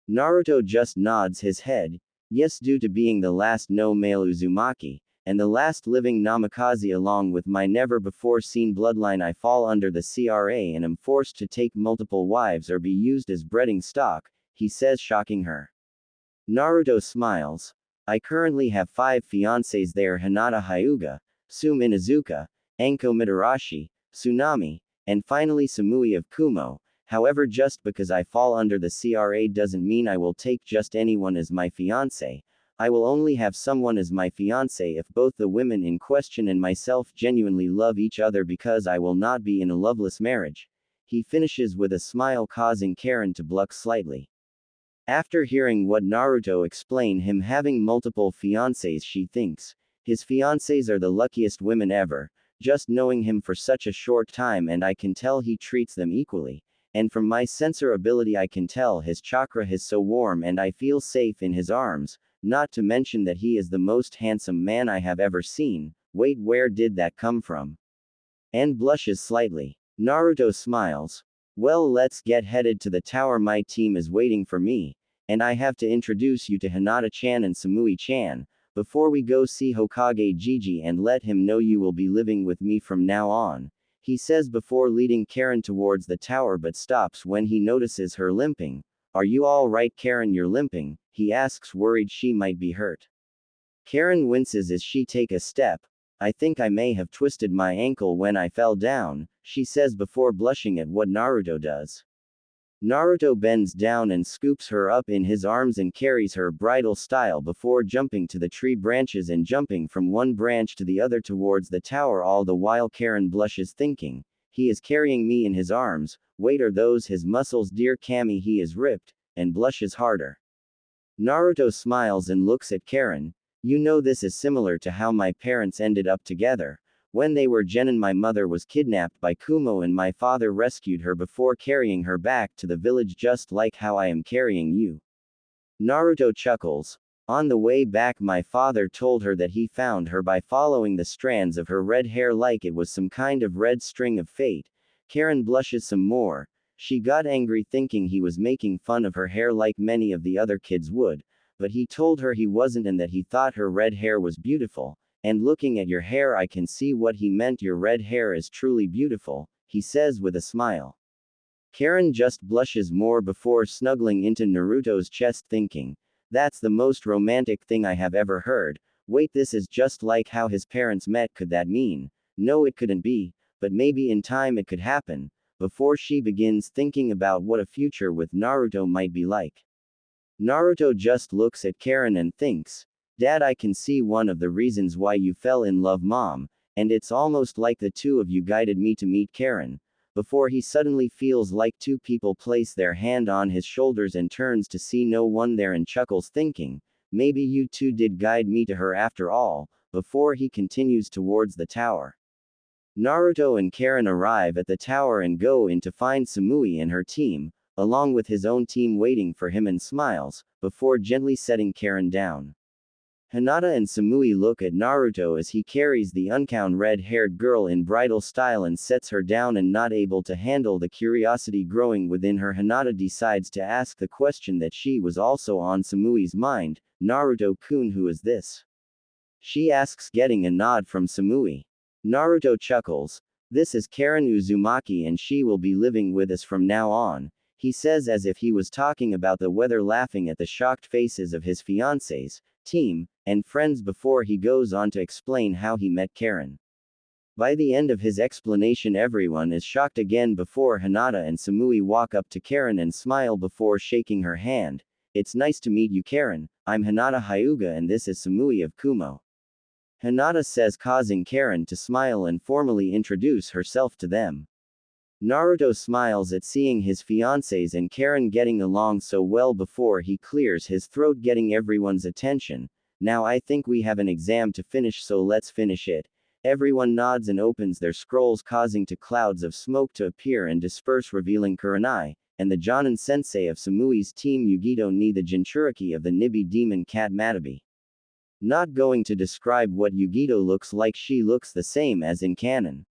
Naruto just nods his head. Yes, due to being the last no male Uzumaki, and the last living Namikaze along with my never before seen bloodline, I fall under the CRA and am forced to take multiple wives or be used as breeding stock, he says, shocking her. Naruto smiles. I currently have 5 fiancés. They are Hinata Hyuga, Tsume Inuzuka, Anko Mitarashi, Tsunami, and finally Samui of Kumo. However, just because I fall under the CRA doesn't mean I will take just anyone as my fiancé. I will only have someone as my fiancé if both the women in question and myself genuinely love each other, because I will not be in a loveless marriage. He finishes with a smile, causing Karen to blush slightly. After hearing what Naruto explained, him having multiple fiancés, she thinks his fiancés are the luckiest women ever. Just knowing him for such a short time, and I can tell he treats them equally. And from my sensor ability I can tell his chakra is so warm and I feel safe in his arms, not to mention that he is the most handsome man I have ever seen. Wait, where did that come from? And blushes slightly. Naruto smiles. Well, let's get headed to the tower, my team is waiting for me, and I have to introduce you to Hinata-chan and Samui-chan, before we go see Hokage Gigi and let him know you will be living with me from now on, he says before leading Karen towards the tower, but stops when he notices her limping. Are you all right, Karen? You're limping, he asks, worried she might be hurt. Karen winces as she takes a step. I think I may have twisted my ankle when I fell down, she says before blushing at what Naruto does. Naruto bends down and scoops her up in his arms and carries her bridal style before jumping to the tree branches and jumping from one branch to the other towards the tower, all the while Karen blushes, thinking, he is carrying me in his arms. Wait, are those his muscles, dear Kami? He is ripped, and blushes harder. Naruto smiles and looks at Karen. You know, this is similar to how my parents ended up together. When they were genin, my mother was kidnapped by Kumo and my father rescued her before carrying her back to the village, just like how I am carrying you. Naruto chuckles. On the way back, my father told her that he found her by following the strands of her red hair like it was some kind of red string of fate. Karen blushes some more. She got angry thinking he was making fun of her hair like many of the other kids would, but he told her he wasn't and that he thought her red hair was beautiful. And looking at your hair, I can see what he meant. Your red hair is truly beautiful, he says with a smile. Karen just blushes more before snuggling into Naruto's chest thinking, that's the most romantic thing I have ever heard. Wait, this is just like how his parents met. Could that mean? No, it couldn't be, but maybe in time it could happen, before she begins thinking about what a future with Naruto might be like. Naruto just looks at Karen and thinks, Dad, I can see one of the reasons why you fell in love, Mom, and it's almost like the two of you guided me to meet Karen. Before he suddenly feels like two people place their hand on his shoulders and turns to see no one there and chuckles thinking, maybe you two did guide me to her after all, before he continues towards the tower. Naruto and Karen arrive at the tower and go in to find Samui and her team, along with his own team waiting for him and smiles, before gently setting Karen down. Hinata and Samui look at Naruto as he carries the uncown red-haired girl in bridal style and sets her down, and not able to handle the curiosity growing within her, Hinata decides to ask the question that she was also on Samui's mind, Naruto-kun, who is this? She asks, getting a nod from Samui. Naruto chuckles, this is Karen Uzumaki and she will be living with us from now on, he says as if he was talking about the weather, laughing at the shocked faces of his fiancés, team, and friends before he goes on to explain how he met Karen. By the end of his explanation, everyone is shocked again before Hinata and Samui walk up to Karen and smile before shaking her hand. It's nice to meet you, Karen. I'm Hinata Hyuga and this is Samui of Kumo. Hinata says, causing Karen to smile and formally introduce herself to them. Naruto smiles at seeing his fiancés and Karen getting along so well before he clears his throat, getting everyone's attention. Now I think we have an exam to finish, so let's finish it. Everyone nods and opens their scrolls, causing clouds of smoke to appear and disperse, revealing Kurenai, and the Jonin sensei of Samui's team, Yugito ni the Jinchuriki of the Nibi demon cat Matabi. Not going to describe what Yugito looks like, she looks the same as in canon.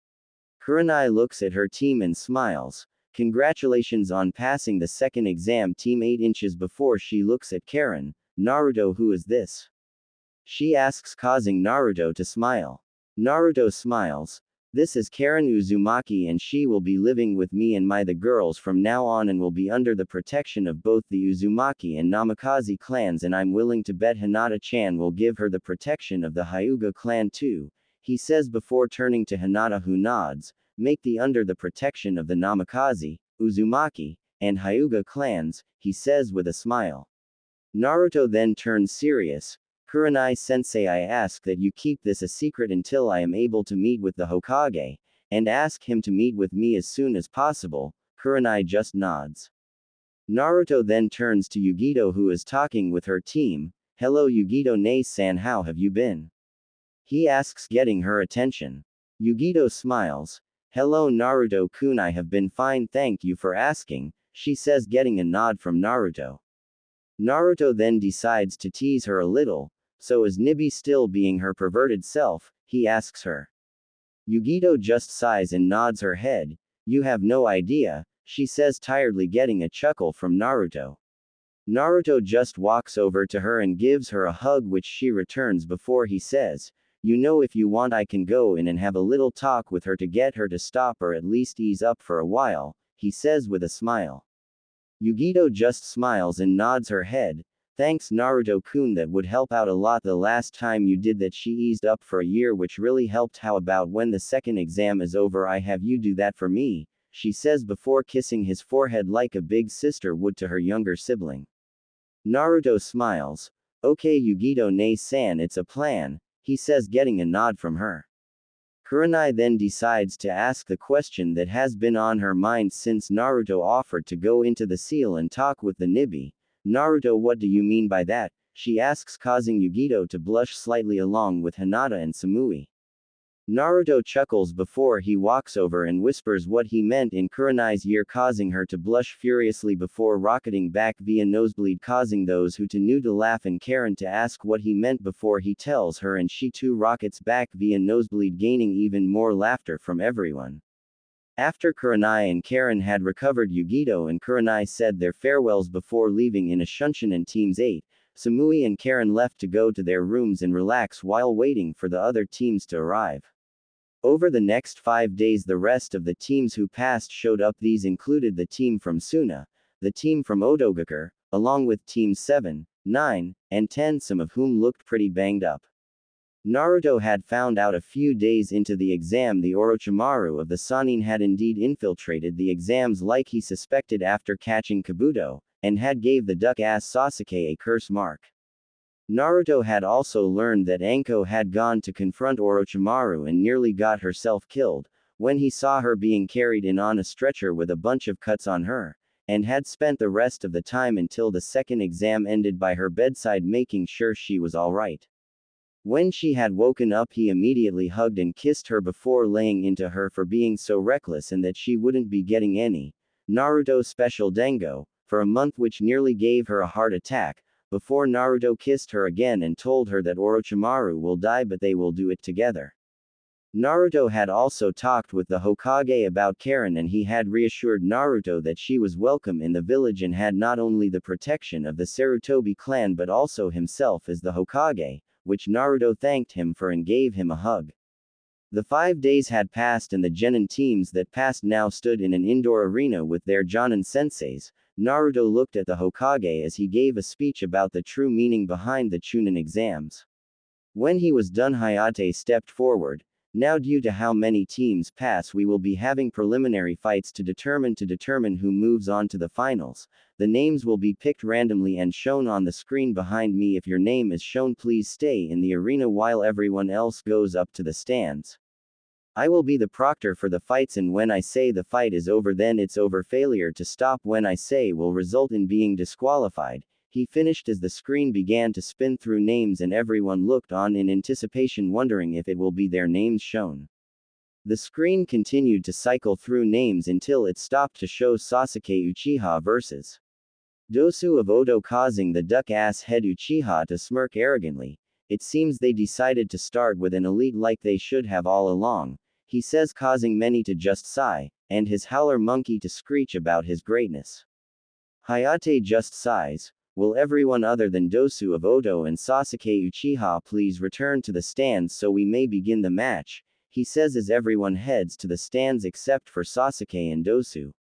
Kurenai looks at her team and smiles. Congratulations on passing the second exam, team 8 inches, before she looks at Karen. Naruto, who is this? She asks, causing Naruto to smile. Naruto smiles. This is Karen Uzumaki and she will be living with me and the girls from now on and will be under the protection of both the Uzumaki and Namikaze clans, and I'm willing to bet Hinata-chan will give her the protection of the Hyuga clan too, he says before turning to Hinata, who nods. Make the under the protection of the Namikaze, Uzumaki, and Hyuga clans, he says with a smile. Naruto then turns serious. Kurenai-sensei, I ask that you keep this a secret until I am able to meet with the Hokage, and ask him to meet with me as soon as possible. Kurenai just nods. Naruto then turns to Yugito, who is talking with her team. Hello Yugito ne-san, how have you been? He asks, getting her attention. Yugito smiles. Hello Naruto-kun, I have been fine, thank you for asking, she says, getting a nod from Naruto. Naruto then decides to tease her a little. So is Nibi still being her perverted self? He asks her. Yugito just sighs and nods her head. You have no idea, she says tiredly, getting a chuckle from Naruto. Naruto just walks over to her and gives her a hug, which she returns before he says, you know, if you want I can go in and have a little talk with her to get her to stop or at least ease up for a while, he says with a smile. Yugito just smiles and nods her head. Thanks Naruto-kun, that would help out a lot. The last time you did that she eased up for a year, which really helped. How about when the second exam is over I have you do that for me, she says before kissing his forehead like a big sister would to her younger sibling. Naruto smiles. Okay Yugito ne-san, it's a plan, he says, getting a nod from her. Kurenai then decides to ask the question that has been on her mind since Naruto offered to go into the seal and talk with the Nibi. Naruto, what do you mean by that? She asks, causing Yugito to blush slightly along with Hinata and Samui. Naruto chuckles before he walks over and whispers what he meant in Kurenai's ear, causing her to blush furiously before rocketing back via nosebleed, causing those who knew to laugh and Karen to ask what he meant before he tells her, and she too rockets back via nosebleed, gaining even more laughter from everyone. After Kurenai and Karen had recovered, Yugito and Kurenai said their farewells before leaving in a shunshin, and Teams 8, Samui and Karen left to go to their rooms and relax while waiting for the other teams to arrive. Over the next 5 days, the rest of the teams who passed showed up. These included the team from Suna, the team from Odogakure, along with teams 7, 9, and 10, some of whom looked pretty banged up. Naruto had found out a few days into the exam the Orochimaru of the Sannin had indeed infiltrated the exams like he suspected after catching Kabuto, and had gave the duck-ass Sasuke a curse mark. Naruto had also learned that Anko had gone to confront Orochimaru and nearly got herself killed, when he saw her being carried in on a stretcher with a bunch of cuts on her, and had spent the rest of the time until the second exam ended by her bedside making sure she was alright. When she had woken up, he immediately hugged and kissed her before laying into her for being so reckless and that she wouldn't be getting any Naruto special dango for a month, which nearly gave her a heart attack, before Naruto kissed her again and told her that Orochimaru will die but they will do it together. Naruto had also talked with the Hokage about Karen, and he had reassured Naruto that she was welcome in the village and had not only the protection of the Sarutobi clan but also himself as the Hokage, which Naruto thanked him for and gave him a hug. The 5 days had passed and the genin teams that passed now stood in an indoor arena with their Jonin senseis. Naruto looked at the Hokage as he gave a speech about the true meaning behind the Chunin exams. When he was done, Hayate stepped forward. Now, due to how many teams pass, we will be having preliminary fights to determine who moves on to the finals. The names will be picked randomly and shown on the screen behind me. If your name is shown, please stay in the arena while everyone else goes up to the stands. I will be the proctor for the fights, and when I say the fight is over, then it's over. Failure to stop when I say will result in being disqualified. He finished as the screen began to spin through names and everyone looked on in anticipation, wondering if it will be their names shown. The screen continued to cycle through names until it stopped to show Sasuke Uchiha versus Dosu of Odo, causing the duck-ass head Uchiha to smirk arrogantly. It seems they decided to start with an elite like they should have all along, he says, causing many to just sigh, and his howler monkey to screech about his greatness. Hayate just sighs. Will everyone other than Dosu of Odo and Sasuke Uchiha please return to the stands so we may begin the match, he says as everyone heads to the stands except for Sasuke and Dosu.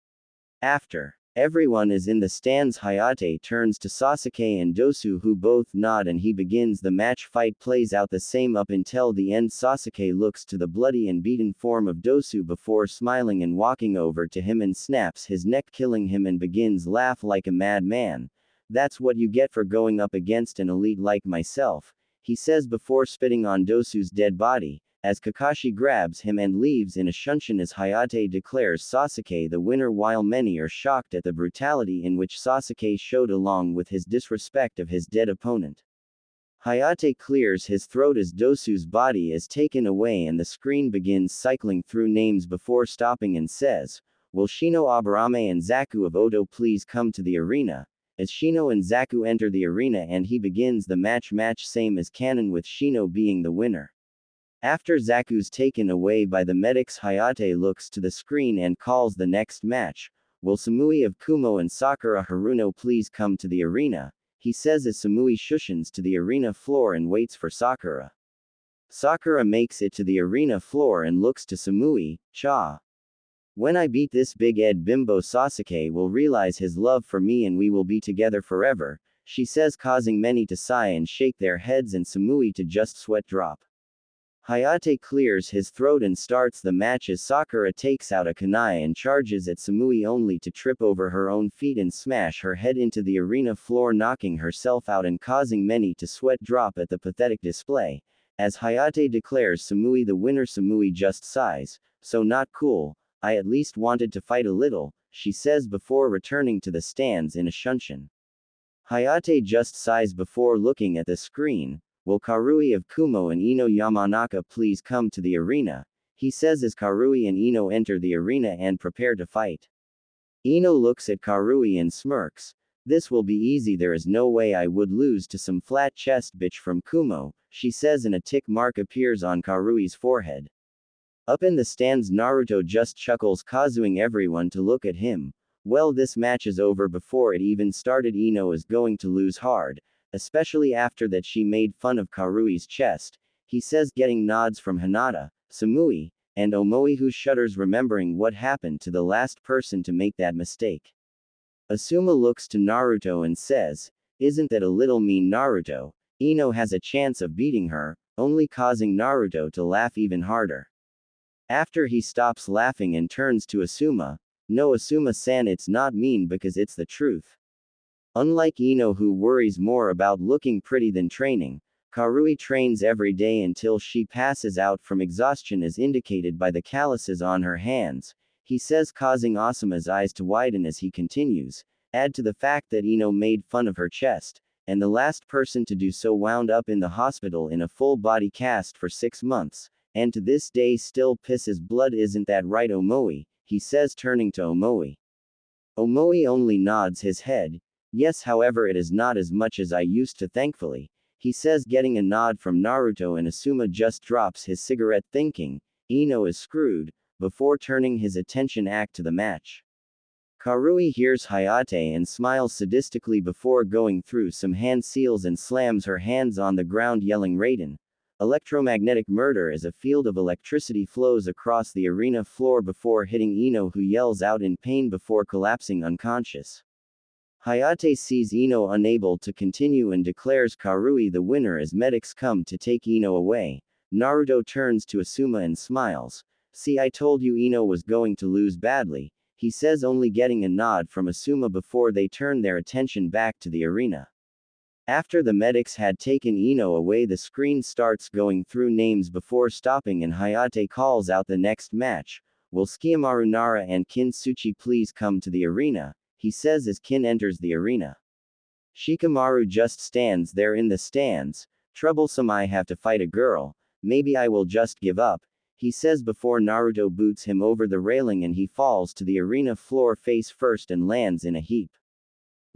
After everyone is in the stands, Hayate turns to Sasuke and Dosu, who both nod, and he begins the match. Fight plays out the same up until the end. Sasuke looks to the bloody and beaten form of Dosu before smiling and walking over to him and snaps his neck, killing him, and begins laugh like a madman. That's what you get for going up against an elite like myself, he says before spitting on Dosu's dead body, as Kakashi grabs him and leaves in a shunshin as Hayate declares Sasuke the winner, while many are shocked at the brutality in which Sasuke showed along with his disrespect of his dead opponent. Hayate clears his throat as Dosu's body is taken away and the screen begins cycling through names before stopping and says, "Will Shino Aburame and Zaku of Odo please come to the arena?" As Shino and Zaku enter the arena and he begins the match, same as canon with Shino being the winner. After Zaku's taken away by the medics, Hayate looks to the screen and calls the next match. Will Samui of Kumo and Sakura Haruno please come to the arena? He says as Samui shushens to the arena floor and waits for Sakura. Sakura makes it to the arena floor and looks to Samui. Cha. When I beat this big Ed bimbo, Sasuke will realize his love for me and we will be together forever, she says, causing many to sigh and shake their heads and Samui to just sweat drop. Hayate clears his throat and starts the match as Sakura takes out a kunai and charges at Samui, only to trip over her own feet and smash her head into the arena floor, knocking herself out and causing many to sweat drop at the pathetic display. As Hayate declares Samui the winner, Samui just sighs. So not cool. I at least wanted to fight a little, she says before returning to the stands in a shunshin. Hayate just sighs before looking at the screen. "Will Karui of Kumo and Ino Yamanaka please come to the arena?" he says as Karui and Ino enter the arena and prepare to fight. Ino looks at Karui and smirks. "This will be easy, there is no way I would lose to some flat-chest bitch from Kumo," she says, and a tick mark appears on Karui's forehead. Up in the stands, Naruto just chuckles, causing everyone to look at him. Well, this match is over before it even started. Ino is going to lose hard, especially after that she made fun of Karui's chest, he says, getting nods from Hinata, Samui, and Omoi, who shudders remembering what happened to the last person to make that mistake. Asuma looks to Naruto and says, "Isn't that a little mean, Naruto? Ino has a chance of beating her," only causing Naruto to laugh even harder. After he stops laughing and turns to Asuma, "No, Asuma-san, it's not mean because it's the truth." Unlike Ino, who worries more about looking pretty than training, Karui trains every day until she passes out from exhaustion as indicated by the calluses on her hands, he says, causing Asuma's eyes to widen as he continues. Add to the fact that Ino made fun of her chest, and the last person to do so wound up in the hospital in a full body cast for 6 months, and to this day still pisses blood. "Isn't that right, Omoi?" he says, turning to Omoi. Omoi only nods his head. "Yes, however it is not as much as I used to, thankfully," he says, getting a nod from Naruto, and Asuma just drops his cigarette thinking, Ino is screwed, before turning his attention back to the match. Karui hears Hayate and smiles sadistically before going through some hand seals and slams her hands on the ground, yelling, "Raiden!" Electromagnetic murder as a field of electricity flows across the arena floor before hitting Ino, who yells out in pain before collapsing unconscious. Hayate sees Ino unable to continue and declares Karui the winner as medics come to take Ino away. Naruto turns to Asuma and smiles. "See, I told you Ino was going to lose badly," he says, only getting a nod from Asuma before they turn their attention back to the arena. After the medics had taken Ino away, the screen starts going through names before stopping, and Hayate calls out the next match. "Will Shikamaru, Nara, and Kin Suchi please come to the arena?" he says as Kin enters the arena. Shikamaru just stands there in the stands. "Troublesome, I have to fight a girl. Maybe I will just give up," he says before Naruto boots him over the railing and he falls to the arena floor face first and lands in a heap.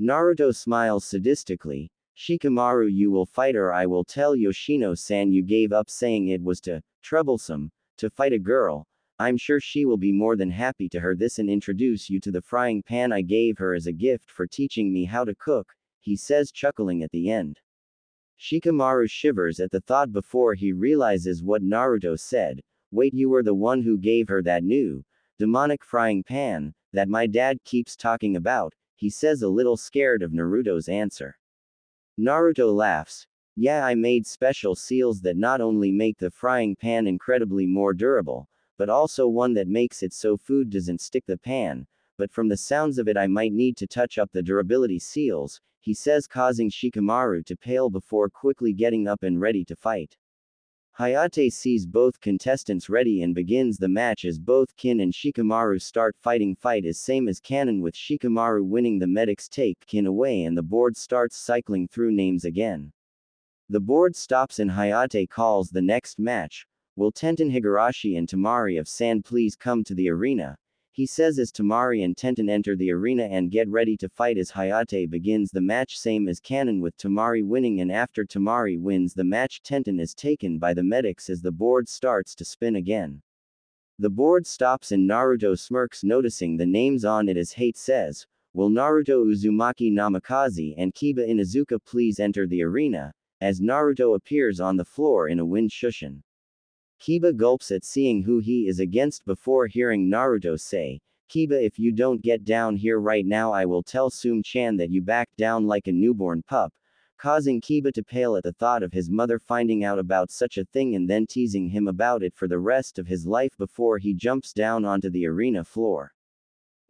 Naruto smiles sadistically. "Shikamaru, you will fight, or I will tell Yoshino-san you gave up," saying it was too troublesome to fight a girl. "I'm sure she will be more than happy to hear this and introduce you to the frying pan I gave her as a gift for teaching me how to cook," he says, chuckling at the end. Shikamaru shivers at the thought before he realizes what Naruto said. "Wait, you were the one who gave her that new, demonic frying pan that my dad keeps talking about," he says, a little scared of Naruto's answer. Naruto laughs. "Yeah, I made special seals that not only make the frying pan incredibly more durable, but also one that makes it so food doesn't stick the pan, but from the sounds of it I might need to touch up the durability seals," he says, causing Shikamaru to pale before quickly getting up and ready to fight. Hayate sees both contestants ready and begins the match as both Kin and Shikamaru start fighting. Fight is same as canon, with Shikamaru winning. The medics take Kin away and the board starts cycling through names again. The board stops and Hayate calls the next match. "Will Tenten Higurashi and Tamari of Sand please come to the arena?" he says as Tamari and Tenten enter the arena and get ready to fight as Hayate begins the match, same as canon, with Tamari winning, and after Tamari wins the match, Tenten is taken by the medics as the board starts to spin again. The board stops and Naruto smirks, noticing the names on it as Hate says, "Will Naruto Uzumaki Namikaze and Kiba Inuzuka please enter the arena?" as Naruto appears on the floor in a wind cushion. Kiba gulps at seeing who he is against before hearing Naruto say, "Kiba, if you don't get down here right now I will tell Sum-chan that you backed down like a newborn pup," causing Kiba to pale at the thought of his mother finding out about such a thing and then teasing him about it for the rest of his life before he jumps down onto the arena floor.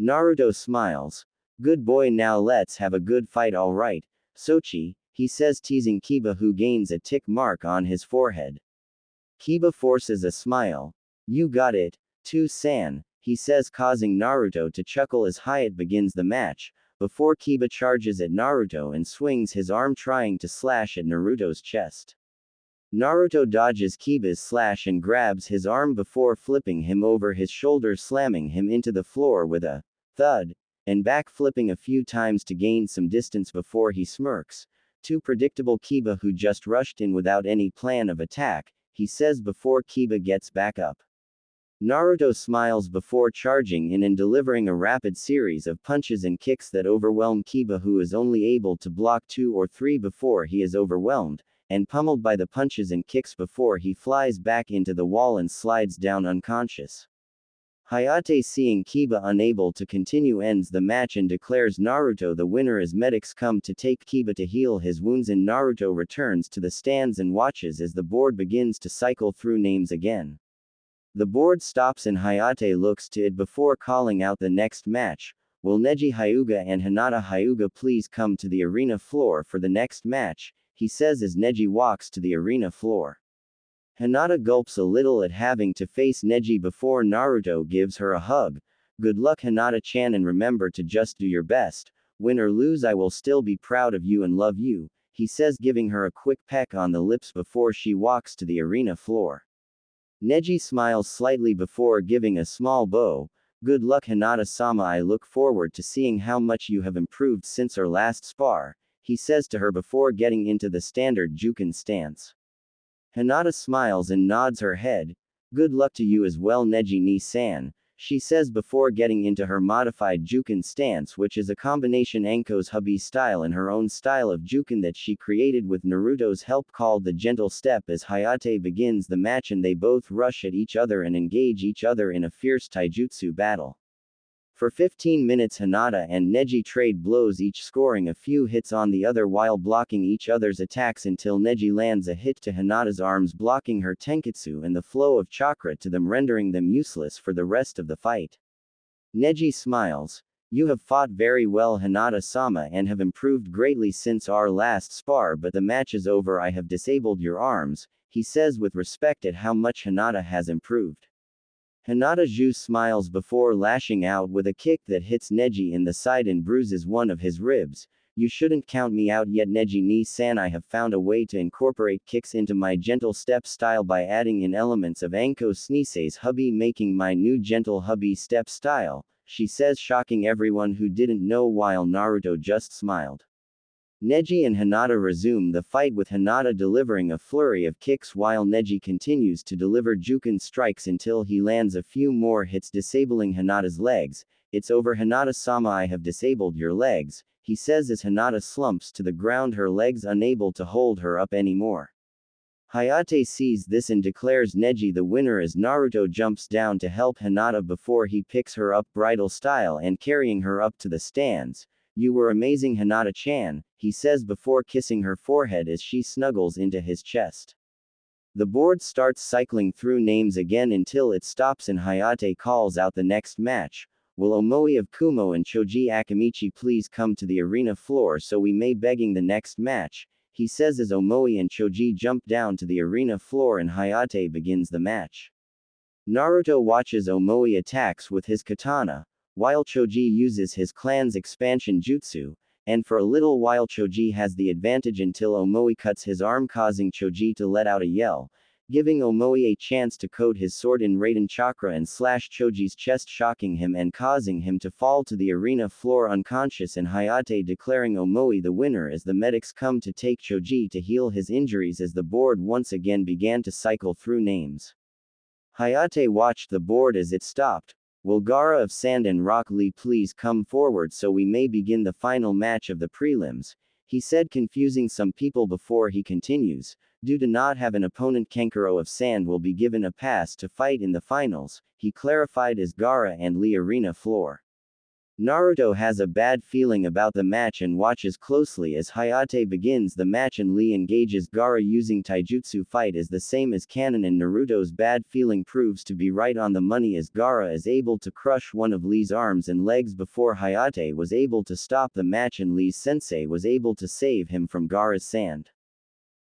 Naruto smiles. "Good boy, now let's have a good fight, alright, Sochi," he says, teasing Kiba, who gains a tick mark on his forehead. Kiba forces a smile. "You got it, too-san," he says, causing Naruto to chuckle as Hayate begins the match, before Kiba charges at Naruto and swings his arm trying to slash at Naruto's chest. Naruto dodges Kiba's slash and grabs his arm before flipping him over his shoulder, slamming him into the floor with a thud, and back flipping a few times to gain some distance before he smirks. Too predictable Kiba, who just rushed in without any plan of attack, he says before Kiba gets back up. Naruto smiles before charging in and delivering a rapid series of punches and kicks that overwhelm Kiba, who is only able to block 2 or 3 before he is overwhelmed and pummeled by the punches and kicks before he flies back into the wall and slides down unconscious. Hayate, seeing Kiba unable to continue, ends the match and declares Naruto the winner as medics come to take Kiba to heal his wounds, and Naruto returns to the stands and watches as the board begins to cycle through names again. The board stops and Hayate looks to it before calling out the next match. Will Neji Hyuga and Hinata Hyuga please come to the arena floor for the next match? He says as Neji walks to the arena floor. Hinata gulps a little at having to face Neji before Naruto gives her a hug. Good luck, Hinata-chan, and remember to just do your best. Win or lose, I will still be proud of you and love you, he says, giving her a quick peck on the lips before she walks to the arena floor. Neji smiles slightly before giving a small bow. Good luck, Hinata-sama, I look forward to seeing how much you have improved since our last spar, he says to her before getting into the standard Juken stance. Hinata smiles and nods her head. Good luck to you as well, Neji-ni-san, she says before getting into her modified Juken stance, which is a combination Anko's hubby style and her own style of Juken that she created with Naruto's help, called the Gentle Step, as Hayate begins the match and they both rush at each other and engage each other in a fierce taijutsu battle. For 15 minutes Hinata and Neji trade blows, each scoring a few hits on the other while blocking each other's attacks until Neji lands a hit to Hinata's arms, blocking her tenketsu and the flow of chakra to them, rendering them useless for the rest of the fight. Neji smiles. You have fought very well, Hinata-sama, and have improved greatly since our last spar, but the match is over. I have disabled your arms, he says with respect at how much Hinata has improved. Hinata smiles before lashing out with a kick that hits Neji in the side and bruises one of his ribs. You shouldn't count me out yet, Neji-ni-san. I have found a way to incorporate kicks into my gentle step style by adding in elements of Anko Snisei's hubby, making my new gentle hubby step style, she says, shocking everyone who didn't know while Naruto just smiled. Neji and Hinata resume the fight, with Hinata delivering a flurry of kicks while Neji continues to deliver Juken strikes until he lands a few more hits, disabling Hinata's legs. It's over, Hinata-sama, I have disabled your legs, he says as Hinata slumps to the ground, her legs unable to hold her up anymore. Hayate sees this and declares Neji the winner as Naruto jumps down to help Hinata before he picks her up bridal style and carrying her up to the stands. You were amazing, Hinata-chan, he says before kissing her forehead as she snuggles into his chest. The board starts cycling through names again until it stops and Hayate calls out the next match. Will Omoi of Kumo and Choji Akamichi please come to the arena floor so we may begging the next match, he says as Omoi and Choji jump down to the arena floor and Hayate begins the match. Naruto watches Omoi attacks with his katana, while Choji uses his clan's expansion jutsu, and for a little while Choji has the advantage until Omoi cuts his arm, causing Choji to let out a yell, giving Omoi a chance to coat his sword in Raiden chakra and slash Choji's chest, shocking him and causing him to fall to the arena floor unconscious, and Hayate declaring Omoi the winner as the medics come to take Choji to heal his injuries as the board once again began to cycle through names. Hayate watched the board as it stopped. Will Gaara of Sand and Rock Lee please come forward so we may begin the final match of the prelims, he said, confusing some people before he continues. Due to not have an opponent, Kankuro of Sand will be given a pass to fight in the finals, he clarified as Gaara and Lee arena floor. Naruto has a bad feeling about the match and watches closely as Hayate begins the match and Lee engages Gaara using taijutsu. Fight is the same as canon and Naruto's bad feeling proves to be right on the money as Gaara is able to crush one of Lee's arms and legs before Hayate was able to stop the match and Lee's sensei was able to save him from Gaara's sand.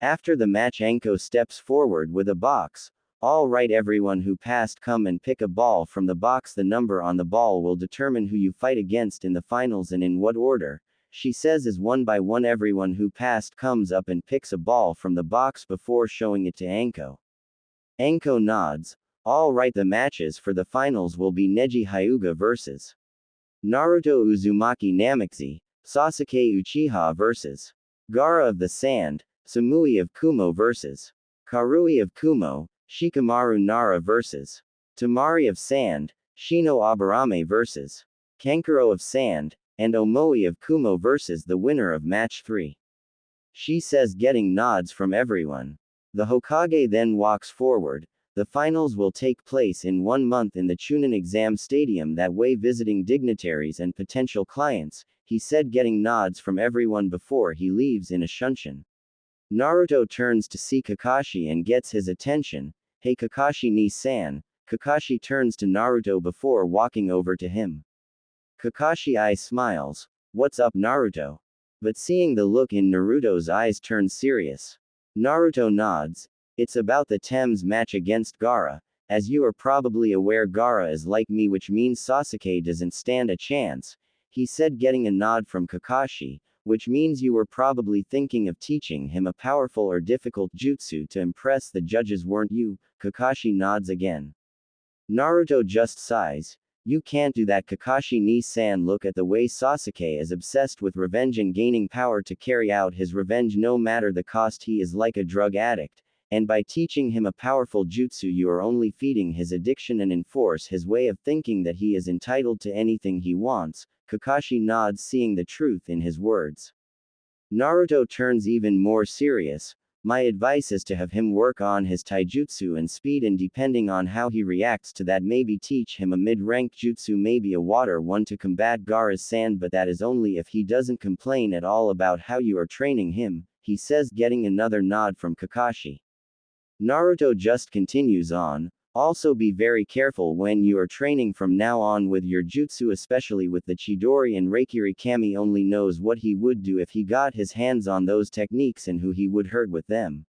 After the match, Anko steps forward with a box. All right, everyone who passed, come and pick a ball from the box. The number on the ball will determine who you fight against in the finals and in what order, she says as one by one everyone who passed comes up and picks a ball from the box before showing it to Anko. Anko nods. All right, the matches for the finals will be Neji Hyuga vs. Naruto Uzumaki Namikaze, Sasuke Uchiha vs. Gaara of the Sand, Samui of Kumo vs. Karui of Kumo, Shikamaru Nara vs. Tamari of Sand, Shino Aburame vs. Kankuro of Sand, and Omoi of Kumo vs. the winner of match 3. She says, getting nods from everyone. The Hokage then walks forward. The finals will take place in 1 month in the Chunin Exam Stadium, that way visiting dignitaries and potential clients, he said, getting nods from everyone before he leaves in a shunshin. Naruto turns to see Kakashi and gets his attention. Hey Kakashi ni-san. Kakashi turns to Naruto before walking over to him. Kakashi smiles. What's up, Naruto? But seeing the look in Naruto's eyes turns serious. Naruto nods. It's about the Thames match against Gaara. As you are probably aware, Gaara is like me, which means Sasuke doesn't stand a chance, he said, getting a nod from Kakashi, which means you were probably thinking of teaching him a powerful or difficult jutsu to impress the judges, weren't you? Kakashi nods again. Naruto just sighs. You can't do that, Kakashi ni-san. Look at the way Sasuke is obsessed with revenge and gaining power to carry out his revenge no matter the cost. He is like a drug addict, and by teaching him a powerful jutsu you are only feeding his addiction and enforce his way of thinking that he is entitled to anything he wants. Kakashi nods, seeing the truth in his words. Naruto turns even more serious. My advice is to have him work on his taijutsu and speed, and depending on how he reacts to that, maybe teach him a mid-rank jutsu, maybe a water one to combat Gaara's sand, but that is only if he doesn't complain at all about how you are training him, he says, getting another nod from Kakashi. Naruto just continues on. Also be very careful when you are training from now on with your jutsu, especially with the Chidori and Reikiri. Kami only knows what he would do if he got his hands on those techniques and who he would hurt with them.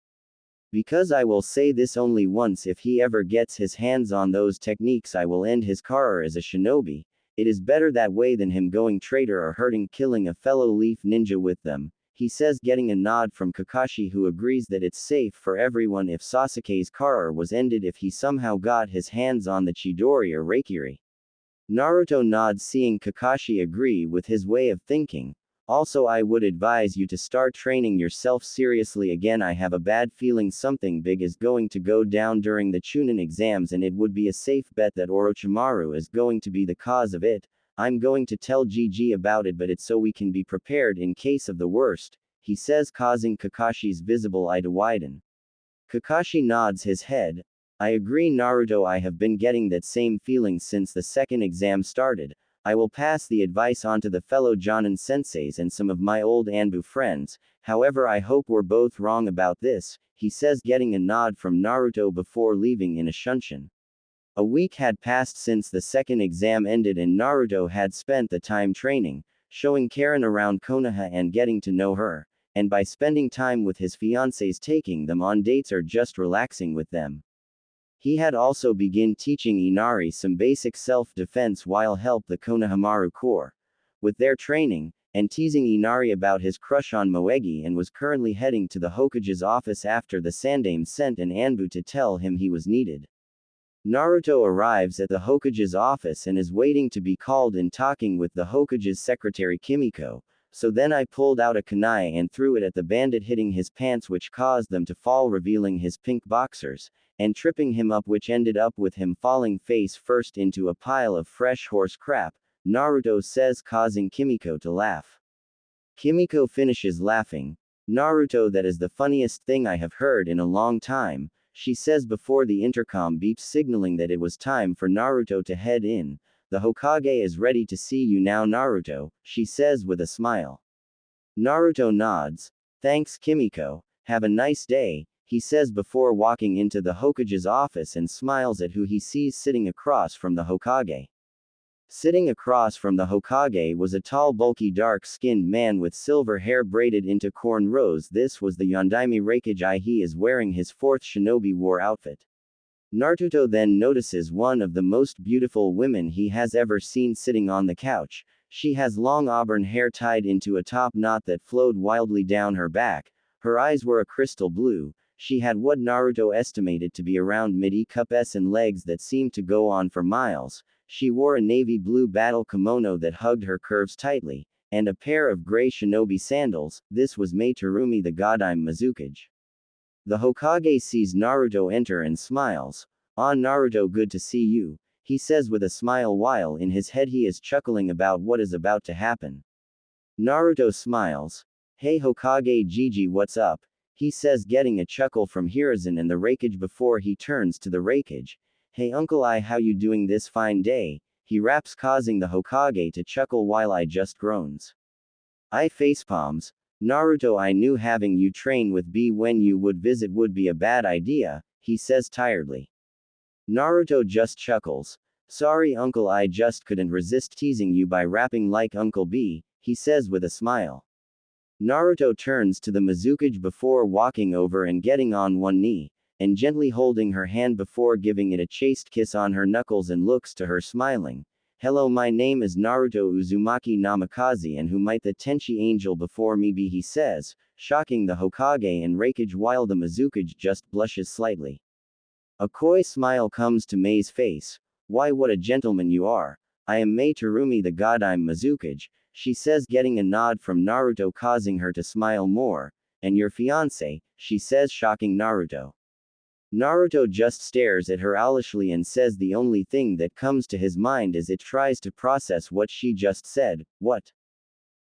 Because I will say this only once, if he ever gets his hands on those techniques I will end his career as a shinobi. It is better that way than him going traitor or hurting, killing a fellow leaf ninja with them, he says, getting a nod from Kakashi, who agrees that it's safe for everyone if Sasuke's career was ended if he somehow got his hands on the Chidori or Reikiri. Naruto nods, seeing Kakashi agree with his way of thinking. Also, I would advise you to start training yourself seriously again. I have a bad feeling something big is going to go down during the Chunin exams, and it would be a safe bet that Orochimaru is going to be the cause of it. I'm going to tell Gigi about it, but it's so we can be prepared in case of the worst, he says, causing Kakashi's visible eye to widen. Kakashi nods his head. I agree, Naruto. I have been getting that same feeling since the second exam started. I will pass the advice on to the fellow Jonin senseis and some of my old Anbu friends. However, I hope we're both wrong about this, he says, getting a nod from Naruto before leaving in a shunshin. A week had passed since the second exam ended, and Naruto had spent the time training, showing Karen around Konoha and getting to know her, and by spending time with his fiancés, taking them on dates or just relaxing with them. He had also begun teaching Inari some basic self-defense while help the Konohamaru Corps with their training, and teasing Inari about his crush on Moegi, and was currently heading to the Hokage's office after the Sandaime sent an Anbu to tell him he was needed. Naruto arrives at the Hokage's office and is waiting to be called in, talking with the Hokage's secretary Kimiko. So then I pulled out a kunai and threw it at the bandit, hitting his pants, which caused them to fall, revealing his pink boxers, and tripping him up, which ended up with him falling face first into a pile of fresh horse crap, Naruto says, causing Kimiko to laugh. Kimiko finishes laughing. Naruto, that is the funniest thing I have heard in a long time, she says before the intercom beeps, signaling that it was time for Naruto to head in. The Hokage is ready to see you now, Naruto, she says with a smile. Naruto nods. Thanks, Kimiko. Have a nice day, he says before walking into the Hokage's office and smiles at who he sees sitting across from the Hokage. Sitting across from the Hokage was a tall, bulky, dark-skinned man with silver hair braided into cornrows. This was the Yondaime Reikage. He is wearing his fourth shinobi war outfit. Naruto then notices one of the most beautiful women he has ever seen sitting on the couch. She has long auburn hair tied into a top knot that flowed wildly down her back. Her eyes were a crystal blue. She had what Naruto estimated to be around mid-cups and legs that seemed to go on for miles. She wore a navy blue battle kimono that hugged her curves tightly, and a pair of gray shinobi sandals. This was Mei Terumi the Godime Mizukage. The Hokage sees Naruto enter and smiles. "Ah, Naruto, good to see you," he says with a smile while in his head he is chuckling about what is about to happen. Naruto smiles. "Hey Hokage Gigi, what's up?" he says, getting a chuckle from Hiruzen and the Raikage before he turns to the Raikage. "Hey Uncle I, how you doing this fine day?" he raps, causing the Hokage to chuckle while I just groans. I facepalms. "Naruto, I knew having you train with B when you would visit would be a bad idea," he says tiredly. Naruto just chuckles. "Sorry Uncle, I just couldn't resist teasing you by rapping like Uncle B," he says with a smile. Naruto turns to the Mizukage before walking over and getting on one knee, and gently holding her hand before giving it a chaste kiss on her knuckles and looks to her smiling. "Hello, my name is Naruto Uzumaki Namikaze, and who might the Tenchi angel before me be," he says, shocking the Hokage and Raikage while the Mizukage just blushes slightly. A coy smile comes to Mei's face. "Why, what a gentleman you are. I am Mei Terumi the Godime Mizukage," she says, getting a nod from Naruto causing her to smile more. "And your fiancé," she says, shocking Naruto. Naruto just stares at her owlishly and says the only thing that comes to his mind as it tries to process what she just said. "What?"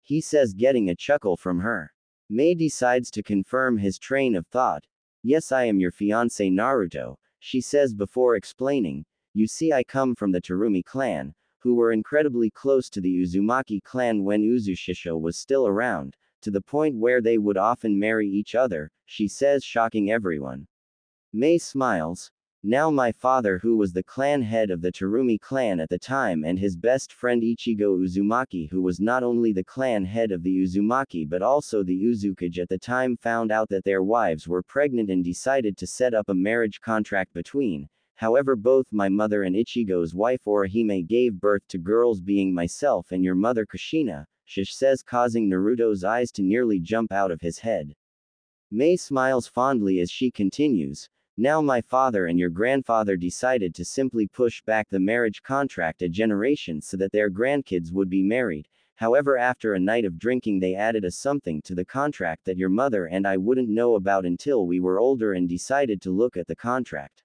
he says, getting a chuckle from her. Mei decides to confirm his train of thought. "Yes, I am your fiancé Naruto," she says before explaining. "You see, I come from the Terumi clan, who were incredibly close to the Uzumaki clan when Uzushisho was still around, to the point where they would often marry each other," she says, shocking everyone. Mei smiles. "Now my father, who was the clan head of the Terumi clan at the time, and his best friend Ichigo Uzumaki, who was not only the clan head of the Uzumaki but also the Uzukage at the time, found out that their wives were pregnant and decided to set up a marriage contract between. However, both my mother and Ichigo's wife Orihime gave birth to girls, being myself and your mother Kushina," Shish says, causing Naruto's eyes to nearly jump out of his head. Mei smiles fondly as she continues. "Now my father and your grandfather decided to simply push back the marriage contract a generation so that their grandkids would be married. However, after a night of drinking they added a something to the contract that your mother and I wouldn't know about until we were older and decided to look at the contract."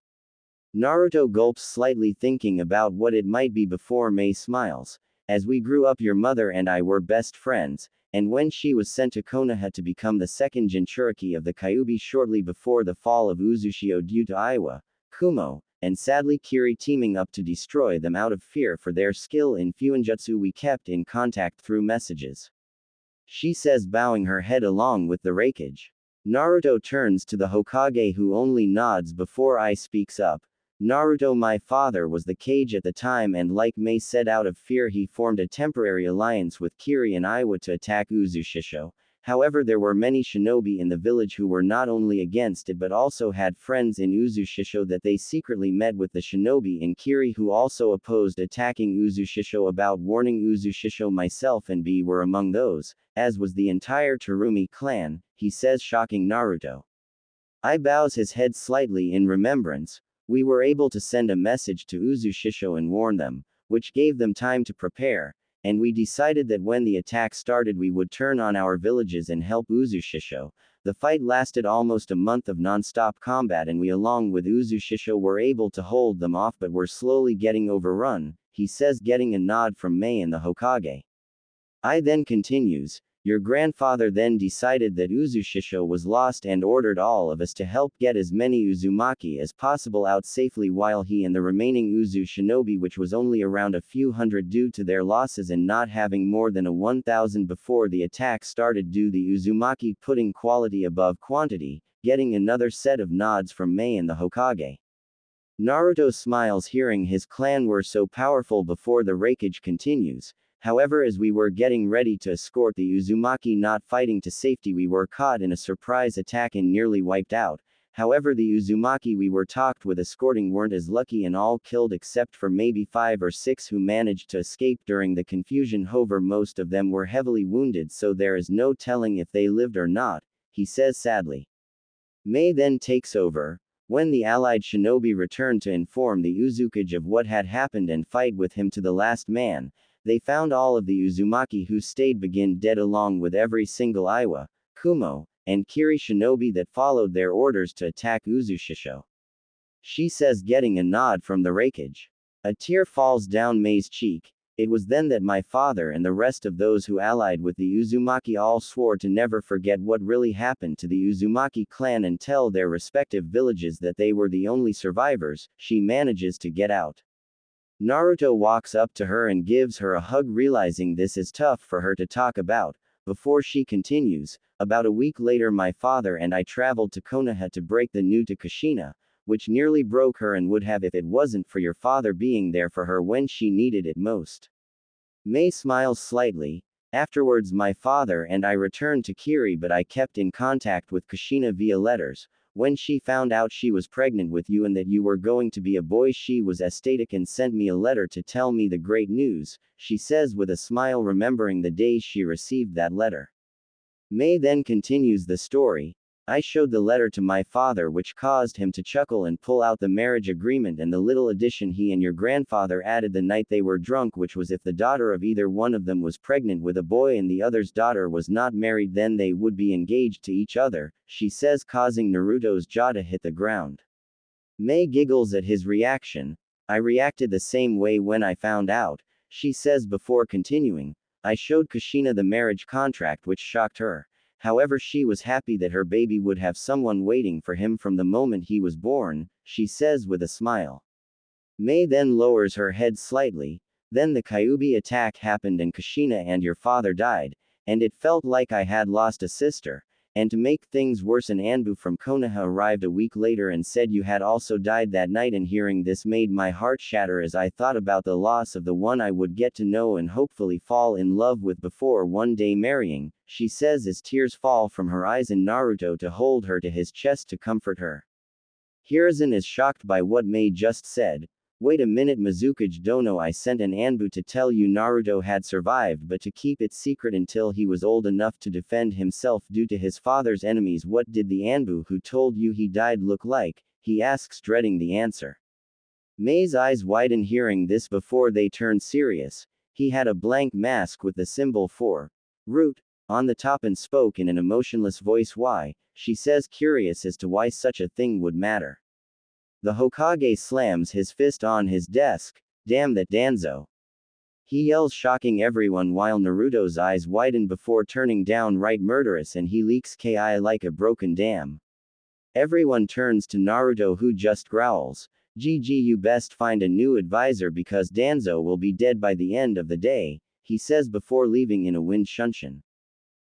Naruto gulps slightly, thinking about what it might be before Mei smiles. "As we grew up, your mother and I were best friends, and when she was sent to Konoha to become the second Jinchuriki of the Kyuubi shortly before the fall of Uzushio due to Iwa, Kumo, and sadly Kiri teaming up to destroy them out of fear for their skill in Fuinjutsu, we kept in contact through messages," she says, bowing her head along with the Raikage. Naruto turns to the Hokage, who only nods before I speaks up. "Naruto, my father was the Kage at the time, and like Mei said, out of fear he formed a temporary alliance with Kiri and Iwa to attack Uzushisho. However, there were many shinobi in the village who were not only against it but also had friends in Uzushisho that they secretly met with the shinobi in Kiri who also opposed attacking Uzushisho, about warning Uzushisho. Myself and B were among those, as was the entire Terumi clan," he says, shocking Naruto. I bows his head slightly in remembrance. "We were able to send a message to Uzushisho and warn them, which gave them time to prepare, and we decided that when the attack started we would turn on our villages and help Uzushisho. The fight lasted almost a month of non-stop combat, and we along with Uzushisho were able to hold them off but were slowly getting overrun," he says, getting a nod from Mei and the Hokage. I then continues. "Your grandfather then decided that Uzushisho was lost and ordered all of us to help get as many Uzumaki as possible out safely, while he and the remaining Uzu shinobi, which was only around a few hundred due to their losses and not having more than a 1,000 before the attack started, do the Uzumaki, putting quality above quantity," getting another set of nods from Mei and the Hokage. Naruto smiles, hearing his clan were so powerful before the Raikage continues. "However, as we were getting ready to escort the Uzumaki not fighting to safety, we were caught in a surprise attack and nearly wiped out. However, the Uzumaki we were talked with escorting weren't as lucky and all killed except for maybe 5 or 6 who managed to escape during the confusion. However, most of them were heavily wounded, so there is no telling if they lived or not, he says sadly. Mei then takes over. When the allied shinobi returned to inform the Uzukage of what had happened and fight with him to the last man, they found all of the Uzumaki who stayed begin dead along with every single Iwa, Kumo, and Kiri shinobi that followed their orders to attack Uzushisho. She says, getting a nod from the wreckage. A tear falls down Mei's cheek. It was then that my father and the rest of those who allied with the Uzumaki all swore to never forget what really happened to the Uzumaki clan and tell their respective villages that they were the only survivors. She manages to get out. Naruto walks up to her and gives her a hug, realizing this is tough for her to talk about. Before she continues, about a week later my father and I traveled to Konoha to break the news to Kushina, which nearly broke her and would have if it wasn't for your father being there for her when she needed it most. Mei smiles slightly. Afterwards my father and I returned to Kiri, but I kept in contact with Kushina via letters. When she found out she was pregnant with you and that you were going to be a boy, she was ecstatic and sent me a letter to tell me the great news, she says with a smile, remembering the days she received that letter. Mei then continues the story. I showed the letter to my father, which caused him to chuckle and pull out the marriage agreement and the little addition he and your grandfather added the night they were drunk, which was if the daughter of either one of them was pregnant with a boy and the other's daughter was not married, then they would be engaged to each other, she says, causing Naruto's jaw to hit the ground. Mei giggles at his reaction. I reacted the same way when I found out, she says before continuing. I showed Kushina the marriage contract, which shocked her. However, she was happy that her baby would have someone waiting for him from the moment he was born, she says with a smile. Mei then lowers her head slightly. Then the Kyuubi attack happened and Kushina and your father died, and it felt like I had lost a sister. And to make things worse, an Anbu from Konoha arrived a week later and said you had also died that night, and hearing this made my heart shatter as I thought about the loss of the one I would get to know and hopefully fall in love with before one day marrying, she says as tears fall from her eyes and Naruto to hold her to his chest to comfort her. Hiruzen is shocked by what Mei just said. Wait a minute, Mizukage Dono, I sent an Anbu to tell you Naruto had survived but to keep it secret until he was old enough to defend himself due to his father's enemies. What did the Anbu who told you he died look like? He asks, dreading the answer. Mei's eyes widen hearing this before they turn serious. He had a blank mask with the symbol for root on the top and spoke in an emotionless voice. Why? She says, curious as to why such a thing would matter. The Hokage slams his fist on his desk. Damn that Danzo. He yells, shocking everyone while Naruto's eyes widen before turning downright murderous and he leaks ki like a broken dam. Everyone turns to Naruto, who just growls, GG, you best find a new advisor because Danzo will be dead by the end of the day, he says before leaving in a wind shunshin.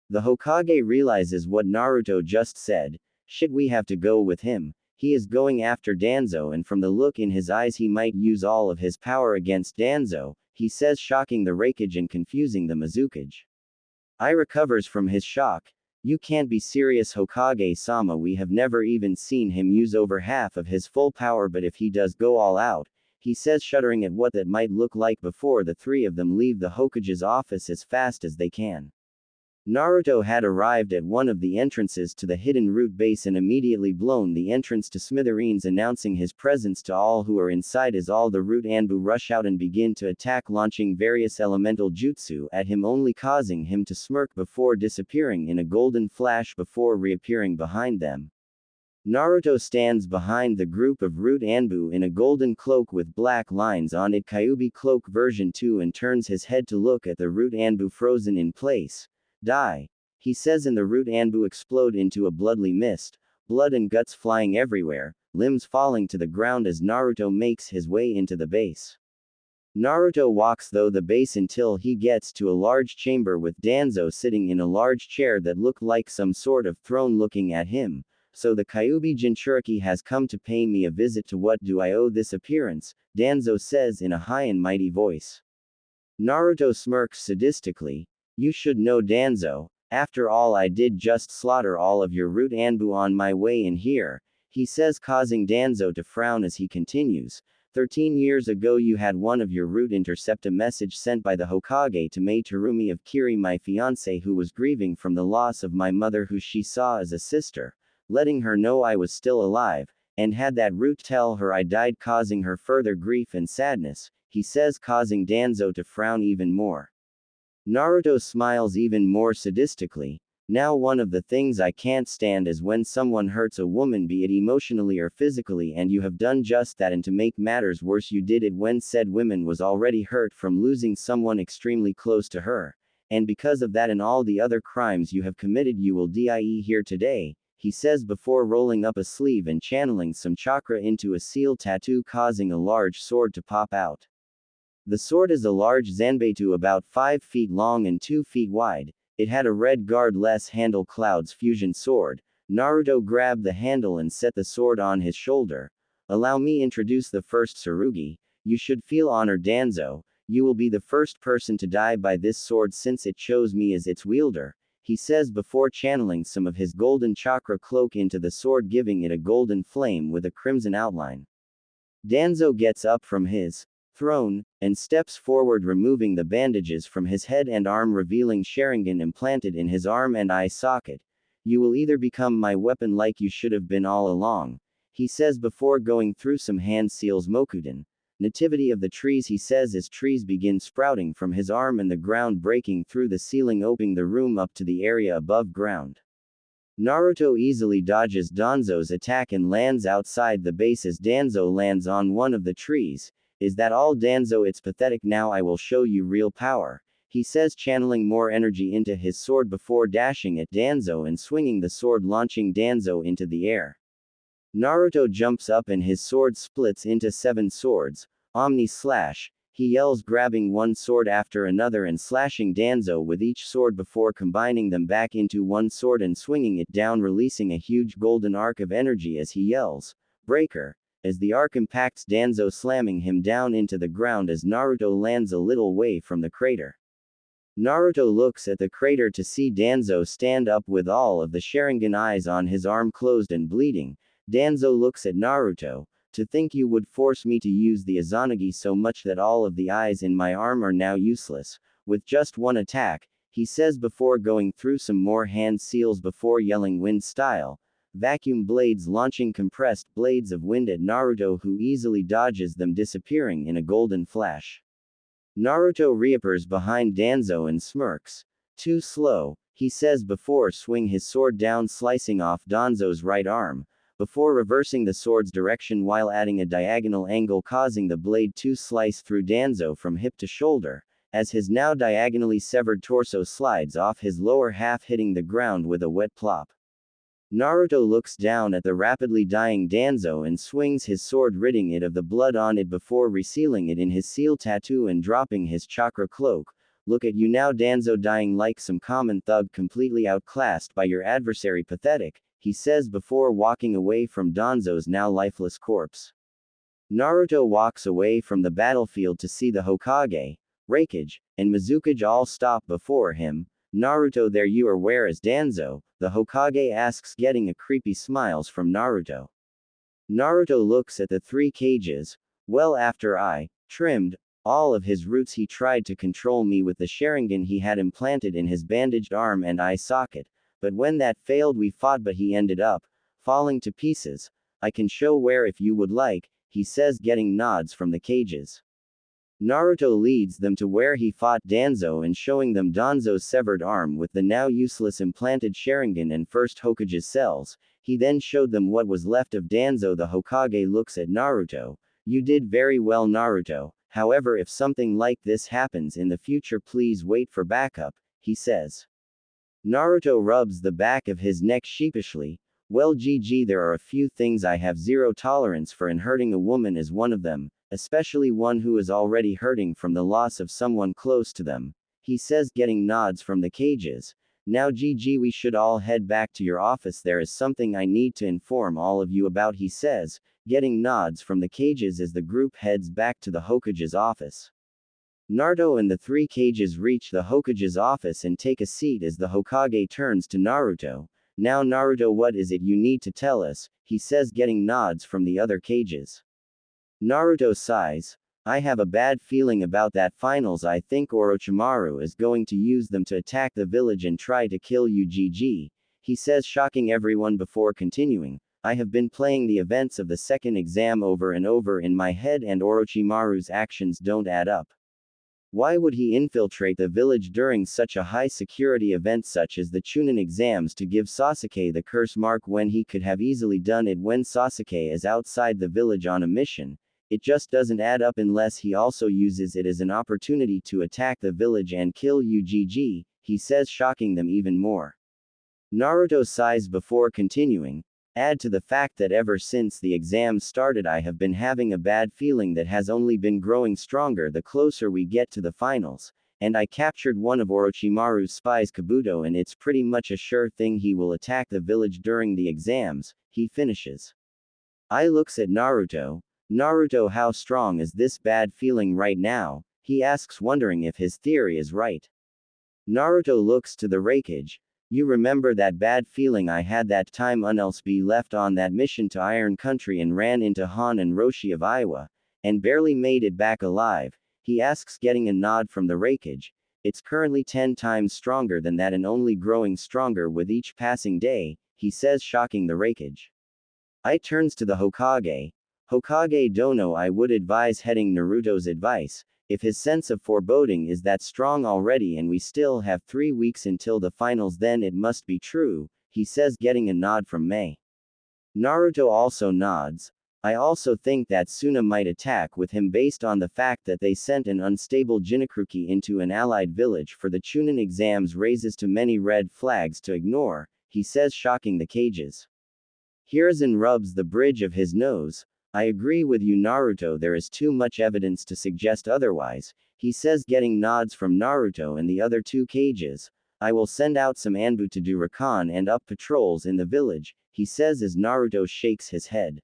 The Hokage realizes what Naruto just said. Shit, we have to go with him. He is going after Danzo, and from the look in his eyes he might use all of his power against Danzo, he says, shocking the Raikage and confusing the Mizukage. I recovers from his shock. You can't be serious, Hokage-sama, we have never even seen him use over half of his full power, but if he does go all out, he says, shuddering at what that might look like before the three of them leave the Hokage's office as fast as they can. Naruto had arrived at one of the entrances to the hidden root base and immediately blown the entrance to smithereens, announcing his presence to all who are inside as all the root Anbu rush out and begin to attack, launching various elemental jutsu at him, only causing him to smirk before disappearing in a golden flash before reappearing behind them. Naruto stands behind the group of root Anbu in a golden cloak with black lines on it, Kyuubi cloak version 2, and turns his head to look at the root Anbu frozen in place. Die. He says, and the root Anbu explode into a bloodly mist, blood and guts flying everywhere, limbs falling to the ground as Naruto makes his way into the base. Naruto walks through the base until he gets to a large chamber with Danzo sitting in a large chair that looked like some sort of throne looking at him. So the Kyuubi Jinchuriki has come to pay me a visit. To what do I owe this appearance? Danzo says in a high and mighty voice. Naruto smirks sadistically. You should know, Danzo. After all, I did just slaughter all of your root Anbu on my way in here. he says, causing Danzo to frown as he continues. 13 years ago you had one of your root intercept a message sent by the Hokage to Mei Terumi of Kiri, my fiancé, who was grieving from the loss of my mother, who she saw as a sister, letting her know I was still alive, and had that root tell her I died, causing her further grief and sadness, he says, causing Danzo to frown even more. Naruto smiles even more sadistically. Now one of the things I can't stand is when someone hurts a woman, be it emotionally or physically, and you have done just that, and to make matters worse you did it when said woman was already hurt from losing someone extremely close to her, and because of that and all the other crimes you have committed you will die here today, he says before rolling up a sleeve and channeling some chakra into a seal tattoo, causing a large sword to pop out. The sword is a large zanbeitu about 5 feet long and 2 feet wide. It had a red guard-less handle, Cloud's fusion sword. Naruto grabbed the handle and set the sword on his shoulder. Allow me introduce the first Tsurugi. You should feel honored, Danzo. You will be the first person to die by this sword since it chose me as its wielder, he says before channeling some of his golden chakra cloak into the sword, giving it a golden flame with a crimson outline. Danzo gets up from his throne, and steps forward, removing the bandages from his head and arm, revealing Sharingan implanted in his arm and eye socket. You will either become my weapon like you should have been all along, he says before going through some hand seals Mokuden. Nativity of the trees, he says as trees begin sprouting from his arm and the ground breaking through the ceiling, opening the room up to the area above ground. Naruto easily dodges Danzo's attack and lands outside the base as Danzo lands on one of the trees. Is that all, Danzo? It's pathetic. Now I will show you real power, he says, channeling more energy into his sword before dashing at Danzo and swinging the sword, launching Danzo into the air. Naruto jumps up and his sword splits into 7 swords. Omni slash, he yells, grabbing one sword after another and slashing Danzo with each sword before combining them back into one sword and swinging it down, releasing a huge golden arc of energy as he yells, "Breaker!" as the arc impacts Danzo, slamming him down into the ground as Naruto lands a little way from the crater. Naruto looks at the crater to see Danzo stand up with all of the Sharingan eyes on his arm closed and bleeding. Danzo looks at Naruto. To think you would force me to use the Izanagi so much that all of the eyes in my arm are now useless, with just one attack, he says before going through some more hand seals before yelling wind style. Vacuum blades, launching compressed blades of wind at Naruto, who easily dodges them, disappearing in a golden flash. Naruto reappears behind Danzo and smirks. Too slow, he says before swing his sword down, slicing off Danzo's right arm, before reversing the sword's direction while adding a diagonal angle, causing the blade to slice through Danzo from hip to shoulder, as his now diagonally severed torso slides off his lower half, hitting the ground with a wet plop. Naruto looks down at the rapidly dying Danzo and swings his sword, ridding it of the blood on it before resealing it in his seal tattoo and dropping his chakra cloak. Look at you now, Danzo, dying like some common thug, completely outclassed by your adversary. Pathetic, he says before walking away from Danzo's now lifeless corpse. Naruto walks away from the battlefield to see the Hokage, Raikage, and Mizukage all stop before him. Naruto, there you are, where is Danzo? The Hokage asks, getting a creepy smiles from Naruto. Naruto looks at the 3 cages. Well, after I trimmed all of his roots, he tried to control me with the Sharingan he had implanted in his bandaged arm and eye socket, but when that failed we fought, but he ended up falling to pieces. I can show where if you would like, he says, getting nods from the cages. Naruto leads them to where he fought Danzo and showing them Danzo's severed arm with the now useless implanted Sharingan and first Hokage's cells. He then showed them what was left of Danzo. The Hokage looks at Naruto. You did very well, Naruto. However, if something like this happens in the future, please wait for backup, he says. Naruto rubs the back of his neck sheepishly. Well, GG, there are a few things I have zero tolerance for, and hurting a woman is one of them, especially one who is already hurting from the loss of someone close to them, he says, getting nods from the cages. Now GG, we should all head back to your office. There is something I need to inform all of you about, he says, getting nods from the cages as the group heads back to the Hokage's office. Naruto and the 3 cages reach the Hokage's office and take a seat as the Hokage turns to Naruto. Now Naruto, what is it you need to tell us? He says, getting nods from the other cages. Naruto sighs. I have a bad feeling about that finals. I think Orochimaru is going to use them to attack the village and try to kill UGG. He says, shocking everyone before continuing. I have been playing the events of the second exam over and over in my head, and Orochimaru's actions don't add up. Why would he infiltrate the village during such a high security event such as the Chunin exams to give Sasuke the curse mark when he could have easily done it when Sasuke is outside the village on a mission? It just doesn't add up unless he also uses it as an opportunity to attack the village and kill UGG, he says, shocking them even more. Naruto sighs before continuing. Add to the fact that ever since the exams started I have been having a bad feeling that has only been growing stronger the closer we get to the finals, and I captured one of Orochimaru's spies, Kabuto, and it's pretty much a sure thing he will attack the village during the exams, he finishes. I looks at Naruto. Naruto, how strong is this bad feeling right now? He asks, wondering if his theory is right. Naruto looks to the wreckage. You remember that bad feeling I had that time Unelsby left on that mission to Iron Country and ran into Han and Roshi of Iowa, and barely made it back alive? He asks, getting a nod from the wreckage. It's currently 10 times stronger than that and only growing stronger with each passing day, he says, shocking the wreckage. I turns to the Hokage. Hokage Dono, I would advise heeding Naruto's advice. If his sense of foreboding is that strong already and we still have 3 weeks until the finals, then it must be true, he says, getting a nod from Mei. Naruto also nods. I also think that Suna might attack with him based on the fact that they sent an unstable Jinchuriki into an allied village for the Chunin exams, raises too many red flags to ignore, he says, shocking the cages. Hiruzen rubs the bridge of his nose. I agree with you, Naruto, there is too much evidence to suggest otherwise, he says, getting nods from Naruto and the other 2 cages. I will send out some Anbu to do recon and up patrols in the village, he says as Naruto shakes his head.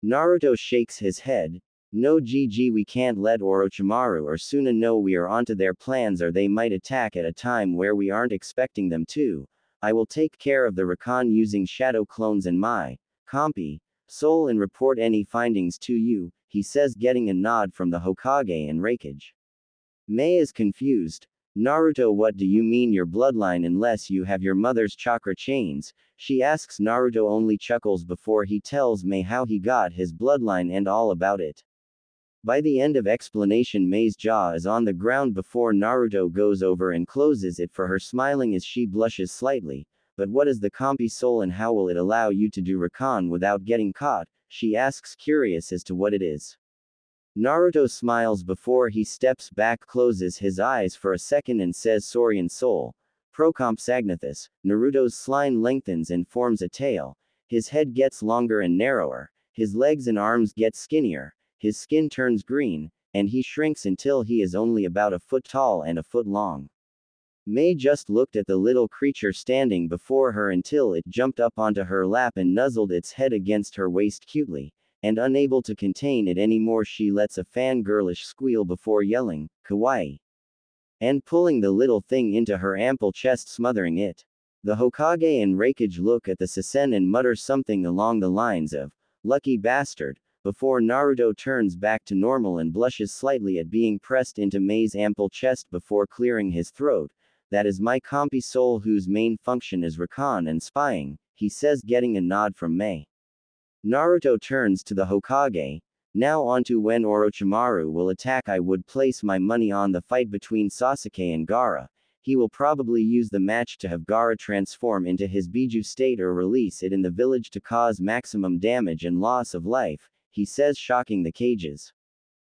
Naruto shakes his head. No, GG, we can't let Orochimaru or Suna know we are onto their plans, or they might attack at a time where we aren't expecting them to. I will take care of the recon using shadow clones and my Compi Soul and report any findings to you, he says, getting a nod from the Hokage and wreckage. Mei is confused. Naruto, what do you mean your bloodline unless you have your mother's chakra chains? She asks. Naruto only chuckles before he tells Mei how he got his bloodline and all about it. By the end of explanation, Mei's jaw is on the ground before Naruto goes over and closes it for her, smiling as she blushes slightly. But what is the Compi Soul and how will it allow you to do recon without getting caught? She asks, curious as to what it is. Naruto smiles before he steps back, closes his eyes for a second and says, Saurian Soul. Procomp Sagnathus. Naruto's spine lengthens and forms a tail. His head gets longer and narrower. His legs and arms get skinnier. His skin turns green, and he shrinks until he is only about a foot tall and a foot long. Mei just looked at the little creature standing before her until it jumped up onto her lap and nuzzled its head against her waist cutely, and unable to contain it anymore, she lets a fangirlish squeal before yelling, kawaii, and pulling the little thing into her ample chest, smothering it. The Hokage and wreckage look at the Sesen and mutter something along the lines of, lucky bastard, before Naruto turns back to normal and blushes slightly at being pressed into Mei's ample chest before clearing his throat. That is my Compi Soul, whose main function is recon and spying, he says, getting a nod from Mei. Naruto turns to the Hokage. Now on to when Orochimaru will attack. I would place my money on the fight between Sasuke and Gaara. He will probably use the match to have Gaara transform into his Biju state or release it in the village to cause maximum damage and loss of life, he says, shocking the cages.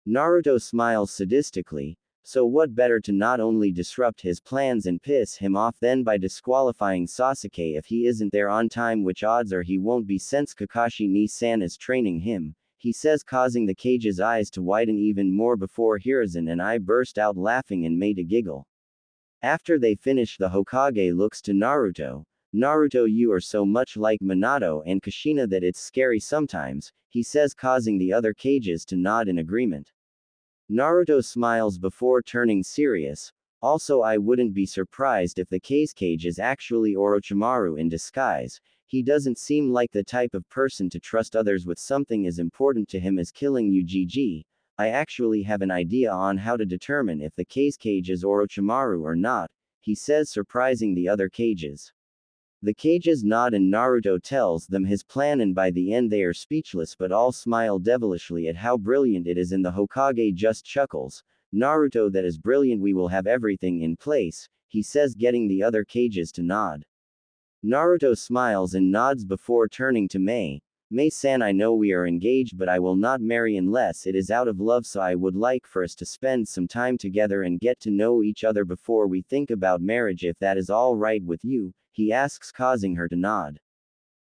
Naruto smiles sadistically. So what better to not only disrupt his plans and piss him off then by disqualifying Sasuke if he isn't there on time, which odds are he won't be since Kakashi ni-san is training him, he says, causing the cage's eyes to widen even more before Hiruzen and I burst out laughing and Mei to giggle. After they finish, the Hokage looks to Naruto. Naruto, you are so much like Minato and Kushina that it's scary sometimes, he says, causing the other cages to nod in agreement. Naruto smiles before turning serious. Also, I wouldn't be surprised if the cage is actually Orochimaru in disguise. He doesn't seem like the type of person to trust others with something as important to him as killing UGG. I actually have an idea on how to determine if the cage is Orochimaru or not, he says, surprising the other cages. The cages nod and Naruto tells them his plan, and by the end they are speechless but all smile devilishly at how brilliant it is, and the Hokage just chuckles. Naruto, that is brilliant, we will have everything in place, he says, getting the other cages to nod. Naruto smiles and nods before turning to Mei. Mei-san, I know we are engaged, but I will not marry unless it is out of love, so I would like for us to spend some time together and get to know each other before we think about marriage, if that is all right with you, he asks, causing her to nod.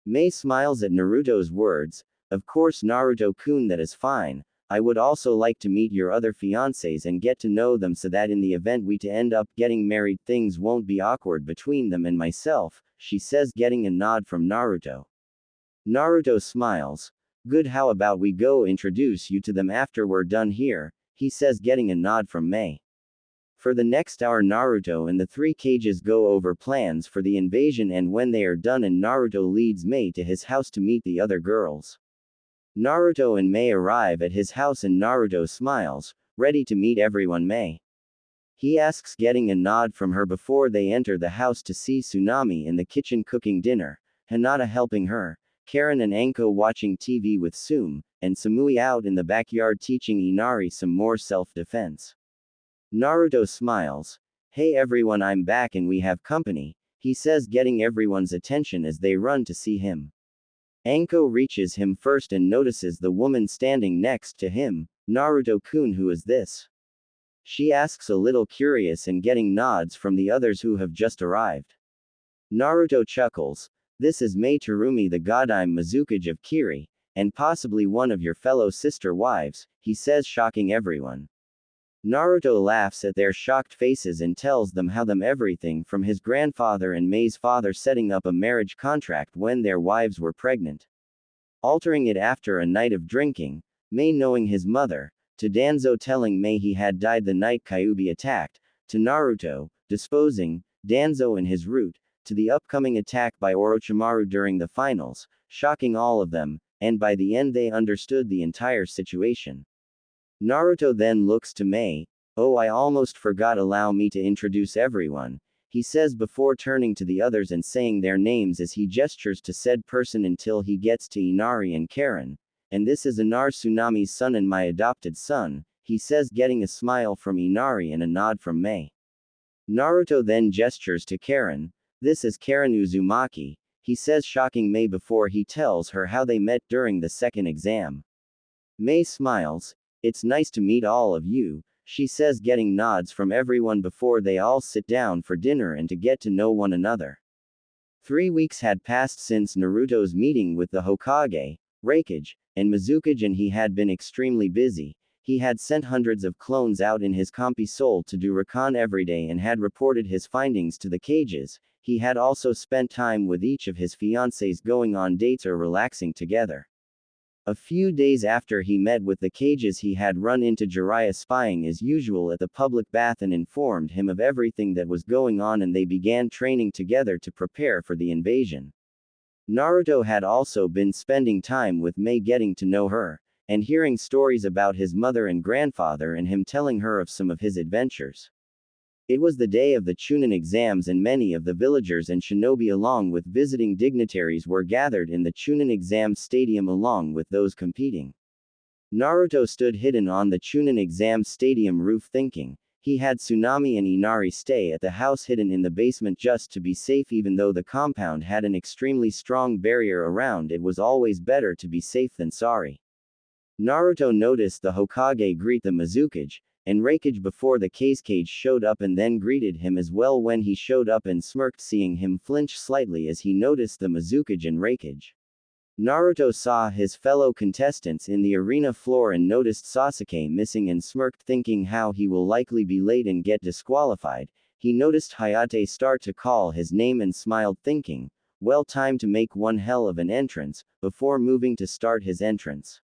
Mei smiles at Naruto's words. Of course, Naruto-kun, that is fine. I would also like to meet your other fiancés and get to know them, so that in the event we to end up getting married, things won't be awkward between them and myself, she says, getting a nod from Naruto. Naruto smiles. Good, how about we go introduce you to them after we're done here, he says, getting a nod from Mei. For the next hour, Naruto and the three cages go over plans for the invasion, and when they are done and Naruto leads Mei to his house to meet the other girls. Naruto and Mei arrive at his house and Naruto smiles, ready to meet everyone. Mei, he asks, getting a nod from her before they enter the house to see Tsunami in the kitchen cooking dinner, Hinata helping her, Karen and Anko watching TV with Sum, and Samui out in the backyard teaching Inari some more self-defense. Naruto smiles. Hey everyone, I'm back and we have company, he says, getting everyone's attention as they run to see him. Anko reaches him first and notices the woman standing next to him. Naruto-kun, who is this? She asks, a little curious and getting nods from the others who have just arrived. Naruto chuckles. This is Mei Terumi, the Godime Mizukage of Kiri, and possibly one of your fellow sister wives, he says, shocking everyone. Naruto laughs at their shocked faces and tells them how them everything from his grandfather and Mei's father setting up a marriage contract when their wives were pregnant, altering it after a night of drinking, Mei knowing his mother, to Danzo telling Mei he had died the night Kyuubi attacked, to Naruto, disposing Danzo in his route, to the upcoming attack by Orochimaru during the finals, shocking all of them, and by the end they understood the entire situation. Naruto then looks to Mei. Oh, I almost forgot, allow me to introduce everyone, he says before turning to the others and saying their names as he gestures to said person until he gets to Inari and Karen. And this is Inar, Tsunami's son and my adopted son, he says, getting a smile from Inari and a nod from Mei. Naruto then gestures to Karen. This is Karen Uzumaki, he says, shocking Mei before he tells her how they met during the second exam. Mei smiles. It's nice to meet all of you, she says, getting nods from everyone before they all sit down for dinner and to get to know one another. 3 weeks had passed since Naruto's meeting with the Hokage, Raikage, and Mizukage, and he had been extremely busy. He had sent hundreds of clones out in his Compi Soul to do recon every day and had reported his findings to the cages. He had also spent time with each of his fiancés, going on dates or relaxing together. A few days after he met with the cages, he had run into Jiraiya spying as usual at the public bath and informed him of everything that was going on, and they began training together to prepare for the invasion. Naruto had also been spending time with Mei, getting to know her, and hearing stories about his mother and grandfather and him telling her of some of his adventures. It was the day of the Chunin exams, and many of the villagers and shinobi along with visiting dignitaries were gathered in the Chunin exam stadium along with those competing. Naruto stood hidden on the Chunin exam stadium roof thinking. He had Tsunami and Inari stay at the house hidden in the basement just to be safe, even though the compound had an extremely strong barrier around. It was always better to be safe than sorry. Naruto noticed the Hokage greet the Mizukage and Raikage before the cage showed up, and then greeted him as well when he showed up and smirked, seeing him flinch slightly as he noticed the Mizukage and Raikage. Naruto saw his fellow contestants in the arena floor and noticed Sasuke missing and smirked, thinking how he will likely be late and get disqualified. He noticed Hayate start to call his name and smiled, thinking, well, time to make one hell of an entrance, before moving to start his entrance.